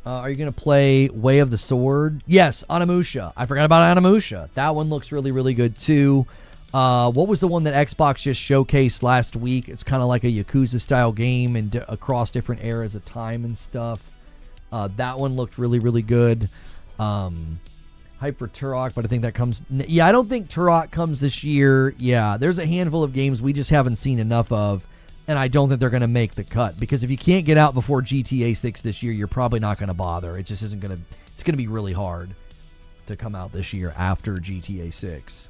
Are you gonna play Way of the Sword? Yes, Onimusha. I forgot about Onimusha. That one looks really, really good too. What was the one that Xbox just showcased last week? It's kind of like a Yakuza style game and across different eras of time and stuff. That one looked really, really good. Hype for Turok, but I think that comes... Yeah, I don't think Turok comes this year. Yeah, there's a handful of games we just haven't seen enough of, and I don't think they're going to make the cut. Because if you can't get out before GTA 6 this year, you're probably not going to bother. It just isn't going to... It's going to be really hard to come out this year after GTA 6.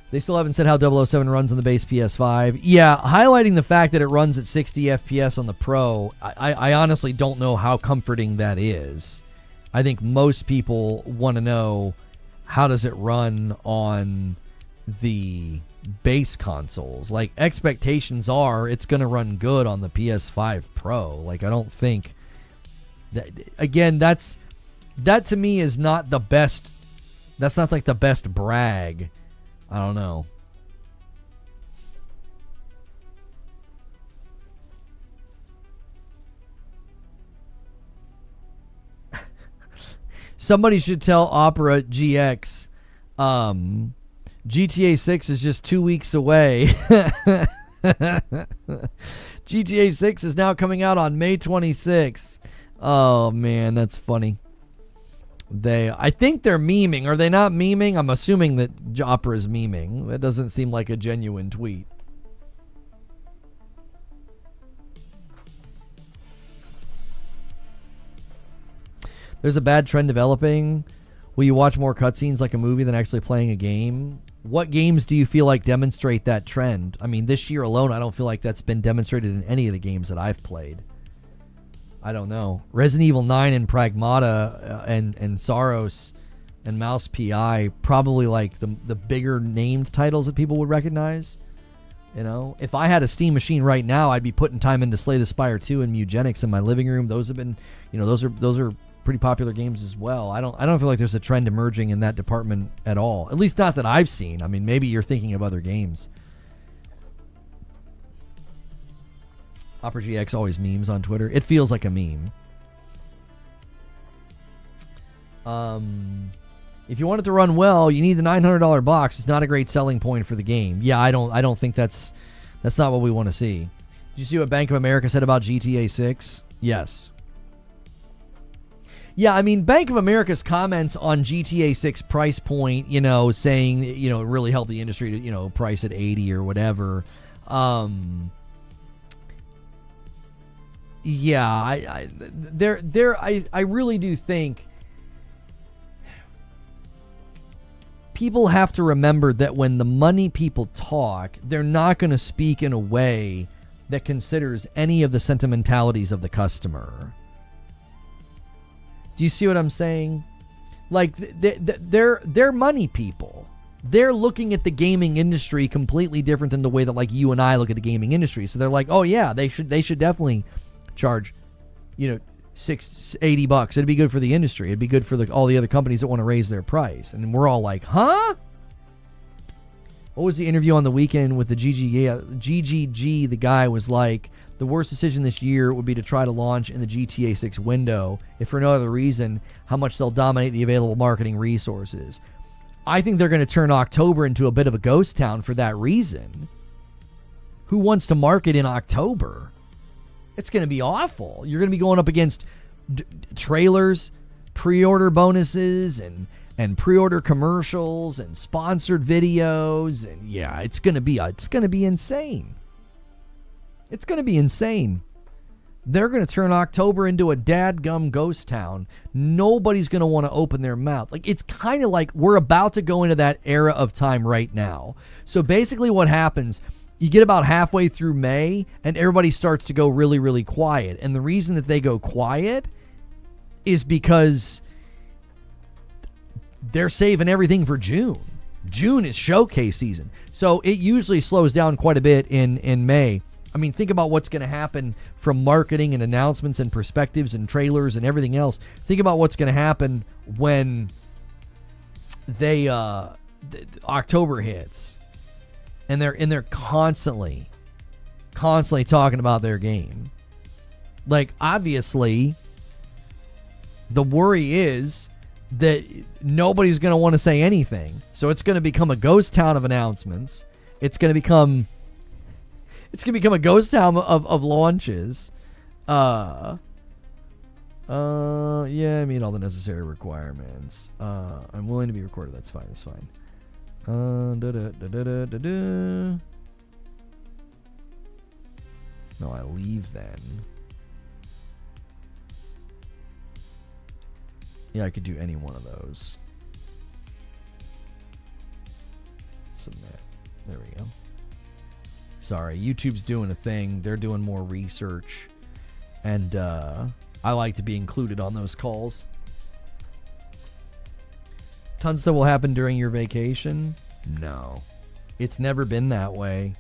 They still haven't said how 007 runs on the base PS5. Yeah, highlighting the fact that it runs at 60 FPS on the Pro, I honestly don't know how comforting that is. I think most people want to know, how does it run on the base consoles? Expectations are it's going to run good on the PS5 Pro. I don't think... that. Again, that to me is not the best... That's not the best brag. I don't know. Somebody should tell Opera GX GTA 6 is just 2 weeks away. GTA 6 is now coming out on May 26th. Oh man, that's funny. I think they're memeing. Are they not memeing? I'm assuming that Opera is memeing. That doesn't seem like a genuine tweet. There's a bad trend developing. Will you watch more cutscenes like a movie than actually playing a game? What games do you feel like demonstrate that trend? I mean, this year alone, I don't feel like that's been demonstrated in any of the games that I've played. I don't know. Resident Evil 9 and Pragmata and Saros and Mouse PI, probably the bigger named titles that people would recognize. If I had a Steam machine right now, I'd be putting time into Slay the Spire 2 and Mugenics in my living room. Those have been, those are pretty popular games as well. I don't feel like there's a trend emerging in that department at all. At least not that I've seen. I mean, maybe you're thinking of other games. Opera GX always memes on Twitter. It feels like a meme. If you want it to run well, you need the $900 box. It's not a great selling point for the game. Yeah, I don't think that's not what we want to see. Did you see what Bank of America said about GTA 6? Yes. Yeah, I mean, Bank of America's comments on GTA 6 price point, saying, it really helped the industry to, price at 80 or whatever. Yeah, I really do think people have to remember that when the money people talk, they're not going to speak in a way that considers any of the sentimentalities of the customer. Do you see what I'm saying? Like, they're money people. They're looking at the gaming industry completely different than the way that, like, you and I look at the gaming industry. So they're like, oh yeah, they should definitely charge, $80. It'd be good for the industry. It'd be good for all the other companies that want to raise their price. And we're all like, huh? What was the interview on the weekend with the GGG? The guy was like, the worst decision this year would be to try to launch in the GTA 6 window, if for no other reason, how much they'll dominate the available marketing resources. I think they're going to turn October into a bit of a ghost town for that reason. Who wants to market in October? It's going to be awful. You're going to be going up against trailers, pre-order bonuses, and pre-order commercials and sponsored videos, and yeah, it's going to be insane. It's going to be insane. They're going to turn October into a dadgum ghost town. Nobody's going to want to open their mouth. Like, it's kind of like we're about to go into that era of time right now. So basically what happens, you get about halfway through May and everybody starts to go really, really quiet. And the reason that they go quiet is because they're saving everything for June. June is showcase season. So it usually slows down quite a bit in May. I mean, think about what's going to happen from marketing and announcements and perspectives and trailers and everything else. Think about what's going to happen when they October hits, and they're constantly talking about their game. Like, obviously, the worry is that nobody's going to want to say anything, so it's going to become a ghost town of announcements. It's going to become a ghost town of launches. Yeah, I meet all the necessary requirements. I'm willing to be recorded. That's fine. No, I leave then. Yeah, I could do any one of those. Submit. There we go. Sorry, YouTube's doing a thing. They're doing more research. And I like to be included on those calls. Tons of stuff will happen during your vacation? No. It's never been that way.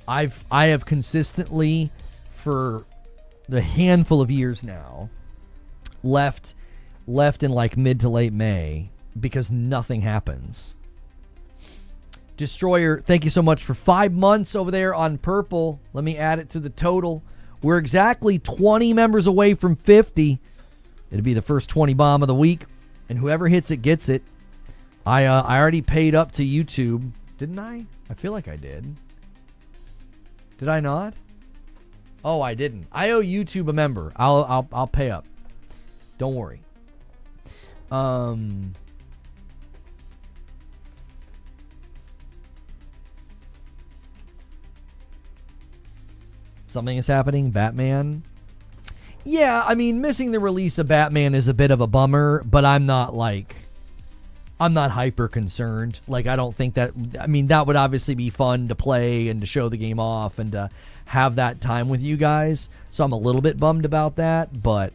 I have consistently, for the handful of years now, left in like mid to late May because nothing happens. Destroyer, thank you so much for 5 months over there on Purple. Let me add it to the total. We're exactly 20 members away from 50. It'll be the first 20 bomb of the week, and whoever hits it gets it. I already paid up to YouTube, didn't I? I feel like I did. Did I not? Oh, I didn't. I owe YouTube a member. I'll pay up. Don't worry. Something is happening. Batman. Yeah, I mean, missing the release of Batman is a bit of a bummer, but I'm not hyper concerned. Like, I don't think that, I mean, that would obviously be fun to play and to show the game off and to have that time with you guys. So I'm a little bit bummed about that, but.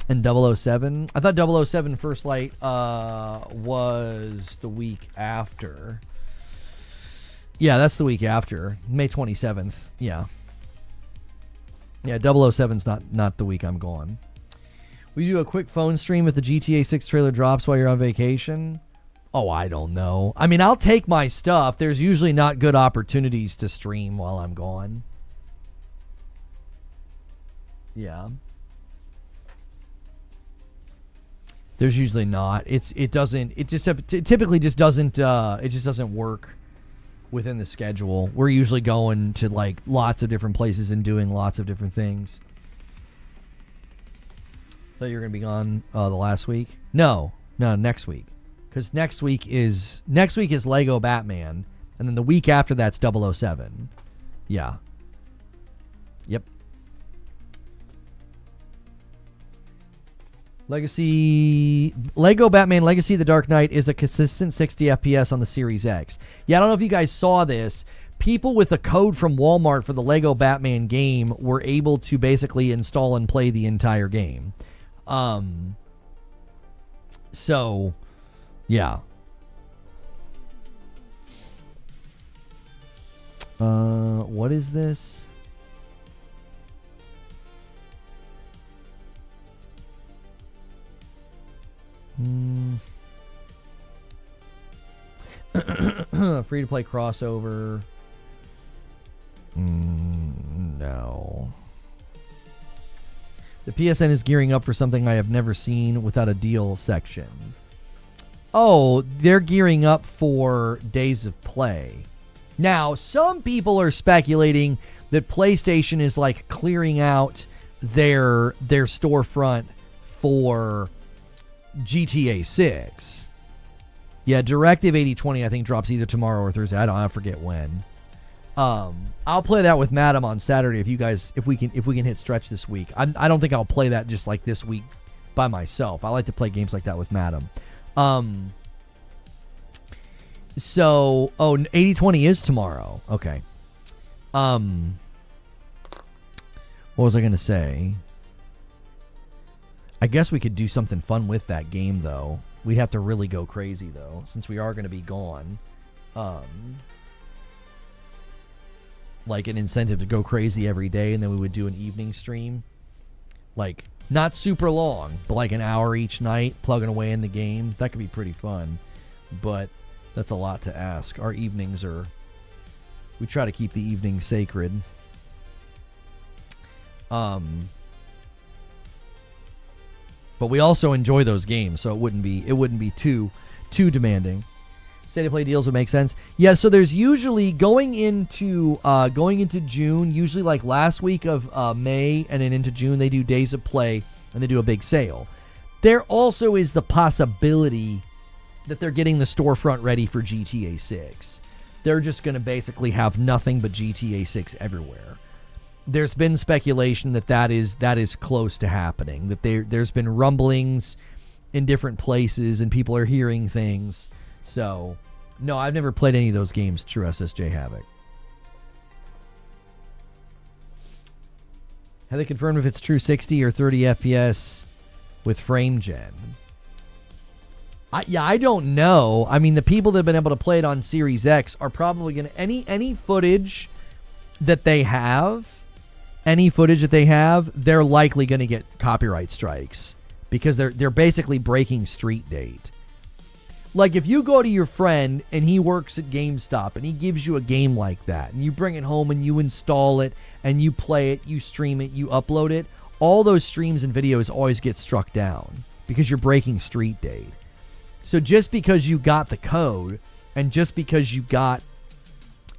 And 007. I thought 007 First Light was the week after. Yeah, that's the week after. May 27th. Yeah. Yeah, 007's not the week I'm gone. Will you do a quick phone stream if the GTA 6 trailer drops while you're on vacation? Oh, I don't know. I mean, I'll take my stuff. There's usually not good opportunities to stream while I'm gone. Yeah. There's usually not. It typically just doesn't work within the schedule. We're usually going to like lots of different places and doing lots of different things. Thought you were gonna be gone the last week. No, next week, because next week is Lego Batman, and then the week after that's 007. Yeah. Yep. Lego Batman Legacy of the Dark Knight is a consistent 60 FPS on the Series X. Yeah, I don't know if you guys saw this. People with a code from Walmart for the Lego Batman game were able to basically install and play the entire game. So, yeah. What is this? Free to play crossover. No. The PSN is gearing up for something I have never seen without a deal section. Oh, they're gearing up for Days of Play. Now, some people are speculating that PlayStation is like clearing out their storefront for GTA 6. Yeah, Directive 8020 I think drops either tomorrow or Thursday. I forget when. I'll play that with Madam on Saturday if we can hit stretch this week. I don't think I'll play that just like this week by myself. I like to play games like that with Madam. So 8020 is tomorrow. Okay. What was I gonna say? I guess we could do something fun with that game though. We'd have to really go crazy though, since we are gonna be gone. Like an incentive to go crazy every day, and then we would do an evening stream. Like, not super long, but like an hour each night, plugging away in the game. That could be pretty fun. But that's a lot to ask. Our evenings we try to keep the evenings sacred. But we also enjoy those games, so it wouldn't be too demanding. State of play deals would make sense. Yeah, so there's usually going into June, usually like last week of May and then into June, they do days of play and they do a big sale. There also is the possibility that they're getting the storefront ready for GTA 6. They're just going to basically have nothing but GTA 6 everywhere. There's been speculation that is close to happening, that there's been rumblings in different places and people are hearing things. So, no, I've never played any of those games, True SSJ Havoc. Have they confirmed if it's true 60 or 30 FPS with frame gen? I don't know. I mean, the people that have been able to play it on Series X are probably going to... Any footage that they have, they're likely going to get copyright strikes because they're basically breaking street date. Like, if you go to your friend and he works at GameStop and he gives you a game like that and you bring it home and you install it and you play it, you stream it, you upload it, all those streams and videos always get struck down because you're breaking street date. So just because you got the code and just because you got,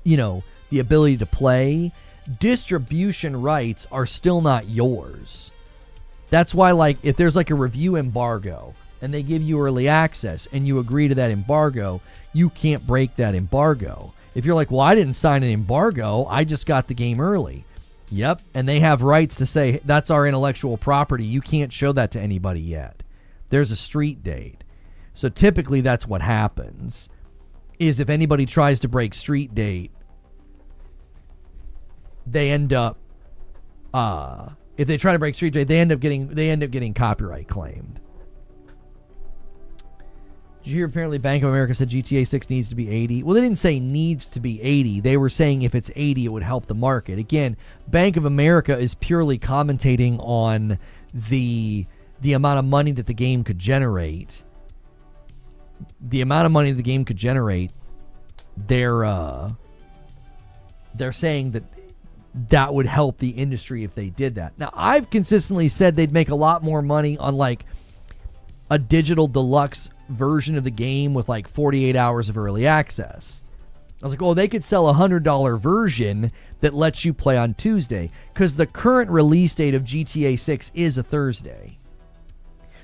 the ability to play, distribution rights are still not yours. That's why, like, if there's like a review embargo and they give you early access and you agree to that embargo, you can't break that embargo. If you're like, well, I didn't sign an embargo, I just got the game early. Yep, and they have rights to say, that's our intellectual property. You can't show that to anybody yet. There's a street date. So typically that's what happens, is if anybody tries to break street date, they end up, if they try to break street date, they end up getting copyright claimed. Did you hear apparently Bank of America said GTA 6 needs to be 80? Well, they didn't say needs to be 80. They were saying if it's 80, it would help the market. Again, Bank of America is purely commentating on the amount of money that the game could generate. The amount of money the game could generate, they're saying that would help the industry if they did that. Now, I've consistently said they'd make a lot more money on, like, a digital deluxe version of the game with like 48 hours of early access. I was like, oh, they could sell a $100 version that lets you play on Tuesday, because the current release date of GTA 6 is a Thursday.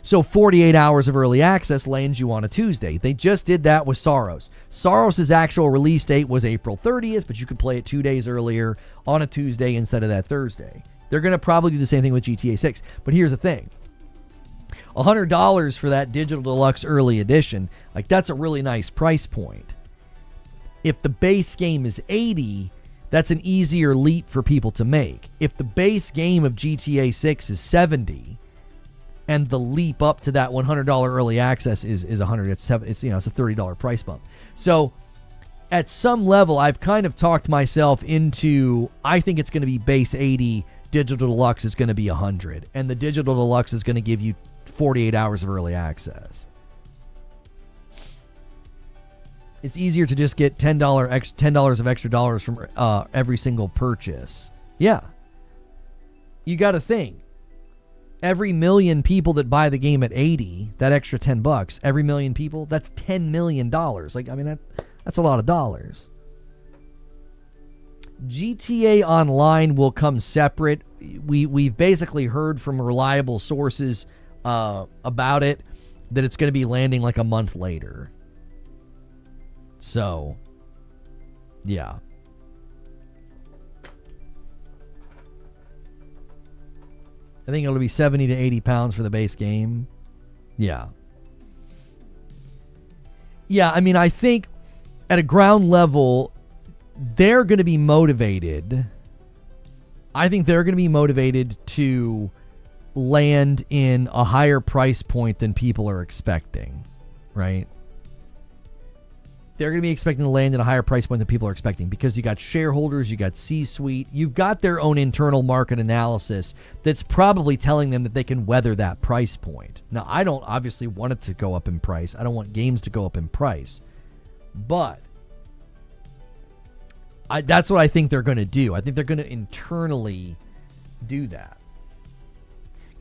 So 48 hours of early access lands you on a Tuesday. They just did that with Soros. Soros' actual release date was April 30th, but you could play it 2 days earlier on a Tuesday instead of that Thursday. They're going to probably do the same thing with GTA 6. But here's the thing. $100 for that digital deluxe early edition, like, that's a really nice price point. If the base game is $80, that's an easier leap for people to make. If the base game of GTA 6 is $70, and the leap up to that $100 early access is $100, it's a $30 price bump. So at some level, I've kind of talked myself into, I think it's going to be base $80, digital deluxe is going to be $100, and the digital deluxe is going to give you 48 hours of early access. It's easier to just get $10 of extra dollars from every single purchase. Yeah. You got to think. Every million people that buy the game at 80, that extra $10, every million people, that's $10 million. Like, I mean, that's a lot of dollars. GTA Online will come separate. We've basically heard from reliable sources about it that it's going to be landing like a month later. So, yeah. I think it'll be 70 to 80 pounds for the base game. Yeah. Yeah, I mean, I think at a ground level, they're going to be motivated. I think they're going to be motivated to land in a higher price point than people are expecting, right? They're going to be expecting to land at a higher price point than people are expecting, because you got shareholders, you got C-suite, you've got their own internal market analysis that's probably telling them that they can weather that price point. Now, I don't obviously want it to go up in price. I don't want games to go up in price. But that's what I think they're going to do. I think they're going to internally do that.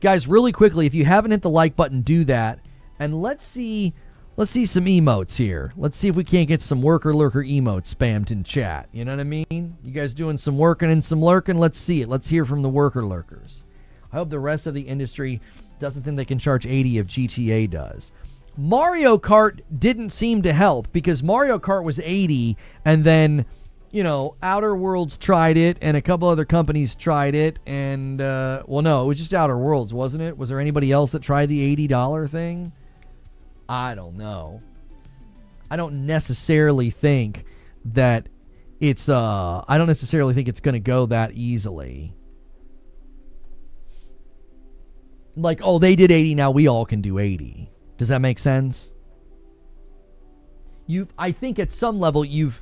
Guys, really quickly, if you haven't hit the like button, do that. And let's see some emotes here. Let's see if we can't get some worker lurker emotes spammed in chat. You know what I mean? You guys doing some working and some lurking? Let's see it. Let's hear from the worker lurkers. I hope the rest of the industry doesn't think they can charge 80 if GTA does. Mario Kart didn't seem to help, because Mario Kart was 80, and then, Outer Worlds tried it, and a couple other companies tried it, and, well, no, it was just Outer Worlds, wasn't it? Was there anybody else that tried the $80 thing? I don't know. I don't necessarily think that it's going to go that easily. Like, oh, they did 80, now we all can do 80. Does that make sense? I think at some level you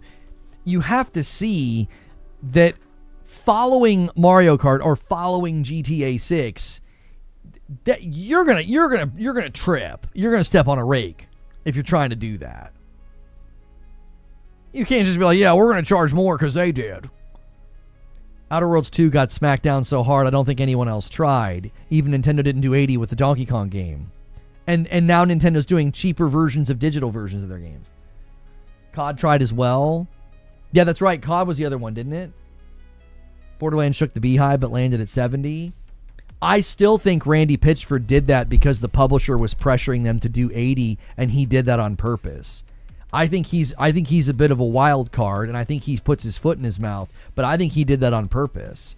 have to see that following Mario Kart or following GTA 6, that you're gonna trip. You're gonna step on a rake if you're trying to do that. You can't just be like, yeah, we're gonna charge more because they did. Outer Worlds 2 got smacked down so hard, I don't think anyone else tried. Even Nintendo didn't do 80 with the Donkey Kong game. And now Nintendo's doing cheaper versions of digital versions of their games. COD tried as well. Yeah, that's right. COD was the other one, didn't it? Borderlands shook the beehive but landed at 70. I still think Randy Pitchford did that because the publisher was pressuring them to do 80, and he did that on purpose. I think he's a bit of a wild card, and I think he puts his foot in his mouth, but I think he did that on purpose.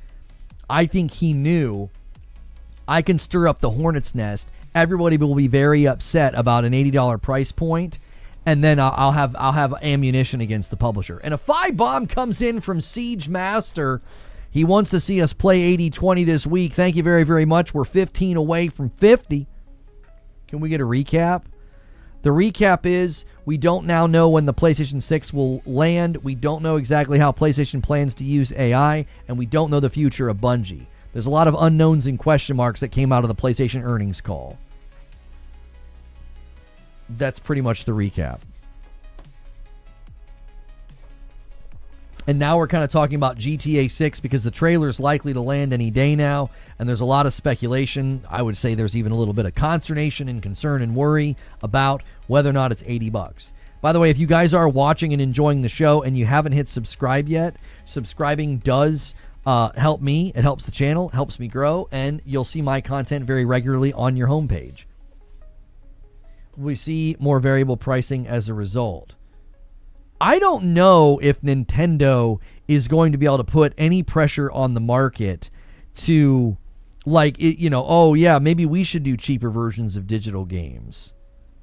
I think he knew, I can stir up the hornet's nest. Everybody will be very upset about an $80 price point, and then I'll have ammunition against the publisher. And a 5-bomb comes in from Siege Master. He wants to see us play 80-20 this week. Thank you very, very much. We're 15 away from 50. Can we get a recap? The recap is, we don't now know when the PlayStation 6 will land. We don't know exactly how PlayStation plans to use AI, and we don't know the future of Bungie. There's a lot of unknowns and question marks that came out of the PlayStation earnings call. That's pretty much the recap. And now we're kind of talking about GTA 6 because the trailer is likely to land any day now, and there's a lot of speculation. I would say there's even a little bit of consternation and concern and worry about whether or not it's $80. By the way, if you guys are watching and enjoying the show and you haven't hit subscribe yet, subscribing does help me. It helps the channel, helps me grow, and you'll see my content very regularly on your homepage. We see more variable pricing as a result. I don't know if Nintendo is going to be able to put any pressure on the market to, like, oh yeah, maybe we should do cheaper versions of digital games.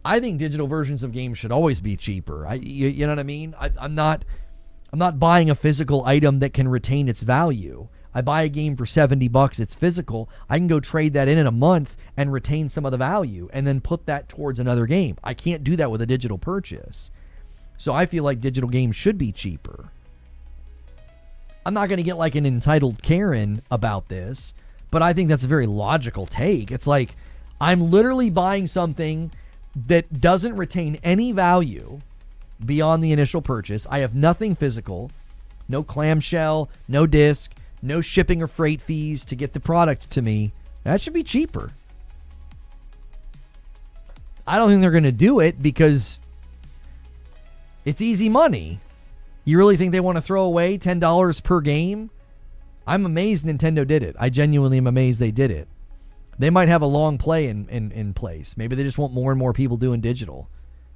I think digital versions of games should always be cheaper. You know what I mean? I'm not buying a physical item that can retain its value. I buy a game for $70, it's physical. I can go trade that in a month and retain some of the value and then put that towards another game. I can't do that with a digital purchase. So I feel like digital games should be cheaper. I'm not going to get like an entitled Karen about this, but I think that's a very logical take. It's like, I'm literally buying something that doesn't retain any value beyond the initial purchase. I have nothing physical, no clamshell, no disc, no shipping or freight fees to get the product to me. That should be cheaper. I don't think they're going to do it because it's easy money. You really think they want to throw away $10 per game? I'm amazed Nintendo did it. I genuinely am amazed they did it. They might have a long play in place. Maybe they just want more and more people doing digital.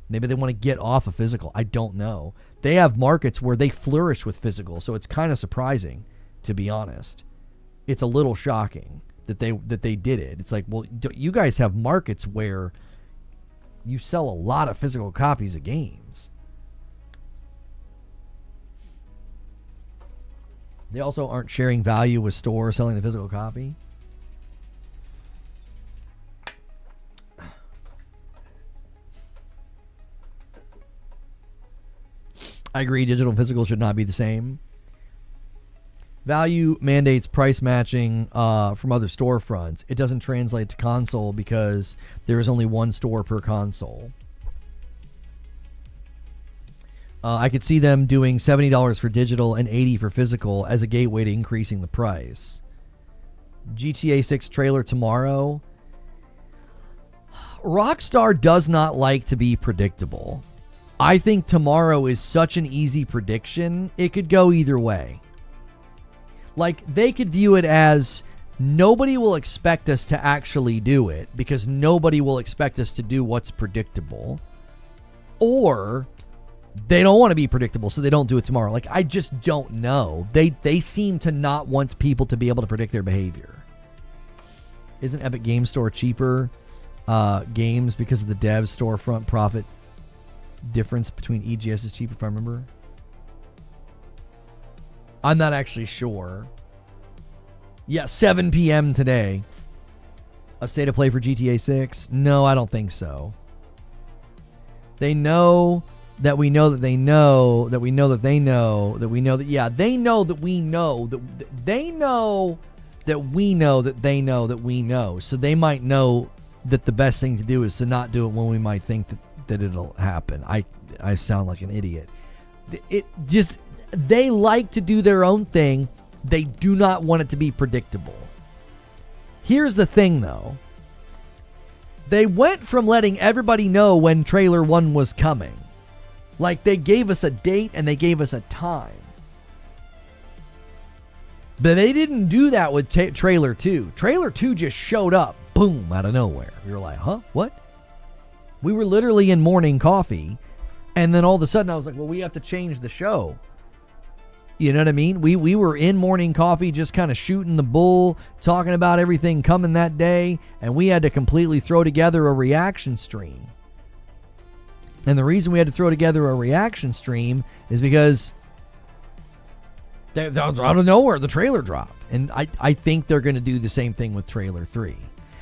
Maybe they want to get off of physical. I don't know. They have markets where they flourish with physical, so it's kind of surprising, to be honest. It's a little shocking that they did it. It's like, well, you guys have markets where you sell a lot of physical copies of games. They also aren't sharing value with stores selling the physical copy. I agree, digital and physical should not be the same. Value mandates price matching from other storefronts. It doesn't translate to console because there is only one store per console. I could see them doing $70 for digital and $80 for physical as a gateway to increasing the price. GTA 6 trailer tomorrow. Rockstar does not like to be predictable. I think tomorrow is such an easy prediction, it could go either way. Like, they could view it as nobody will expect us to actually do it because nobody will expect us to do what's predictable. Or they don't want to be predictable, so they don't do it tomorrow. Like, I just don't know. They seem to not want people to be able to predict their behavior. Isn't Epic Game Store cheaper games because of the dev storefront profit difference between EGS is cheaper, if I remember? I'm not actually sure. Yeah, 7 p.m. today. A state of play for GTA 6? No, I don't think so. They know that we know that they know that we know that they know that we know that, yeah, they know that we know that they know that we know that they know that we know. So they might know that the best thing to do is to not do it when we might think that it'll happen. I sound like an idiot. It just, they like to do their own thing. They do not want it to be predictable. Here's the thing, though. They went from letting everybody know when trailer 1 was coming. Like, they gave us a date and they gave us a time. But they didn't do that with trailer 2. Trailer 2 just showed up, boom, out of nowhere. We were like, huh? What? We were literally in morning coffee, and then all of a sudden I was like, well, we have to change the show. You know what I mean? We were in morning coffee just kind of shooting the bull, talking about everything coming that day, and we had to completely throw together a reaction stream. And the reason we had to throw together a reaction stream is because out of nowhere, the trailer dropped. And I think they're going to do the same thing with trailer 3.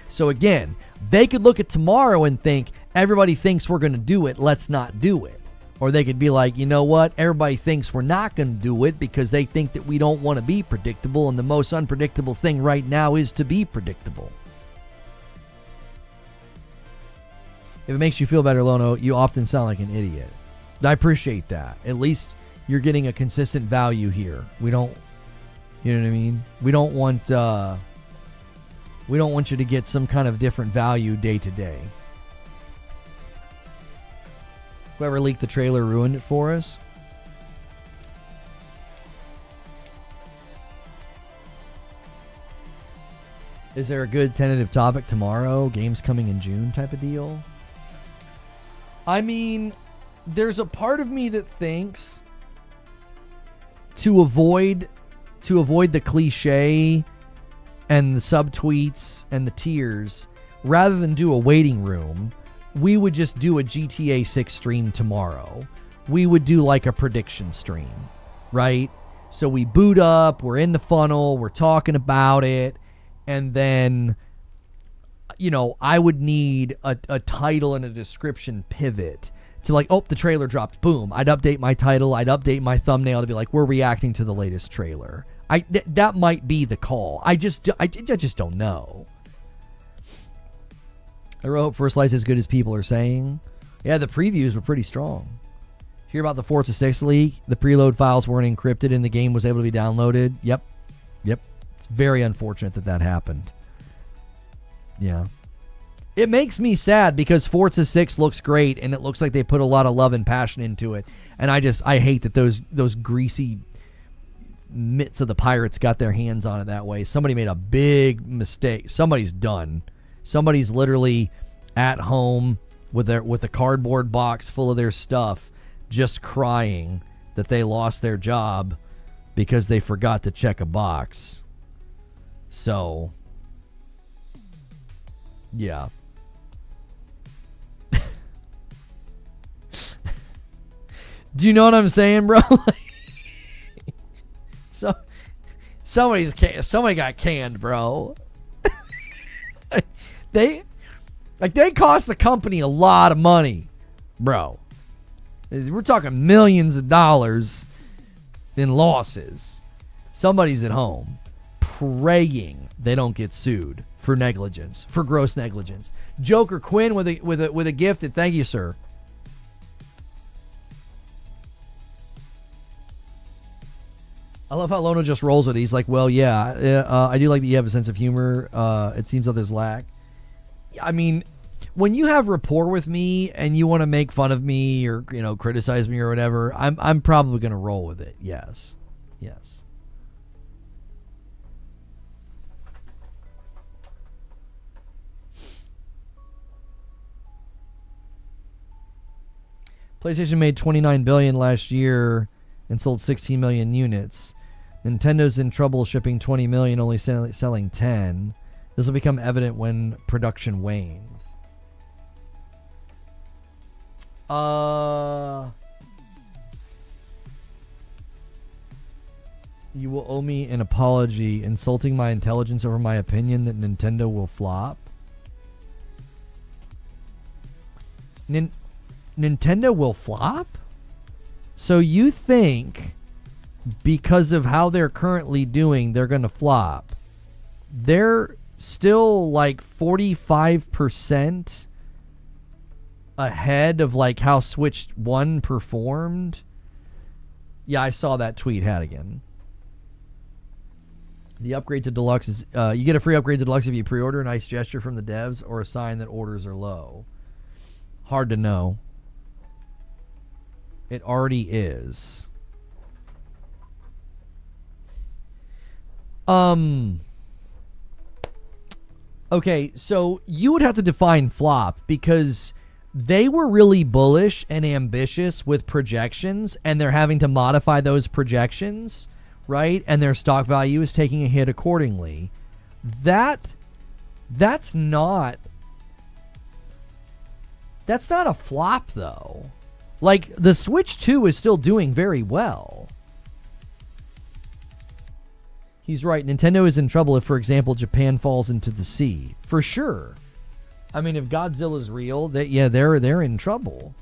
So again, they could look at tomorrow and think, everybody thinks we're going to do it, let's not do it. Or they could be like, you know what, everybody thinks we're not going to do it because they think that we don't want to be predictable, and the most unpredictable thing right now is to be predictable. If it makes you feel better, Lono, you often sound like an idiot. I appreciate that. At least you're getting a consistent value here. We don't, you know what I mean? We don't want you to get some kind of different value day to day. Whoever leaked the trailer ruined it for us. Is there a good tentative topic tomorrow? Games coming in June type of deal? I mean, there's a part of me that thinks to avoid the cliche and the subtweets and the tears, rather than do a waiting room, we would just do a GTA 6 stream tomorrow. We would do like a prediction stream, right? So we boot up, we're in the funnel, we're talking about it, and then, you know, I would need a title and a description pivot to like, oh, the trailer dropped, boom. I'd update my title, I'd update my thumbnail to be like, we're reacting to the latest trailer. That might be the call. I just don't know. I really hope First Light's as good as people are saying. Yeah, the previews were pretty strong. Hear about the Forza 6 leak? The preload files weren't encrypted and the game was able to be downloaded. Yep. It's very unfortunate that happened. Yeah. It makes me sad because Forza 6 looks great and it looks like they put a lot of love and passion into it. And I hate that those greasy mitts of the pirates got their hands on it that way. Somebody made a big mistake. Somebody's done. Somebody's literally at home with a cardboard box full of their stuff, just crying that they lost their job because they forgot to check a box. So, yeah. Do you know what I'm saying, bro? So somebody got canned, bro. They cost the company a lot of money, bro. We're talking millions of dollars in losses. Somebody's at home praying they don't get sued for negligence, for gross negligence. Joker Quinn with a gifted thank you, sir. I love how Lono just rolls with it. He's like, well, yeah, I do like that you have a sense of humor. It seems others lack. I mean, when you have rapport with me and you want to make fun of me or, you know, criticize me or whatever, I'm probably going to roll with it. Yes. PlayStation made $29 billion last year and sold 16 million units. Nintendo's in trouble shipping 20 million, only selling 10. This will become evident when production wanes. You will owe me an apology, insulting my intelligence over my opinion that Nintendo will flop. Nintendo will flop? So you think because of how they're currently doing, they're going to flop? They're still like 45% ahead of like how Switch 1 performed. Yeah, I saw that tweet, Hadigan. The upgrade to Deluxe is, you get a free upgrade to Deluxe if you pre-order. A nice gesture from the devs or a sign that orders are low. Hard to know. It already is. Okay, so you would have to define flop because they were really bullish and ambitious with projections and they're having to modify those projections, right? And their stock value is taking a hit accordingly. That's not a flop though. Like, the Switch 2 is still doing very well. He's right. Nintendo is in trouble if, for example, Japan falls into the sea. For sure. I mean, if Godzilla's real, they're in trouble.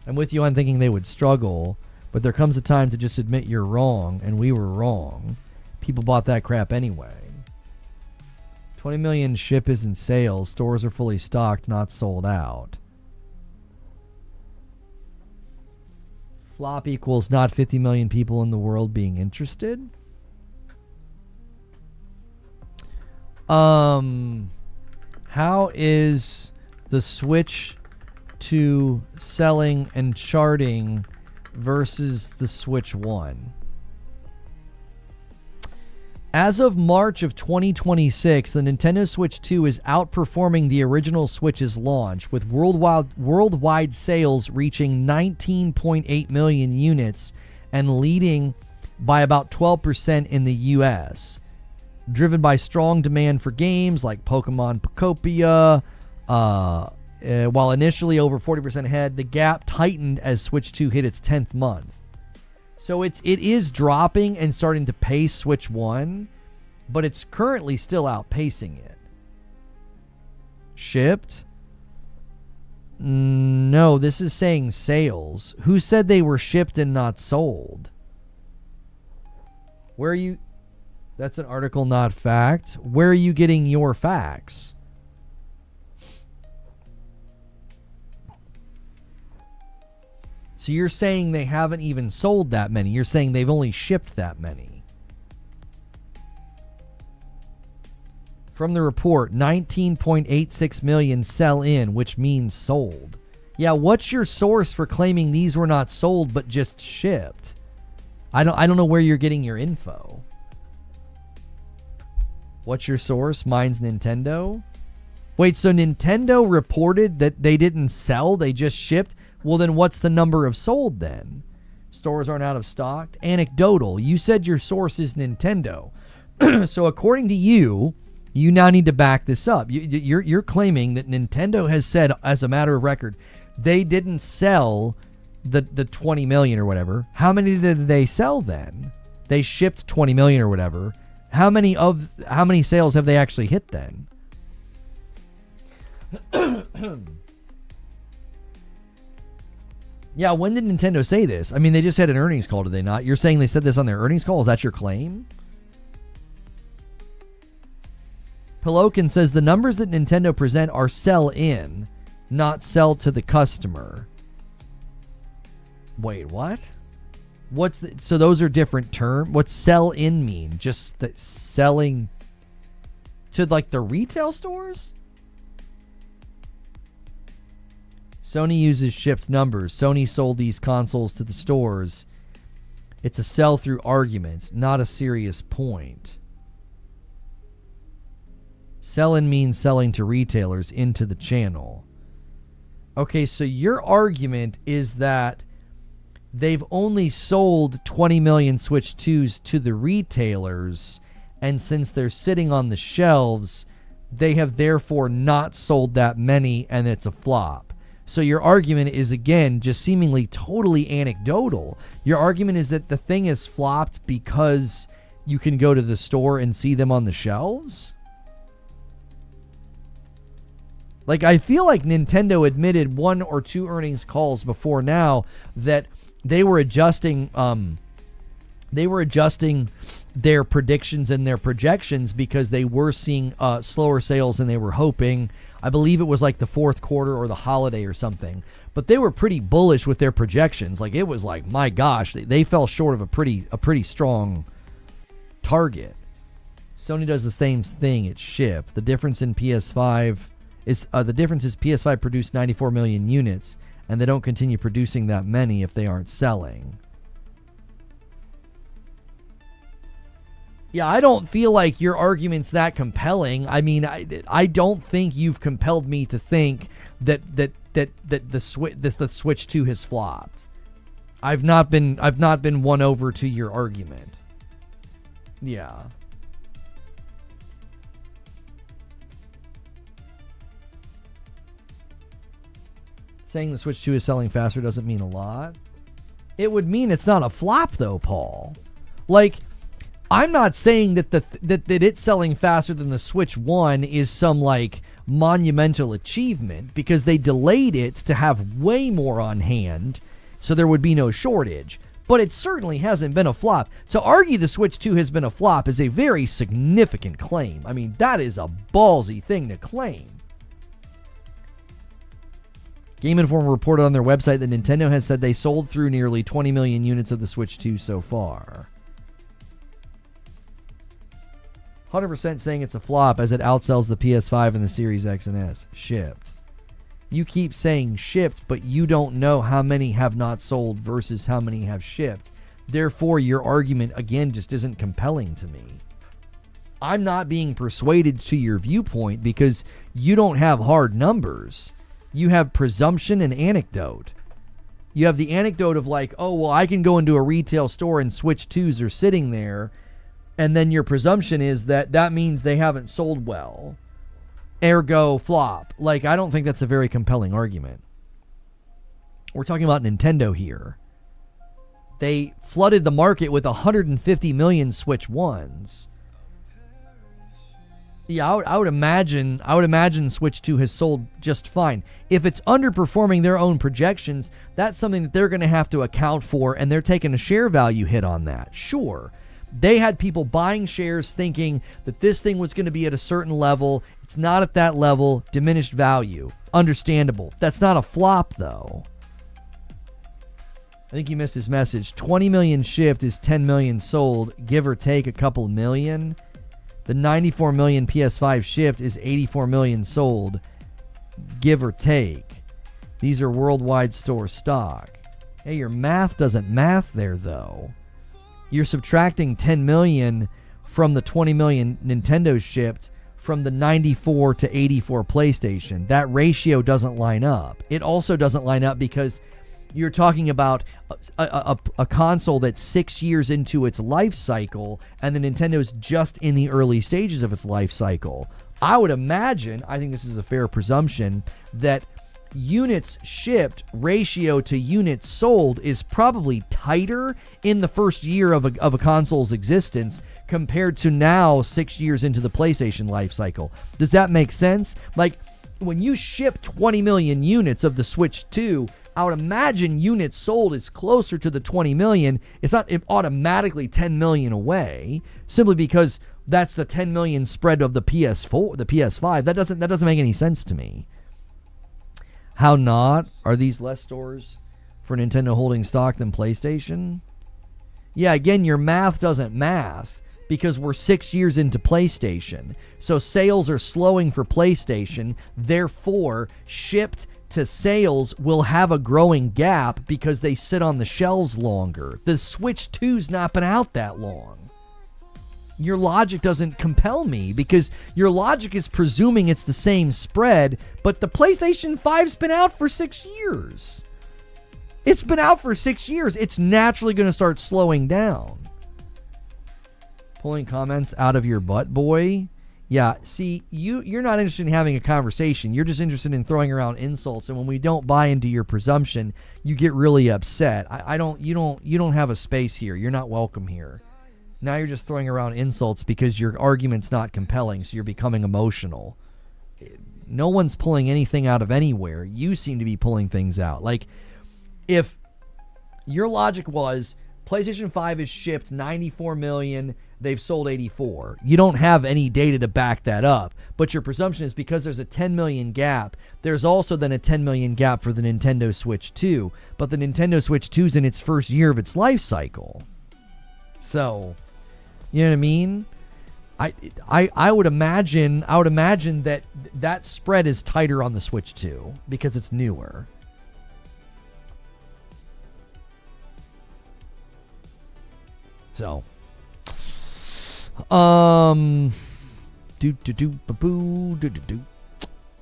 I'm with you on thinking they would struggle, but there comes a time to just admit you're wrong, and we were wrong. People bought that crap anyway. 20 million ship is in sales. Stores are fully stocked, not sold out. Flop equals not 50 million people in the world being interested. How is the Switch 2 selling and charting versus the Switch 1? As of March of 2026, the Nintendo Switch 2 is outperforming the original Switch's launch, with worldwide sales reaching 19.8 million units and leading by about 12% in the US. Driven by strong demand for games like Pokemon Pocopia, while initially over 40% ahead, the gap tightened as Switch 2 hit its 10th month. So it is dropping and starting to pace Switch 1, but it's currently still outpacing it. Shipped? No, this is saying sales. Who said they were shipped and not sold? Where are you? That's an article, not fact. Where are you getting your facts? So you're saying they haven't even sold that many. You're saying they've only shipped that many. From the report, 19.86 million sell in, which means sold. Yeah, what's your source for claiming these were not sold but just shipped? I don't know where you're getting your info. What's your source? Mine's Nintendo. Wait, so Nintendo reported that they didn't sell, they just shipped? Well, then what's the number of sold then? Stores aren't out of stock. Anecdotal. You said your source is Nintendo. So according to you, you now need to back this up. You're claiming that Nintendo has said, as a matter of record, they didn't sell the 20 million or whatever. How many did they sell then? They shipped 20 million or whatever. How many sales have they actually hit then? Yeah, when did Nintendo say this? I mean, they just had an earnings call, did they not? You're saying they said this on their earnings call? Is that your claim? Pelokin says the numbers that Nintendo present are sell-in, not sell to the customer. Wait, what? So those are different terms? What's sell-in mean? Just the selling to like the retail stores? Sony uses shipped numbers. Sony sold these consoles to the stores. It's a sell-through argument, not a serious point. Sell-in means selling to retailers into the channel. Okay, so your argument is that they've only sold 20 million Switch 2s to the retailers, and since they're sitting on the shelves, they have therefore not sold that many, and it's a flop. So your argument is, again, just seemingly totally anecdotal. Your argument is that the thing is flopped because you can go to the store and see them on the shelves? Like, I feel like Nintendo admitted one or two earnings calls before now that they were adjusting their predictions and their projections because they were seeing slower sales than they were hoping. I believe it was like the fourth quarter or the holiday or something. But they were pretty bullish with their projections. Like, it was like, my gosh, they fell short of a pretty strong target. Sony does the same thing. It's shipped. The difference in PS5 is PS5 produced 94 million units, and they don't continue producing that many if they aren't selling. Yeah, I don't feel like your argument's that compelling. I mean, I don't think you've compelled me to think that the Switch 2 has flopped. I've not been won over to your argument. Yeah. Saying the Switch 2 is selling faster doesn't mean a lot. It would mean it's not a flop, though, Paul. Like, I'm not saying that that it's selling faster than the Switch 1 is some, like, monumental achievement, because they delayed it to have way more on hand, so there would be no shortage. But it certainly hasn't been a flop. To argue the Switch 2 has been a flop is a very significant claim. I mean, that is a ballsy thing to claim. Game Informer reported on their website that Nintendo has said they sold through nearly 20 million units of the Switch 2 so far. 100% saying it's a flop as it outsells the PS5 and the Series X and S. Shipped. You keep saying shipped, but you don't know how many have not sold versus how many have shipped. Therefore, your argument, again, just isn't compelling to me. I'm not being persuaded to your viewpoint because you don't have hard numbers. You have presumption and anecdote. You have the anecdote of like, oh, well, I can go into a retail store and Switch 2s are sitting there. And then your presumption is that that means they haven't sold well. Ergo flop. Like, I don't think that's a very compelling argument. We're talking about Nintendo here. They flooded the market with 150 million Switch 1s. Yeah, I would imagine Switch 2 has sold just fine. If it's underperforming their own projections, that's something that they're going to have to account for, and they're taking a share value hit on that. Sure. They had people buying shares thinking that this thing was going to be at a certain level. It's not at that level. Diminished value. Understandable. That's not a flop, though. I think you missed his message. 20 million shipped is 10 million sold, give or take a couple million. The 94 million PS5 shipped is 84 million sold, give or take. These are worldwide store stock. Hey, your math doesn't math there, though. You're subtracting 10 million from the 20 million Nintendo shipped from the 94 to 84 PlayStation. That ratio doesn't line up. It also doesn't line up because you're talking about a console that's 6 years into its life cycle, and the Nintendo's just in the early stages of its life cycle. I would imagine, I think this is a fair presumption, that units shipped ratio to units sold is probably tighter in the first year of a console's existence compared to now 6 years into the PlayStation life cycle. Does that make sense? Like, when you ship 20 million units of the Switch 2, I would imagine units sold is closer to the 20 million. It's not automatically 10 million away, simply because that's the 10 million spread of the PS4, the PS5. That doesn't make any sense to me. How not? Are these less stores for Nintendo holding stock than PlayStation? Yeah, again, your math doesn't math because we're 6 years into PlayStation. So sales are slowing for PlayStation. Therefore, shipped to sales will have a growing gap because they sit on the shelves longer. The Switch 2's not been out that long. Your logic doesn't compel me because your logic is presuming it's the same spread, but the PlayStation 5's been out for 6 years. It's been out for 6 years. It's naturally going to start slowing down. Pulling comments out of your butt, boy. Yeah, see, you're not interested in having a conversation. You're just interested in throwing around insults, and when we don't buy into your presumption, you get really upset. You don't have a space here. You're not welcome here. Now you're just throwing around insults because your argument's not compelling, so you're becoming emotional. No one's pulling anything out of anywhere. You seem to be pulling things out. Like, if your logic was PlayStation 5 is shipped 94 million, they've sold 84. You don't have any data to back that up, but your presumption is because there's a 10 million gap, there's also then a 10 million gap for the Nintendo Switch 2, but the Nintendo Switch 2's in its first year of its life cycle. So, you know what I mean? I would imagine that spread is tighter on the Switch 2 because it's newer. So,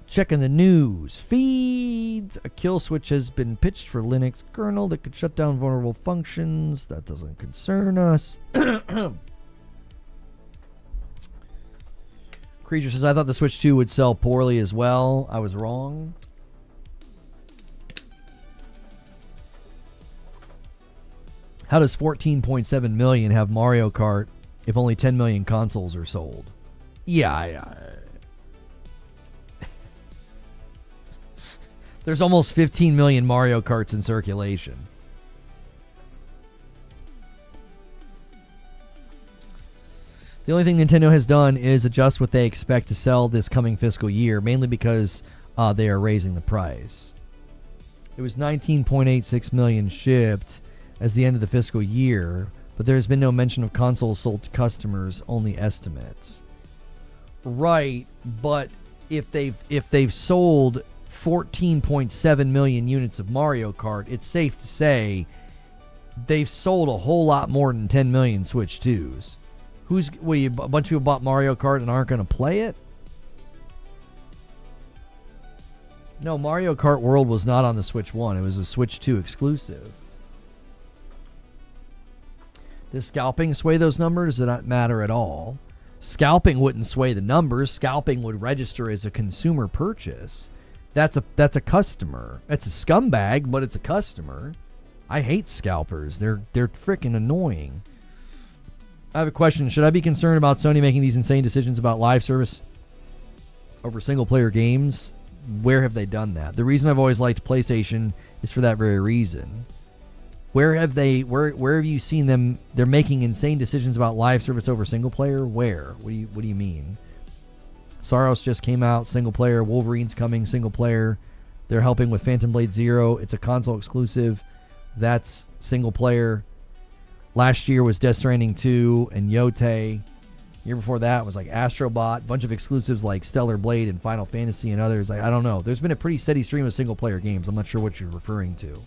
checking the news feeds. A kill switch has been pitched for Linux kernel that could shut down vulnerable functions. That doesn't concern us. Creature says, I thought the Switch 2 would sell poorly as well. I was wrong. How does 14.7 million have Mario Kart if only 10 million consoles are sold? Yeah, there's almost 15 million Mario Karts in circulation. The only thing Nintendo has done is adjust what they expect to sell this coming fiscal year, mainly because they are raising the price. It was 19.86 million shipped as the end of the fiscal year, but there has been no mention of consoles sold to customers, only estimates. Right, but if they've sold 14.7 million units of Mario Kart, it's safe to say they've sold a whole lot more than 10 million Switch 2s. A bunch of people bought Mario Kart and aren't going to play it? No, Mario Kart World was not on the Switch 1. It was a Switch 2 exclusive. Does scalping sway those numbers? Does it not matter at all? Scalping wouldn't sway the numbers. Scalping would register as a consumer purchase. That's a customer. It's a scumbag, but it's a customer. I hate scalpers. They're freaking annoying. I have a question. Should I be concerned about Sony making these insane decisions about live service over single-player games? Where have they done that? The reason I've always liked PlayStation is for that very reason. Where have you seen them? They're making insane decisions about live service over single-player? Where? What do you mean? Saros just came out, single-player. Wolverine's coming, single-player. They're helping with Phantom Blade Zero. It's a console exclusive. That's single-player. Last year was Death Stranding 2 and Yote. Year before that was like Astrobot, bunch of exclusives like Stellar Blade and Final Fantasy and others. I don't know. There's been a pretty steady stream of single-player games. I'm not sure what you're referring to.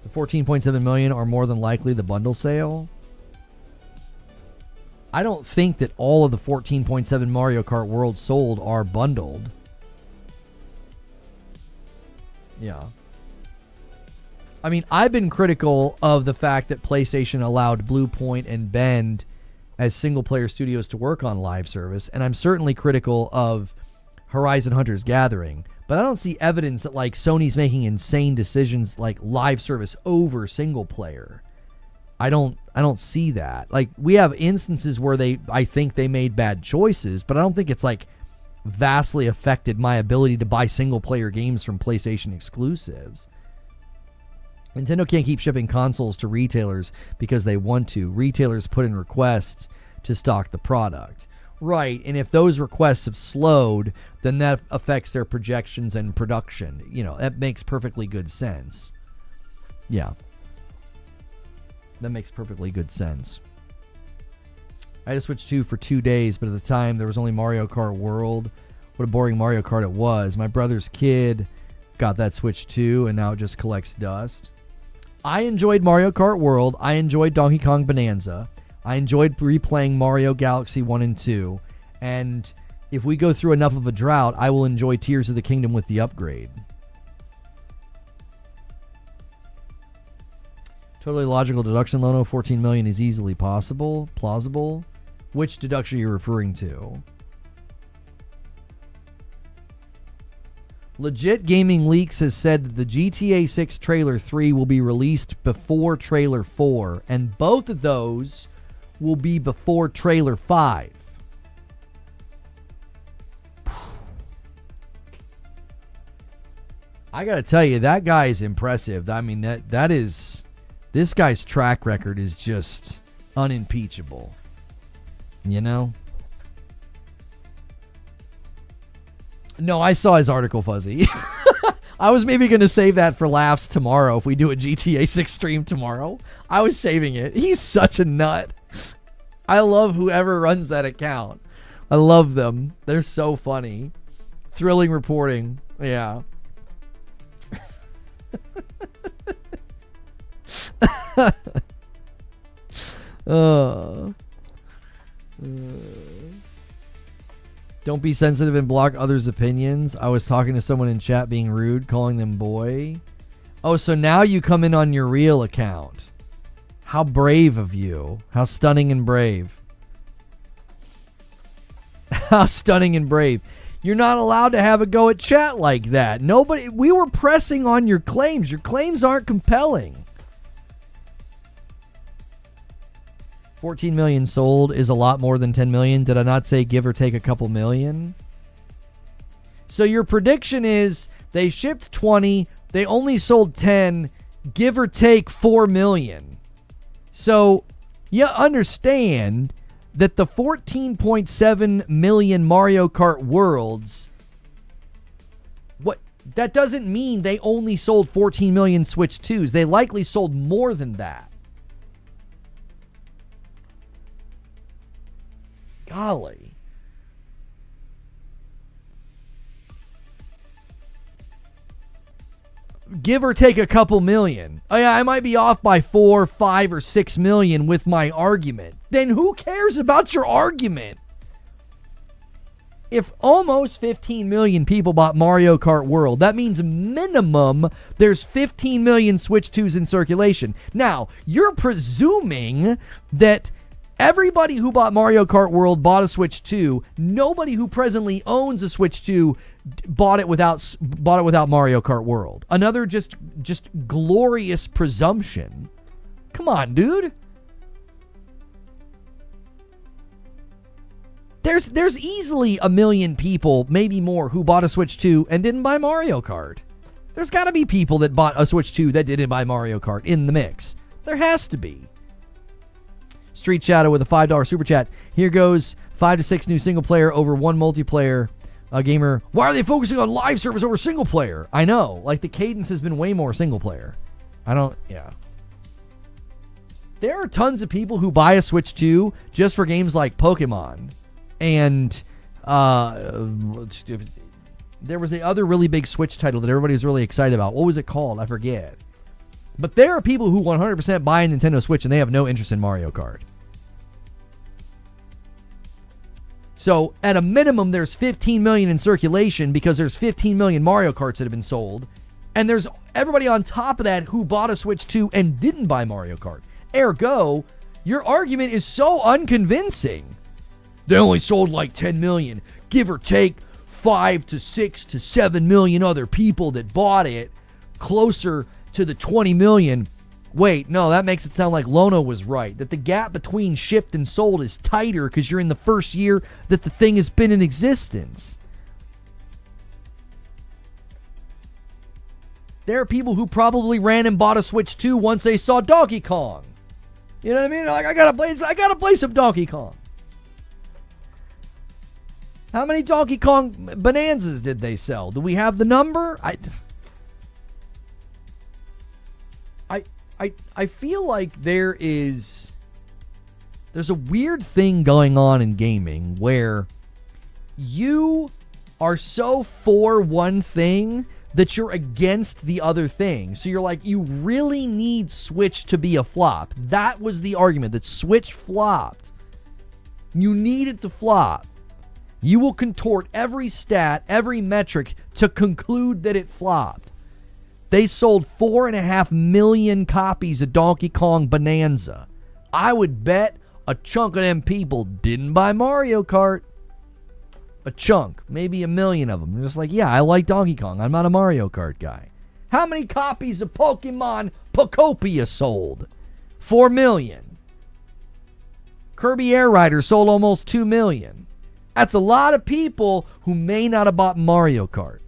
The 14.7 million are more than likely the bundle sale. I don't think that all of the 14.7 Mario Kart World sold are bundled. Yeah. I mean, I've been critical of the fact that PlayStation allowed Bluepoint and Bend as single-player studios to work on live service, and I'm certainly critical of Horizon Hunters Gathering, but I don't see evidence that, like, Sony's making insane decisions like live service over single-player. I don't see that. Like, we have instances where I think they made bad choices, but I don't think it's, like, vastly affected my ability to buy single-player games from PlayStation exclusives. Nintendo can't keep shipping consoles to retailers because they want to. Retailers put in requests to stock the product. Right, and if those requests have slowed, then that affects their projections and production. You know, that makes perfectly good sense. Yeah. That makes perfectly good sense. I had a Switch 2 for 2 days, but at the time there was only Mario Kart World. What a boring Mario Kart it was. My brother's kid got that Switch 2, and now it just collects dust. I enjoyed Mario Kart World. I enjoyed Donkey Kong Bonanza. I enjoyed replaying Mario Galaxy 1 and 2. And if we go through enough of a drought, I will enjoy Tears of the Kingdom with the upgrade. Totally logical deduction, Lono. 14 million is easily plausible. Which deduction are you referring to? Legit Gaming Leaks has said that the GTA 6 Trailer 3 will be released before Trailer 4, and both of those will be before Trailer 5. I gotta tell you, that guy is impressive. I mean, this guy's track record is just unimpeachable. You know? No, I saw his article, Fuzzy. I was maybe going to save that for laughs tomorrow if we do a GTA 6 stream tomorrow. I was saving it. He's such a nut. I love whoever runs that account. I love them. They're so funny. Thrilling reporting. Yeah. Don't be sensitive and block others' opinions. I was talking to someone in chat being rude, calling them boy. Oh, so now you come in on your real account. How brave of you. How stunning and brave. How stunning and brave. You're not allowed to have a go at chat like that. We were pressing on your claims. Your claims aren't compelling. 14 million sold is a lot more than 10 million. Did I not say give or take a couple million? So your prediction is they shipped 20, they only sold 10, give or take 4 million. So you understand that the 14.7 million Mario Kart Worlds That doesn't mean they only sold 14 million Switch 2s. They likely sold more than that. Golly. Give or take a couple million. Oh yeah, I might be off by 4, 5, or 6 million with my argument. Then who cares about your argument? If almost 15 million people bought Mario Kart World, that means minimum there's 15 million Switch 2s in circulation. Now, you're presuming that everybody who bought Mario Kart World bought a Switch 2. Nobody who presently owns a Switch 2 bought it without Mario Kart World. Another just glorious presumption. Come on, dude. There's easily a million people, maybe more, who bought a Switch 2 and didn't buy Mario Kart. There's got to be people that bought a Switch 2 that didn't buy Mario Kart in the mix. There has to be. Street Shadow with a $5 super chat. Here goes 5 to 6 new single player over one multiplayer gamer. Why are they focusing on live service over single player? I know. Like, the cadence has been way more single player. Yeah. There are tons of people who buy a Switch 2 just for games like Pokemon. And there was the other really big Switch title that everybody was really excited about. What was it called? I forget. But there are people who 100% buy a Nintendo Switch and they have no interest in Mario Kart. So, at a minimum, there's 15 million in circulation because there's 15 million Mario Karts that have been sold. And there's everybody on top of that who bought a Switch 2 and didn't buy Mario Kart. Ergo, your argument is so unconvincing. They only sold like 10 million. Give or take 5 to 6 to 7 million other people that bought it, closer to the 20 million. Wait, no, that makes it sound like Lono was right, that the gap between shipped and sold is tighter because you're in the first year that the thing has been in existence. There are people who probably ran and bought a Switch 2 once they saw Donkey Kong. You know what I mean? Like, I gotta play some Donkey Kong. How many Donkey Kong Bonanzas did they sell? Do we have the number? I feel like there's a weird thing going on in gaming where you are so for one thing that you're against the other thing. So you're like, you really need Switch to be a flop. That was the argument, that Switch flopped. You need it to flop. You will contort every stat, every metric to conclude that it flopped. They sold 4.5 million copies of Donkey Kong Bonanza. I would bet a chunk of them people didn't buy Mario Kart. A chunk, maybe 1 million of them. They're just like, yeah, I like Donkey Kong. I'm not a Mario Kart guy. How many copies of Pokemon Pokopia sold? 4 million. Kirby Air Rider sold almost 2 million. That's a lot of people who may not have bought Mario Kart.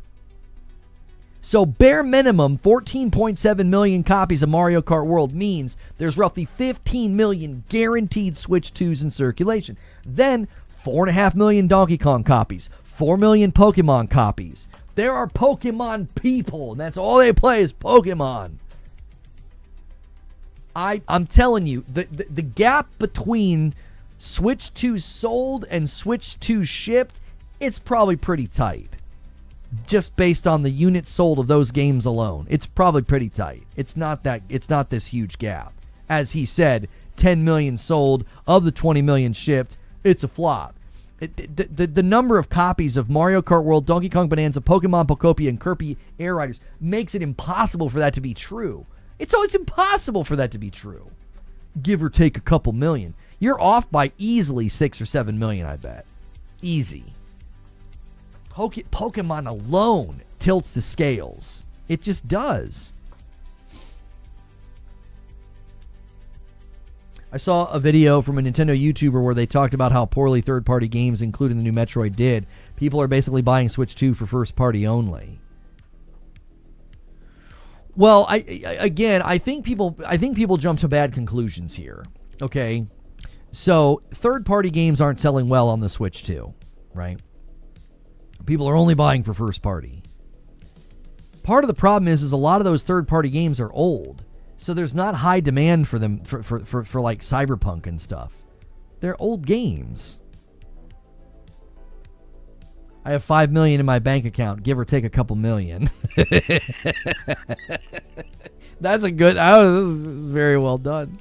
So bare minimum, 14.7 million copies of Mario Kart World means there's roughly 15 million guaranteed Switch 2s in circulation. Then 4.5 million Donkey Kong copies, 4 million Pokemon copies. There are Pokemon people, and that's all they play is Pokemon. I'm telling you, the gap between Switch 2 sold and Switch 2 shipped, it's probably pretty tight. Just based on the units sold of those games alone. It's probably pretty tight. It's not this huge gap. As he said, 10 million sold of the 20 million shipped, it's a flop. The number of copies of Mario Kart World, Donkey Kong Bonanza, Pokemon Pokopia, and Kirby Air Riders makes it impossible for that to be true. It's impossible for that to be true. Give or take a couple million. You're off by easily 6 or 7 million, I bet. Easy. Pokemon alone tilts the scales. It just does. I saw a video from a Nintendo YouTuber where they talked about how poorly third-party games, including the new Metroid, did. People are basically buying Switch 2 for first-party only. Well, I think people jump to bad conclusions here. Okay, so third-party games aren't selling well on the Switch 2, right? People are only buying for first party. Part of the problem is a lot of those third-party games are old. So there's not high demand for them for like Cyberpunk and stuff. They're old games. I have $5 million in my bank account, give or take a couple million. That's a good. This is very well done.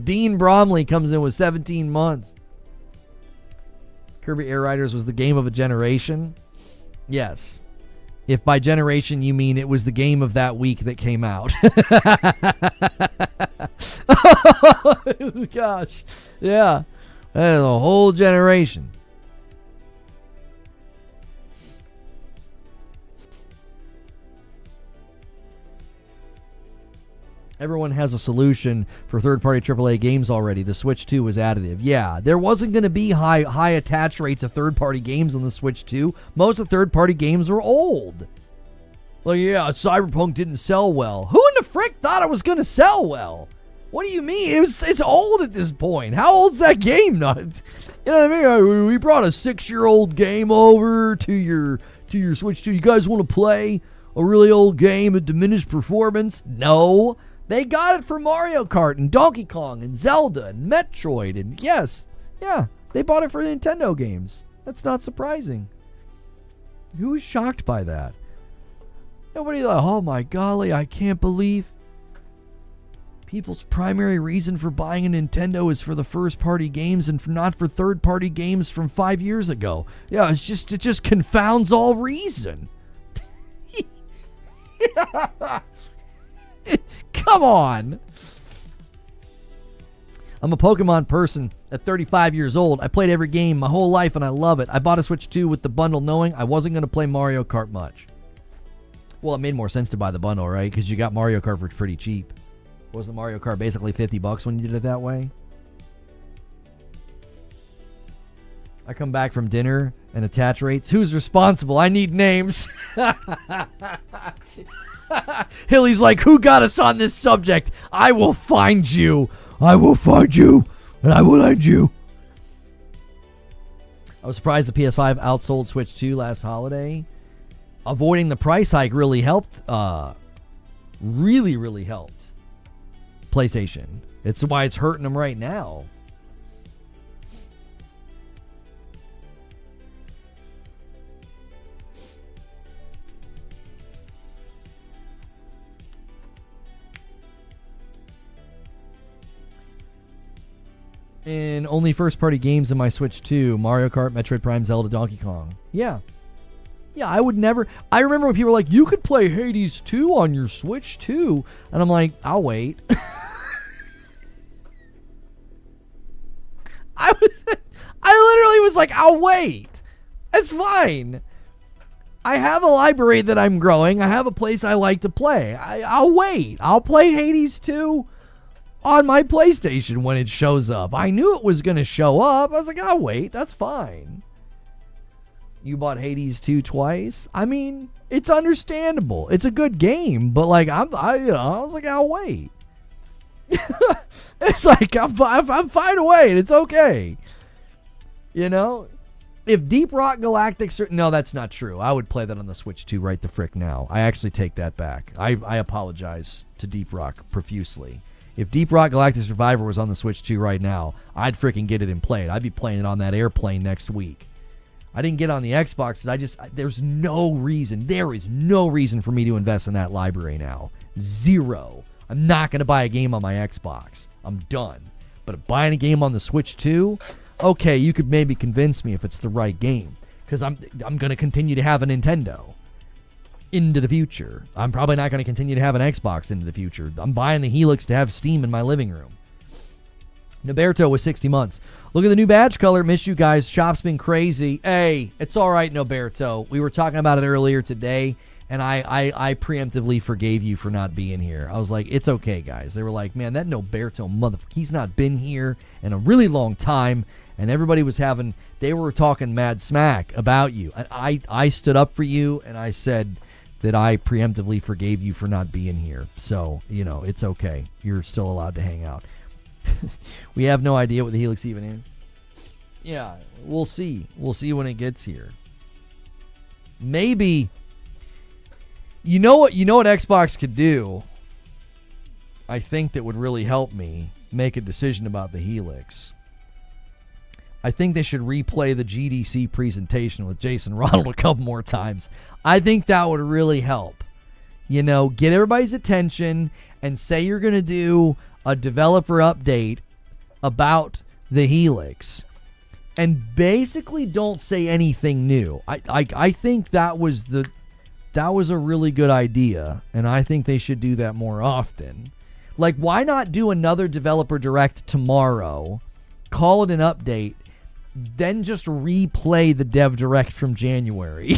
Dean Bromley comes in with 17 months. Kirby Air Riders was the game of a generation. Yes. If by generation you mean it was the game of that week that came out. Oh, gosh. Yeah. That is a whole generation. Everyone has a solution for third-party AAA games already. The Switch 2 was additive. Yeah, there wasn't going to be high attach rates of third-party games on the Switch 2. Most of the third-party games are old. Like, yeah, Cyberpunk didn't sell well. Who in the frick thought it was going to sell well? What do you mean? It's old at this point. How old's that game? Not, you know what I mean? We brought a 6-year-old game over to your Switch 2. You guys want to play a really old game at diminished performance? No. They got it for Mario Kart and Donkey Kong and Zelda and Metroid and yes, yeah, they bought it for Nintendo games. That's not surprising. Who was shocked by that? Nobody like, oh my golly, I can't believe people's primary reason for buying a Nintendo is for the first party games and not for third party games from 5 years ago. Yeah, it just confounds all reason. Come on. I'm a Pokemon person at 35 years old. I played every game my whole life and I love it. I bought a Switch 2 with the bundle knowing I wasn't going to play Mario Kart much. Well, it made more sense to buy the bundle, right? Because you got Mario Kart for pretty cheap. Wasn't Mario Kart basically $50 when you did it that way? I come back from dinner and attach rates. Who's responsible? I need names. Hilly's like, who got us on this subject? I will find you. I will find you. And I will end you. I was surprised the PS5 outsold Switch 2 last holiday. Avoiding the price hike really helped. Really helped PlayStation. It's why it's hurting them right now. And only first-party games in my Switch 2. Mario Kart, Metroid Prime, Zelda, Donkey Kong. Yeah. Yeah, I would never... I remember when people were like, you could play Hades 2 on your Switch 2. And I'm like, I'll wait. I literally was like, I'll wait. It's fine. I have a library that I'm growing. I have a place I like to play. I'll wait. I'll play Hades 2 on my PlayStation when it shows up. I knew it was going to show up. I was like, I'll wait. That's fine. You bought Hades 2 twice? I mean, it's understandable. It's a good game, but like I was like, I'll wait. It's like I'm fine to wait. It's okay. You know, if Deep Rock Galactic, no, that's not true. I would play that on the Switch 2 right the frick now. I actually take that back. I apologize to Deep Rock profusely. If Deep Rock Galactic Survivor was on the Switch 2 right now, I'd freaking get it and play it. I'd be playing it on that airplane next week. I didn't get on the Xbox because there's no reason. There is no reason for me to invest in that library now. Zero. I'm not going to buy a game on my Xbox. I'm done. But buying a game on the Switch 2, okay, you could maybe convince me if it's the right game. Because I'm going to continue to have a Nintendo into the future. I'm probably not going to continue to have an Xbox into the future. I'm buying the Helix to have Steam in my living room. Noberto was 60 months. Look at the new badge color. Miss you guys. Shop's been crazy. Hey, it's all right, Noberto. We were talking about it earlier today, and I preemptively forgave you for not being here. I was like, it's okay, guys. They were like, man, that Noberto motherfucker, he's not been here in a really long time, and everybody was they were talking mad smack about you. And I stood up for you, and I said that I preemptively forgave you for not being here. So, it's okay. You're still allowed to hang out. We have no idea what the Helix even is. Yeah, we'll see. We'll see when it gets here. Maybe You know what Xbox could do? I think that would really help me make a decision about the Helix. I think they should replay the GDC presentation with Jason Ronald a couple more times. I think that would really help. You know, get everybody's attention and say you're going to do a developer update about the Helix. And basically don't say anything new. I think that was a really good idea, and I think they should do that more often. Like, why not do another developer direct tomorrow, call it an update, then just replay the dev direct from January?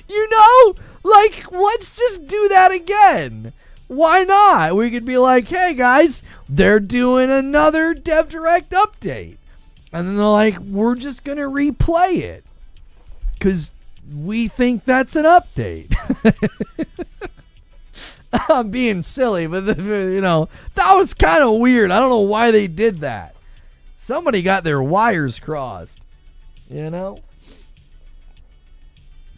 You know? Like, let's just do that again. Why not? We could be like, hey guys, they're doing another dev direct update. And then they're like, we're just going to replay it because we think that's an update. I'm being silly, but you know, that was kind of weird. I don't know why they did that. Somebody got their wires crossed, you know?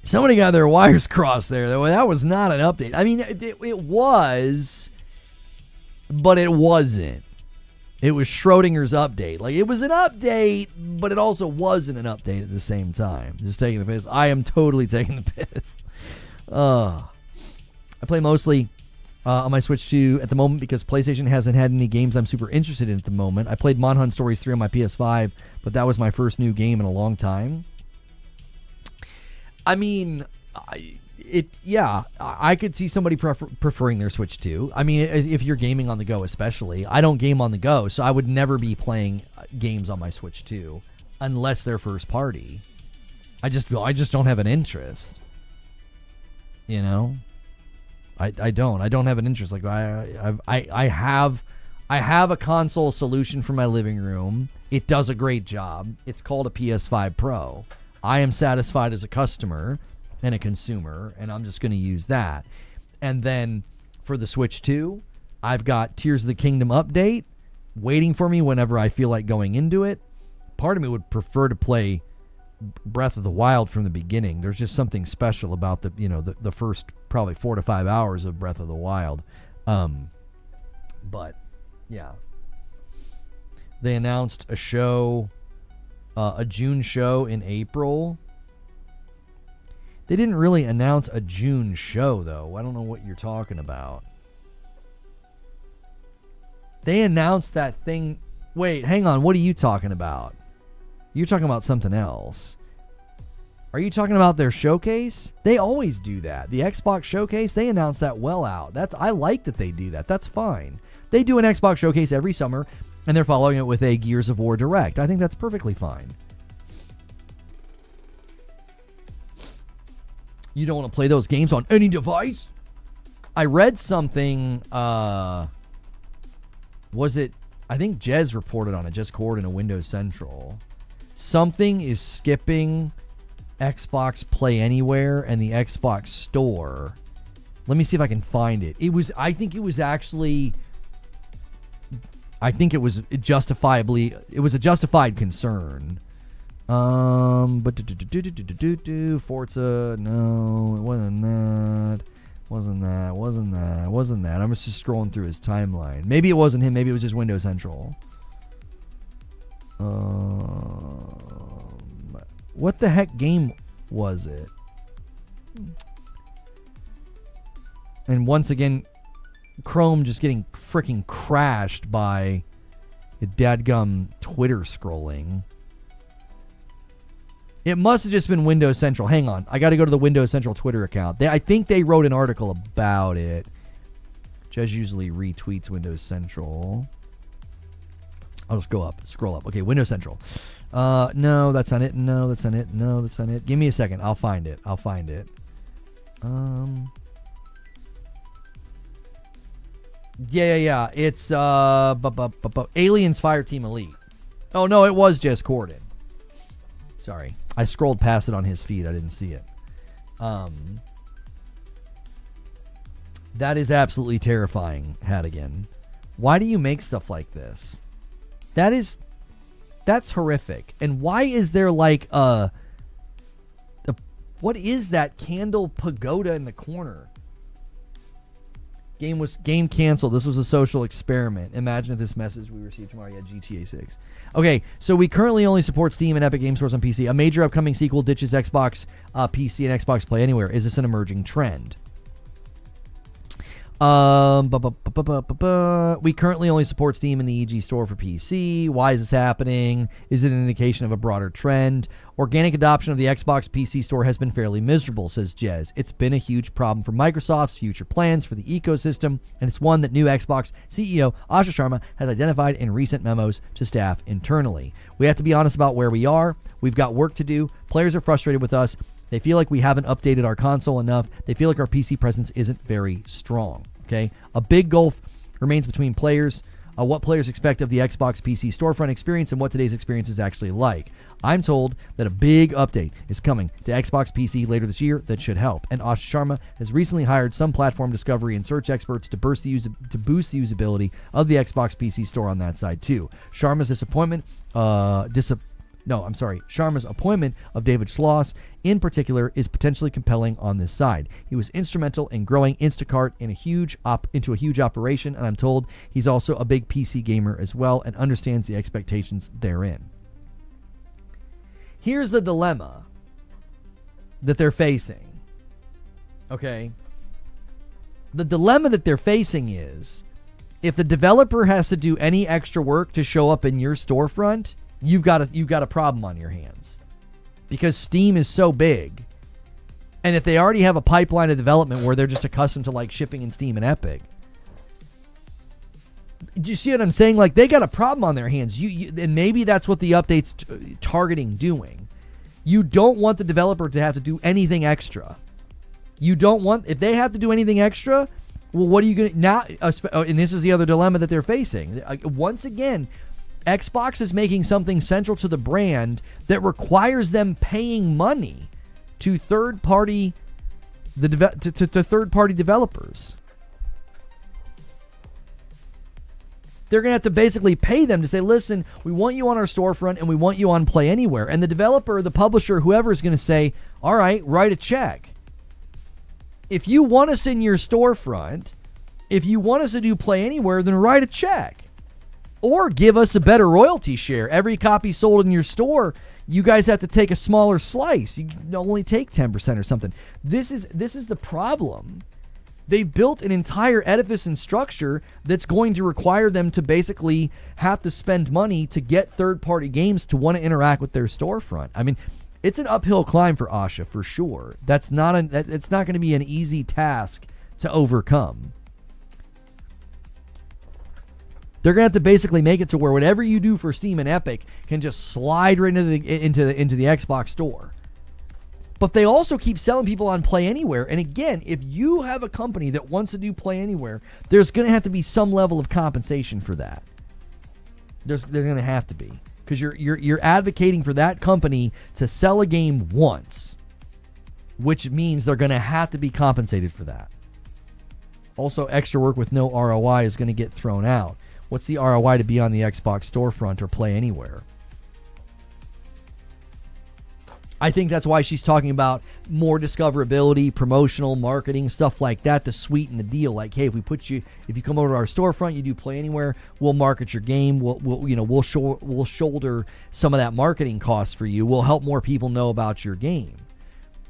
Somebody got their wires crossed there. That was not an update. I mean, it was, but it wasn't. It was Schrodinger's update. Like, it was an update, but it also wasn't an update at the same time. Just taking the piss. I am totally taking the piss. I play mostly on my Switch 2 at the moment because PlayStation hasn't had any games I'm super interested in at the moment. I played Monhan Stories 3 on my PS5, but that was my first new game in a long time. I mean, I could see somebody preferring their Switch 2. I mean, if you're gaming on the go especially. I don't game on the go, so I would never be playing games on my Switch 2 unless they're first party. I just don't have an interest. You know? I don't have an interest. Like, I have a console solution for my living room. It does a great job. It's called a PS5 Pro. I am satisfied as a customer and a consumer, and I'm just going to use that. And then for the Switch 2, I've got Tears of the Kingdom update waiting for me whenever I feel like going into it. Part of me would prefer to play Breath of the Wild from the beginning. There's just something special about the first probably 4 to 5 hours of Breath of the Wild. But yeah, they announced a show, a June show in April. They didn't really announce a June show, though. I don't know what you're talking about. They announced that thing. Wait, hang on. What are you talking about? You're talking about something else. Are you talking about their showcase? They always do that. The Xbox showcase, they announce that well out. I like that they do that. That's fine. They do an Xbox showcase every summer, and they're following it with a Gears of War Direct. I think that's perfectly fine. You don't want to play those games on any device? I read something, was it, I think Jez reported on it, Jez Corden in Windows Central. Something is skipping Xbox Play Anywhere and the Xbox Store. Let me see if I can find it. I think it was a justified concern. But Forza, no, it wasn't that. I'm just scrolling through his timeline. Maybe it wasn't him. Maybe it was just Windows Central. What the heck game was it? And once again, Chrome just getting freaking crashed by the dadgum Twitter scrolling. It must have just been Windows Central. Hang on. I got to go to the Windows Central Twitter account. I think they wrote an article about it. Jez usually retweets Windows Central. I'll just scroll up. Okay, Windows Central. No, that's not it. No, that's not it. No, that's not it. Give me a second. I'll find it. Yeah. It's Aliens Fireteam Elite. Oh, no, it was Jez Corden. Sorry. I scrolled past it on his feed. I didn't see it. That is absolutely terrifying, Hadigan. Why do you make stuff like this? That's horrific. And why is there like a What is that candle pagoda in the corner? Game canceled. This was a social experiment. Imagine if this message we received tomorrow. Yeah, GTA 6. Okay, so we currently only support Steam and Epic Game Stores on PC. A major upcoming sequel ditches Xbox PC and Xbox Play Anywhere. Is this an emerging trend? We currently only support Steam and the EG Store for PC. Why is this happening? Is it an indication of a broader trend? Organic adoption of the Xbox PC Store has been fairly miserable, says Jez. It's been a huge problem for Microsoft's future plans for the ecosystem, and it's one that new Xbox CEO Asha Sharma has identified in recent memos to staff internally. We have to be honest about where we are. We've got work to do. Players are frustrated with us. They feel like we haven't updated our console enough. They feel like our PC presence isn't very strong. Okay, a big gulf remains between players, what players expect of the Xbox PC storefront experience and what today's experience is actually like. I'm told that a big update is coming to Xbox PC later this year that should help. And Ash Sharma has recently hired some platform discovery and search experts to boost the usability of the Xbox PC store on that side too. Sharma's appointment of David Schloss, in particular, is potentially compelling on this side. He was instrumental in growing Instacart into a huge operation, and I'm told he's also a big PC gamer as well and understands the expectations therein. Here's the dilemma that they're facing. Okay? The dilemma that they're facing is, if the developer has to do any extra work to show up in your storefront, you've got a problem on your hands, because Steam is so big, and if they already have a pipeline of development where they're just accustomed to like shipping in Steam and Epic, do you see what I'm saying? Like, they got a problem on their hands. And maybe that's what the update's targeting doing. You don't want the developer to have to do anything extra. You don't want, if they have to do anything extra, well, what are you going to now? And this is the other dilemma that they're facing. Once again, Xbox is making something central to the brand that requires them paying money to third-party developers. They're going to have to basically pay them to say, listen, we want you on our storefront and we want you on Play Anywhere. And the developer, the publisher, whoever is going to say, all right, write a check. If you want us in your storefront, if you want us to do Play Anywhere, then write a check. Or give us a better royalty share. Every copy sold in your store, you guys have to take a smaller slice. You can only take 10% or something. This is the problem. They built an entire edifice and structure that's going to require them to basically have to spend money to get third-party games to want to interact with their storefront. I mean, it's an uphill climb for Asha, for sure. It's not going to be an easy task to overcome. They're going to have to basically make it to where whatever you do for Steam and Epic can just slide right into the Xbox store. But they also keep selling people on Play Anywhere. And again, if you have a company that wants to do Play Anywhere, there's going to have to be some level of compensation for that. There's going to have to be, because you're advocating for that company to sell a game once, which means they're going to have to be compensated for that. Also, extra work with no ROI is going to get thrown out. What's the ROI to be on the Xbox storefront or Play Anywhere? I think that's why she's talking about more discoverability, promotional marketing, stuff like that to sweeten the deal. Like, hey, if you come over to our storefront, you do Play Anywhere, we'll market your game. We'll shoulder some of that marketing cost for you. We'll help more people know about your game.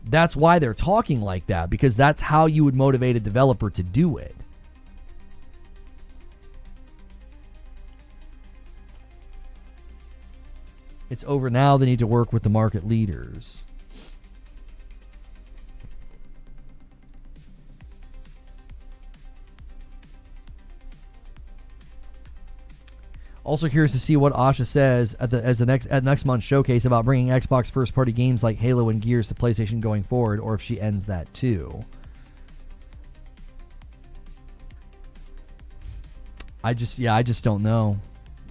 That's why they're talking like that, because that's how you would motivate a developer to do it. It's over now. They need to work with the market leaders. Also curious to see what Asha says at next month's showcase about bringing Xbox first-party games like Halo and Gears to PlayStation going forward, or if she ends that too. I just don't know.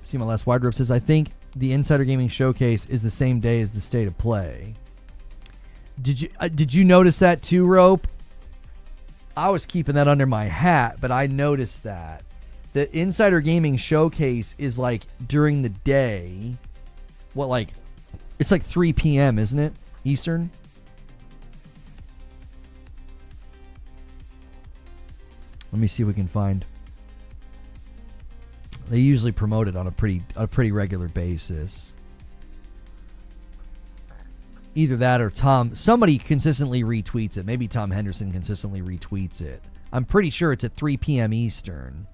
See, my last wide rip says, I think the Insider Gaming Showcase is the same day as the State of Play. Did you notice that too, Rope? I was keeping that under my hat, but I noticed that. The Insider Gaming Showcase is like during the day. It's like 3 p.m., isn't it? Eastern? Let me see if we can find. They usually promote it on a pretty regular basis. Either that or somebody consistently retweets it. Maybe Tom Henderson consistently retweets it. I'm pretty sure it's at 3 p.m. Eastern.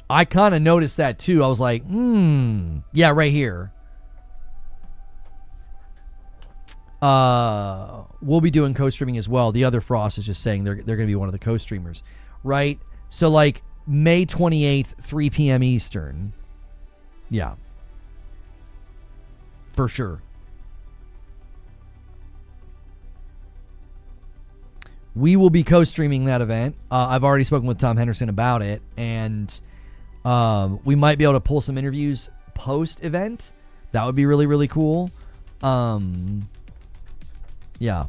I kind of noticed that too. I was like, yeah, right here. We'll be doing co-streaming as well. The other Frost is just saying they're going to be one of the co-streamers, right? So like May 28th, 3 p.m. Eastern. Yeah. For sure. We will be co-streaming that event. I've already spoken with Tom Henderson about it, and we might be able to pull some interviews post-event. That would be really, really cool. Yeah.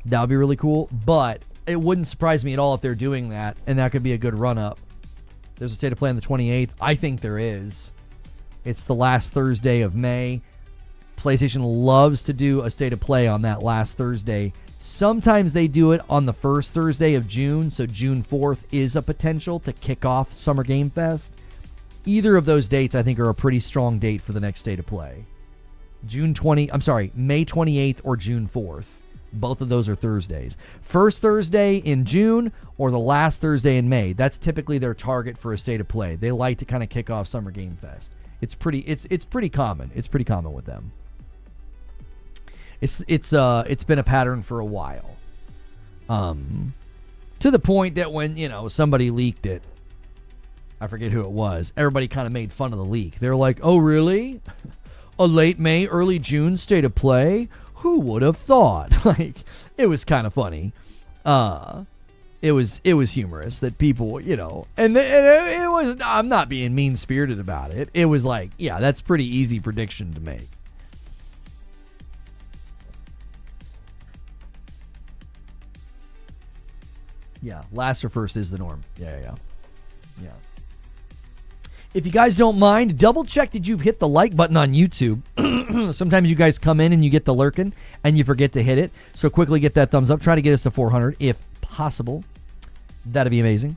That would be really cool, but it wouldn't surprise me at all if they're doing that, and that could be a good run-up. There's a State of Play on the 28th. I think there is. It's the last Thursday of May. PlayStation loves to do a State of Play on that last Thursday. Sometimes they do it on the first Thursday of June, so June 4th is a potential to kick off Summer Game Fest. Either of those dates, I think, are a pretty strong date for the next State of Play. May 28th or June 4th. Both of those are Thursdays. First Thursday in June or the last Thursday in May. That's typically their target for a State of Play. They like to kind of kick off Summer Game Fest. It's pretty common. It's pretty common with them. It's been a pattern for a while. To the point that when, somebody leaked it, I forget who it was, everybody kind of made fun of the leak. They're like, "Oh, really? A late May, early June State of Play? Who would have thought?" Like, it was kind of funny. It was humorous that people, and it was, I'm not being mean-spirited about it. It was like, yeah, that's pretty easy prediction to make. Yeah, last or first is the norm. Yeah. If you guys don't mind, double check that you've hit the like button on YouTube. Sometimes you guys come in and you get the lurking and you forget to hit it. So quickly get that thumbs up. Try to get us to 400 if possible. That'd be amazing.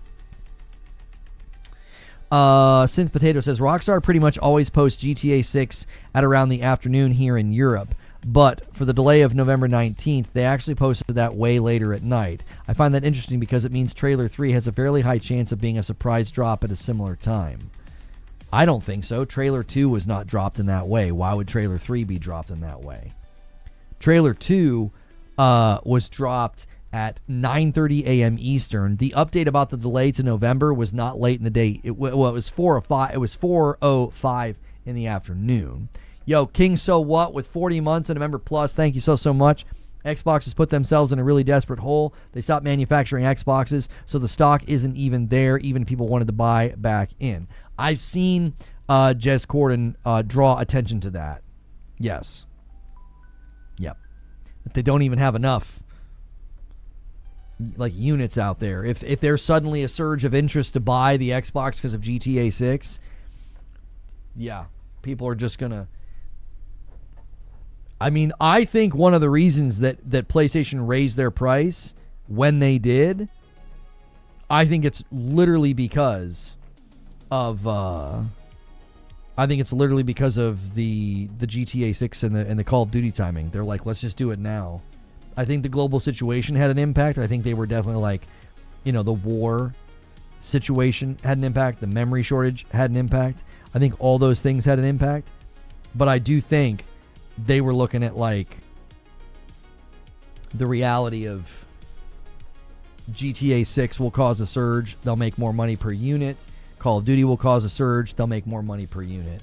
Synth Potato says, Rockstar pretty much always posts GTA 6 at around the afternoon here in Europe. But for the delay of November 19th, they actually posted that way later at night. I find that interesting because it means Trailer 3 has a fairly high chance of being a surprise drop at a similar time. I don't think so. Trailer 2 was not dropped in that way. Why would Trailer 3 be dropped in that way? Trailer 2 was dropped at 9:30 a.m. Eastern. The update about the delay to November was not late in the day. It was 4:05. It was 4:05 in the afternoon. Yo, King So What with 40 months and a member plus. Thank you so much. Xbox has put themselves in a really desperate hole. They stopped manufacturing Xboxes, so the stock isn't even there, even if people wanted to buy back in. I've seen Jez Corden draw attention to that. Yes. Yep. That they don't even have enough units out there. If there's suddenly a surge of interest to buy the Xbox because of GTA 6, yeah, people are just gonna. I mean, I think one of the reasons that PlayStation raised their price when they did, I think it's literally because of the GTA 6 and the Call of Duty timing. They're like, let's just do it now. I think the global situation had an impact. I think they were definitely the war situation had an impact. The memory shortage had an impact. I think all those things had an impact. But I do think they were looking at the reality of GTA 6 will cause a surge. They'll make more money per unit. Call of Duty will cause a surge. They'll make more money per unit.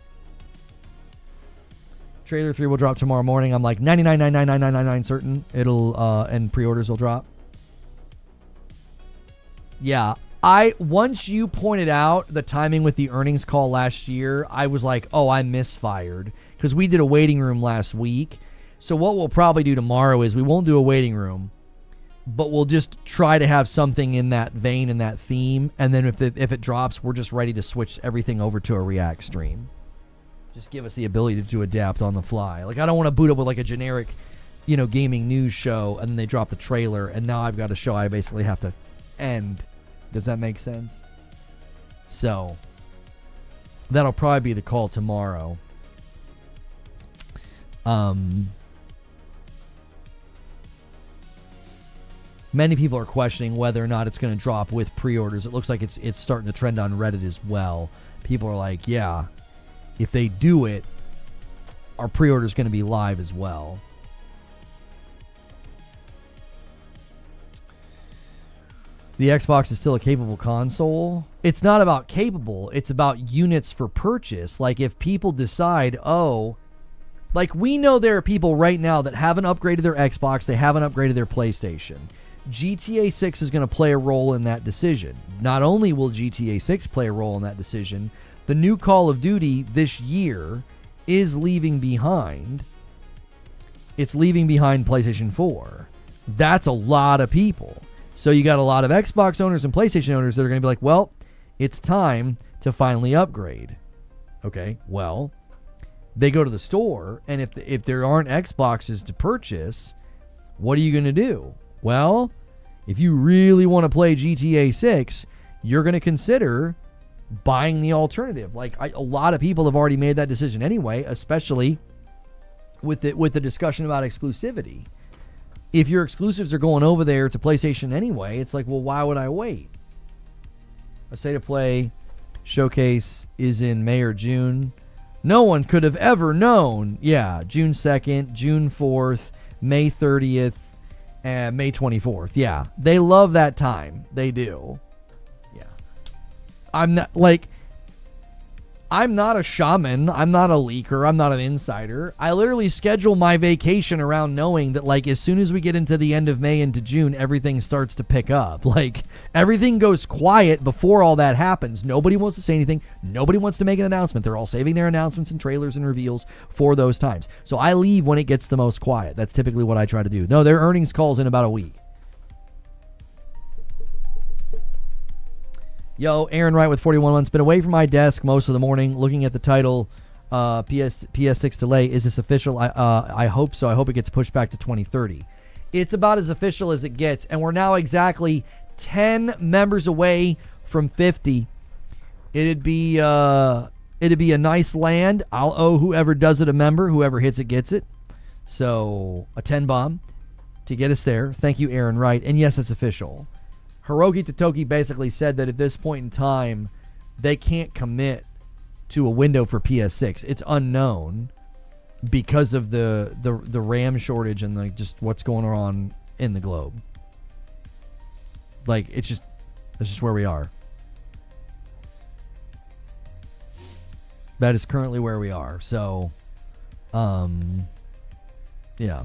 Trailer 3 will drop tomorrow morning. I'm like 99.99999 certain it'll and pre-orders will drop. Yeah, once you pointed out the timing with the earnings call last year, I was like, oh, I misfired because we did a waiting room last week. So what we'll probably do tomorrow is we won't do a waiting room, but we'll just try to have something in that vein and that theme. And then if it drops, we're just ready to switch everything over to a React stream. Just give us the ability to adapt on the fly. I don't want to boot up with a generic, gaming news show, and then they drop the trailer, and now I've got a show I basically have to end. Does that make sense? So that'll probably be the call tomorrow. Many people are questioning whether or not it's going to drop with pre-orders. It looks like it's starting to trend on Reddit as well. People are like, yeah, if they do it, our pre-order is going to be live as well. The Xbox is still a capable console. It's not about capable. It's about units for purchase. Like if people decide, like we know there are people right now that haven't upgraded their Xbox. They haven't upgraded their PlayStation. GTA 6 is going to play a role in that decision. Not only will GTA 6 play a role in that decision, the new Call of Duty this year is leaving behind. It's leaving behind PlayStation 4. That's a lot of people. So you got a lot of Xbox owners and PlayStation owners that are going to be like, well, it's time to finally upgrade. Okay, well, they go to the store, and if there aren't Xboxes to purchase, what are you going to do? Well, if you really want to play GTA 6, you're going to consider buying the alternative. Like a lot of people have already made that decision anyway, especially with the discussion about exclusivity. If your exclusives are going over there to PlayStation anyway, it's like, well, why would I wait? A State of Play showcase is in May or June. No one could have ever known. Yeah, June 2nd, June 4th, May 30th, and May 24th. Yeah, they love that time. They do. Yeah. I'm not a shaman. I'm not a leaker. I'm not an insider. I literally schedule my vacation around knowing that, like, as soon as we get into the end of May into June, everything starts to pick up. Like, everything goes quiet before all that happens. Nobody wants to say anything. Nobody wants to make an announcement. They're all saving their announcements and trailers and reveals for those times. So I leave when it gets the most quiet. That's typically what I try to do. No, their earnings calls in about a week. Yo, Aaron Wright with 41 months. Been away from my desk most of the morning looking at the title, PS6 delay. Is this official? I hope so. I hope it gets pushed back to 2030. It's about as official as it gets, and we're now exactly 10 members away from 50. It'd be a nice land. I'll owe whoever does it a member. Whoever hits it gets it. So a 10 bomb to get us there. Thank you, Aaron Wright. And yes, it's official. Hiroki Totoki basically said that at this point in time, they can't commit to a window for PS6. It's unknown because of the RAM shortage and just what's going on in the globe. Like, that's just where we are. That is currently where we are. So, yeah.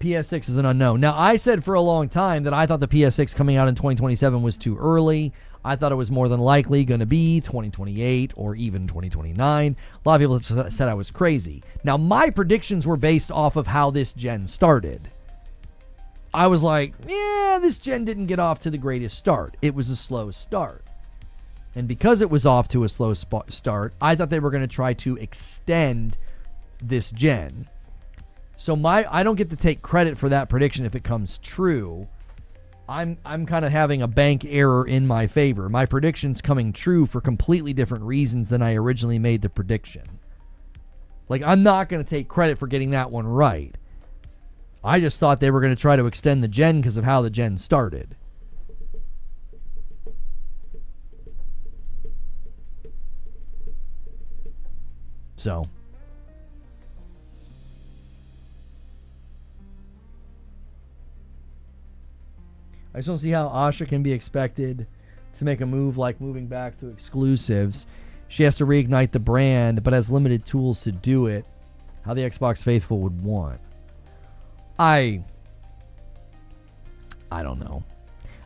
PS6 is an unknown. Now, I said for a long time that I thought the PS6 coming out in 2027 was too early. I thought it was more than likely going to be 2028 or even 2029. A lot of people said I was crazy. Now, my predictions were based off of how this gen started. I was like, yeah, this gen didn't get off to the greatest start. It was a slow start. And because it was off to a slow start, I thought they were going to try to extend this gen. So I don't get to take credit for that prediction if it comes true. I'm kind of having a bank error in my favor. My prediction's coming true for completely different reasons than I originally made the prediction. Like, I'm not going to take credit for getting that one right. I just thought they were going to try to extend the gen because of how the gen started. So I just don't see how Asha can be expected to make a move like moving back to exclusives. She has to reignite the brand, but has limited tools to do it. How the Xbox faithful would want. I don't know.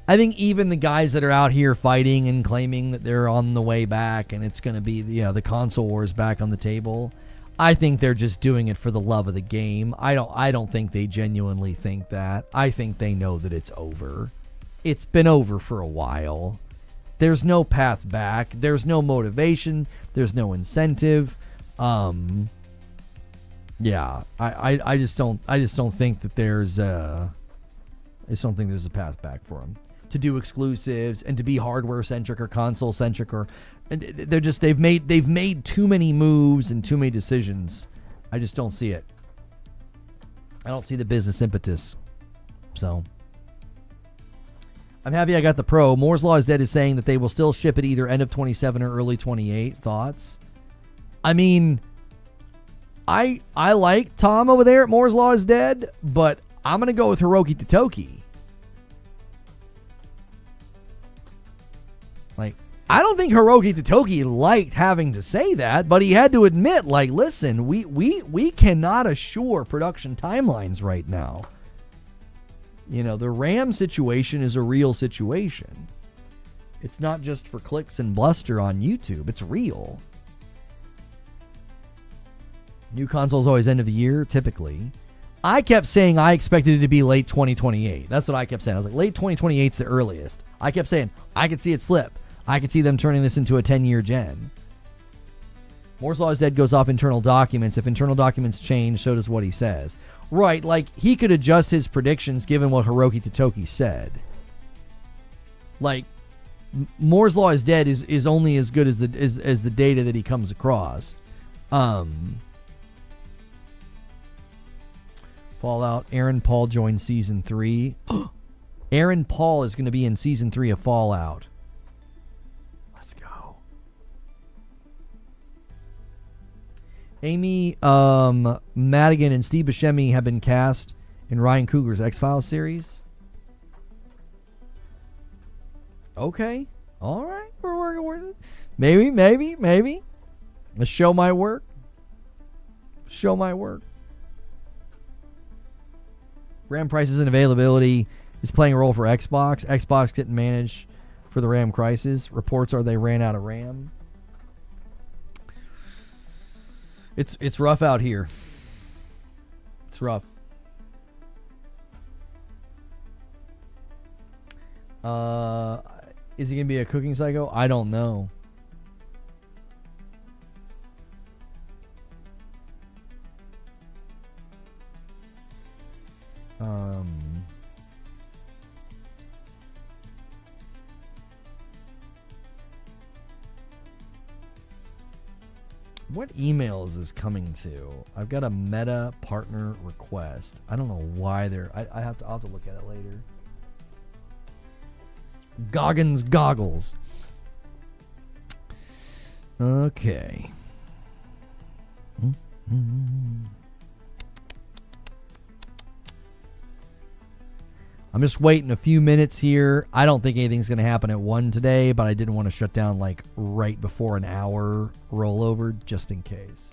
I think even the guys that are out here fighting and claiming that they're on the way back and it's going to be the console wars back on the table, I think they're just doing it for the love of the game. I don't think they genuinely think that. I think they know that it's over. It's been over for a while. There's no path back. There's no motivation. There's no incentive. Yeah, I just don't think that there's I just don't think there's a path back for them to do exclusives and to be hardware centric or console centric, or and they've made too many moves and too many decisions. I just don't see it. I don't see the business impetus. So I'm happy I got the Pro. Moore's Law is Dead is saying that they will still ship it either end of 27 or early 28. Thoughts? I mean, I like Tom over there at Moore's Law is Dead, but I'm going to go with Hiroki Totoki. Like, I don't think Hiroki Totoki liked having to say that, but he had to admit, like, listen, we cannot assure production timelines right now. You know, the RAM situation is a real situation. It's not just for clicks and bluster on YouTube. It's real. New consoles always end of the year, typically. I kept saying I expected it to be late 2028. That's what I kept saying. I was like, late 2028 is the earliest. I kept saying, I could see it slip. I could see them turning this into a 10-year gen. Moore's Law is Dead goes off internal documents. If internal documents change, so does what he says. Right, like, he could adjust his predictions given what Hiroki Totoki said. Like, Moore's Law is Dead is only as good as the data that he comes across. Fallout. Aaron Paul joined Season 3. Aaron Paul is going to be in Season 3 of Fallout. Let's go. Amy Madigan and Steve Buscemi have been cast in Ryan Coogler's X-Files series. Okay. All right. We're maybe. The show might work. RAM prices and availability is playing a role for Xbox. Xbox didn't manage for the RAM crisis. Reports are they ran out of RAM. It's rough out here. It's rough. Is he going to be a cooking psycho? I don't know. What email is this coming to? I've got a Meta partner request. I don't know why they're... I'll have to look at it later. Goggins Goggles. Okay. I'm just waiting a few minutes here. I don't think anything's going to happen at 1 today, but I didn't want to shut down like right before an hour rollover just in case.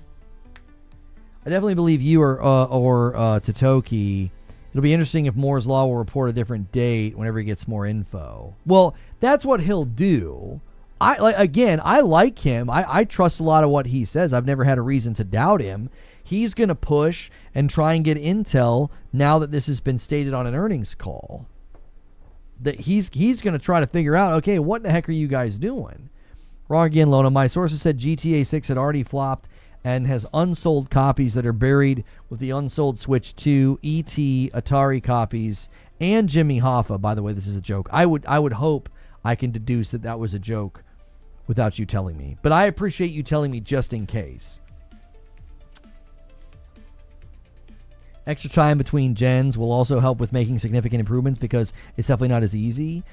I definitely believe you or Totoki. It'll be interesting if Moore's Law will report a different date whenever he gets more info. Well, that's what he'll do. I like him. I trust a lot of what he says. I've never had a reason to doubt him. He's going to push and try and get intel now that this has been stated on an earnings call. That he's going to try to figure out, okay, what the heck are you guys doing? Wrong again, Lona. My sources said GTA 6 had already flopped and has unsold copies that are buried with the unsold Switch 2, ET, Atari copies, and Jimmy Hoffa. By the way, this is a joke. I would hope I can deduce that was a joke without you telling me. But I appreciate you telling me just in case. Extra time between gens will also help with making significant improvements because it's definitely not as easy.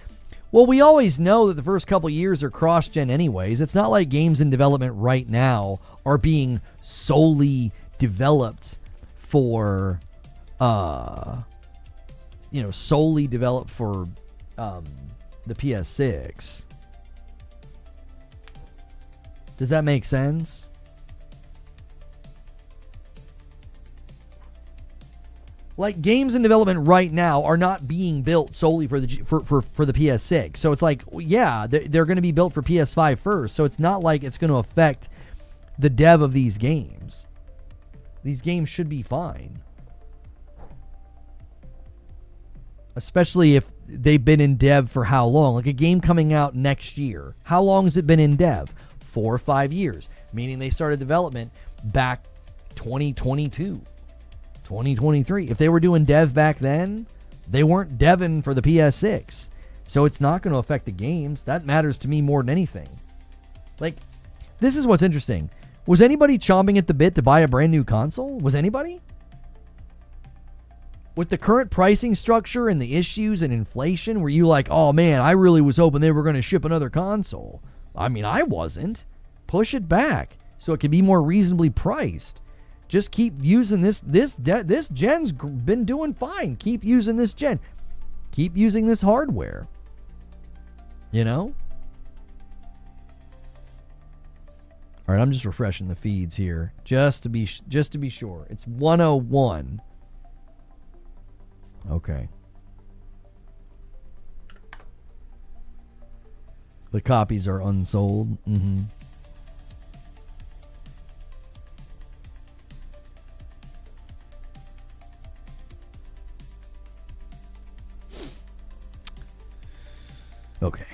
Well, we always know that the first couple years are cross-gen anyways. It's not like games in development right now are being solely developed for, the PS6. Does that make sense? Like, games in development right now are not being built solely for the PS6. So it's like, yeah, they're going to be built for PS5 first. So it's not like it's going to affect the dev of these games. These games should be fine. Especially if they've been in dev for how long? Like a game coming out next year. How long has it been in dev? 4 or 5 years. Meaning they started development back 2022, 2023. If they were doing dev back then, they weren't deving for the PS6. So it's not going to affect the games. That matters to me more than anything. Like, this is what's interesting. Was anybody chomping at the bit to buy a brand new console? Was anybody? With the current pricing structure and the issues and inflation, were you like, oh man, I really was hoping they were going to ship another console? I mean, I wasn't. Push it back so it can be more reasonably priced. Just keep using this gen's been doing fine. Keep using this gen. Keep using this hardware. You know? All right, I'm just refreshing the feeds here just to be sure. It's 101. Okay. The copies are unsold. Mm-hmm. Okay.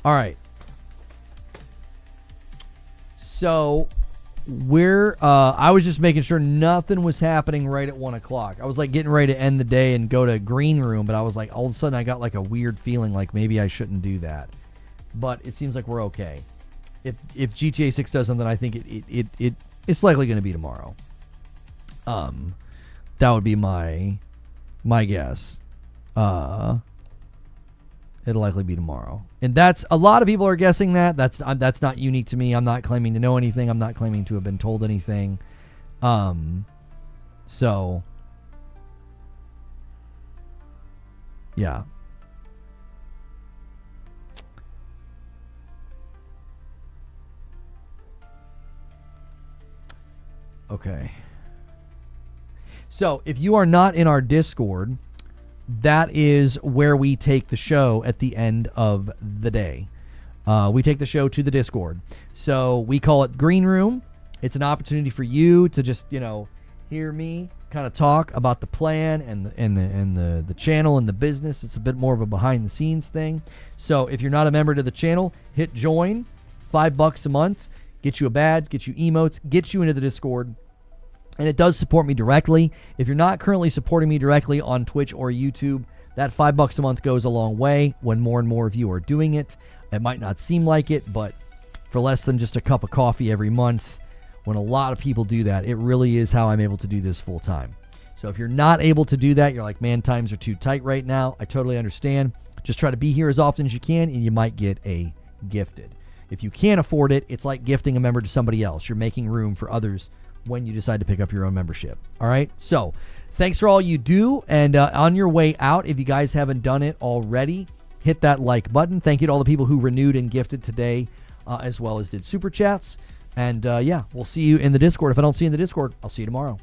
All right. So I was just making sure nothing was happening right at 1 o'clock. I was like getting ready to end the day and go to green room, but I was like, all of a sudden I got like a weird feeling like maybe I shouldn't do that. But it seems like we're okay. If GTA 6 does something, I think it's likely going to be tomorrow. That would be my guess. It'll likely be tomorrow, and that's a lot of people are guessing that. That's not unique to me. I'm not claiming to know anything. I'm not claiming to have been told anything. So yeah. Okay. So if you are not in our Discord, that is where we take the show at the end of the day. We take the show to the Discord. So we call it Green Room. It's an opportunity for you to just, hear me kind of talk about the plan and the channel and the business. It's a bit more of a behind the scenes thing. So if you're not a member to the channel, hit join. $5 a month. Get you a badge, get you emotes, get you into the Discord. And it does support me directly. If you're not currently supporting me directly on Twitch or YouTube, that $5 a month goes a long way when more and more of you are doing it. It might not seem like it, but for less than just a cup of coffee every month, when a lot of people do that, it really is how I'm able to do this full time. So if you're not able to do that, you're like, man, times are too tight right now. I totally understand. Just try to be here as often as you can, and you might get a gifted. If you can't afford it, it's like gifting a member to somebody else. You're making room for others when you decide to pick up your own membership. All right? So thanks for all you do. And on your way out, if you guys haven't done it already, hit that like button. Thank you to all the people who renewed and gifted today, as well as did super chats. And yeah, we'll see you in the Discord. If I don't see you in the Discord, I'll see you tomorrow.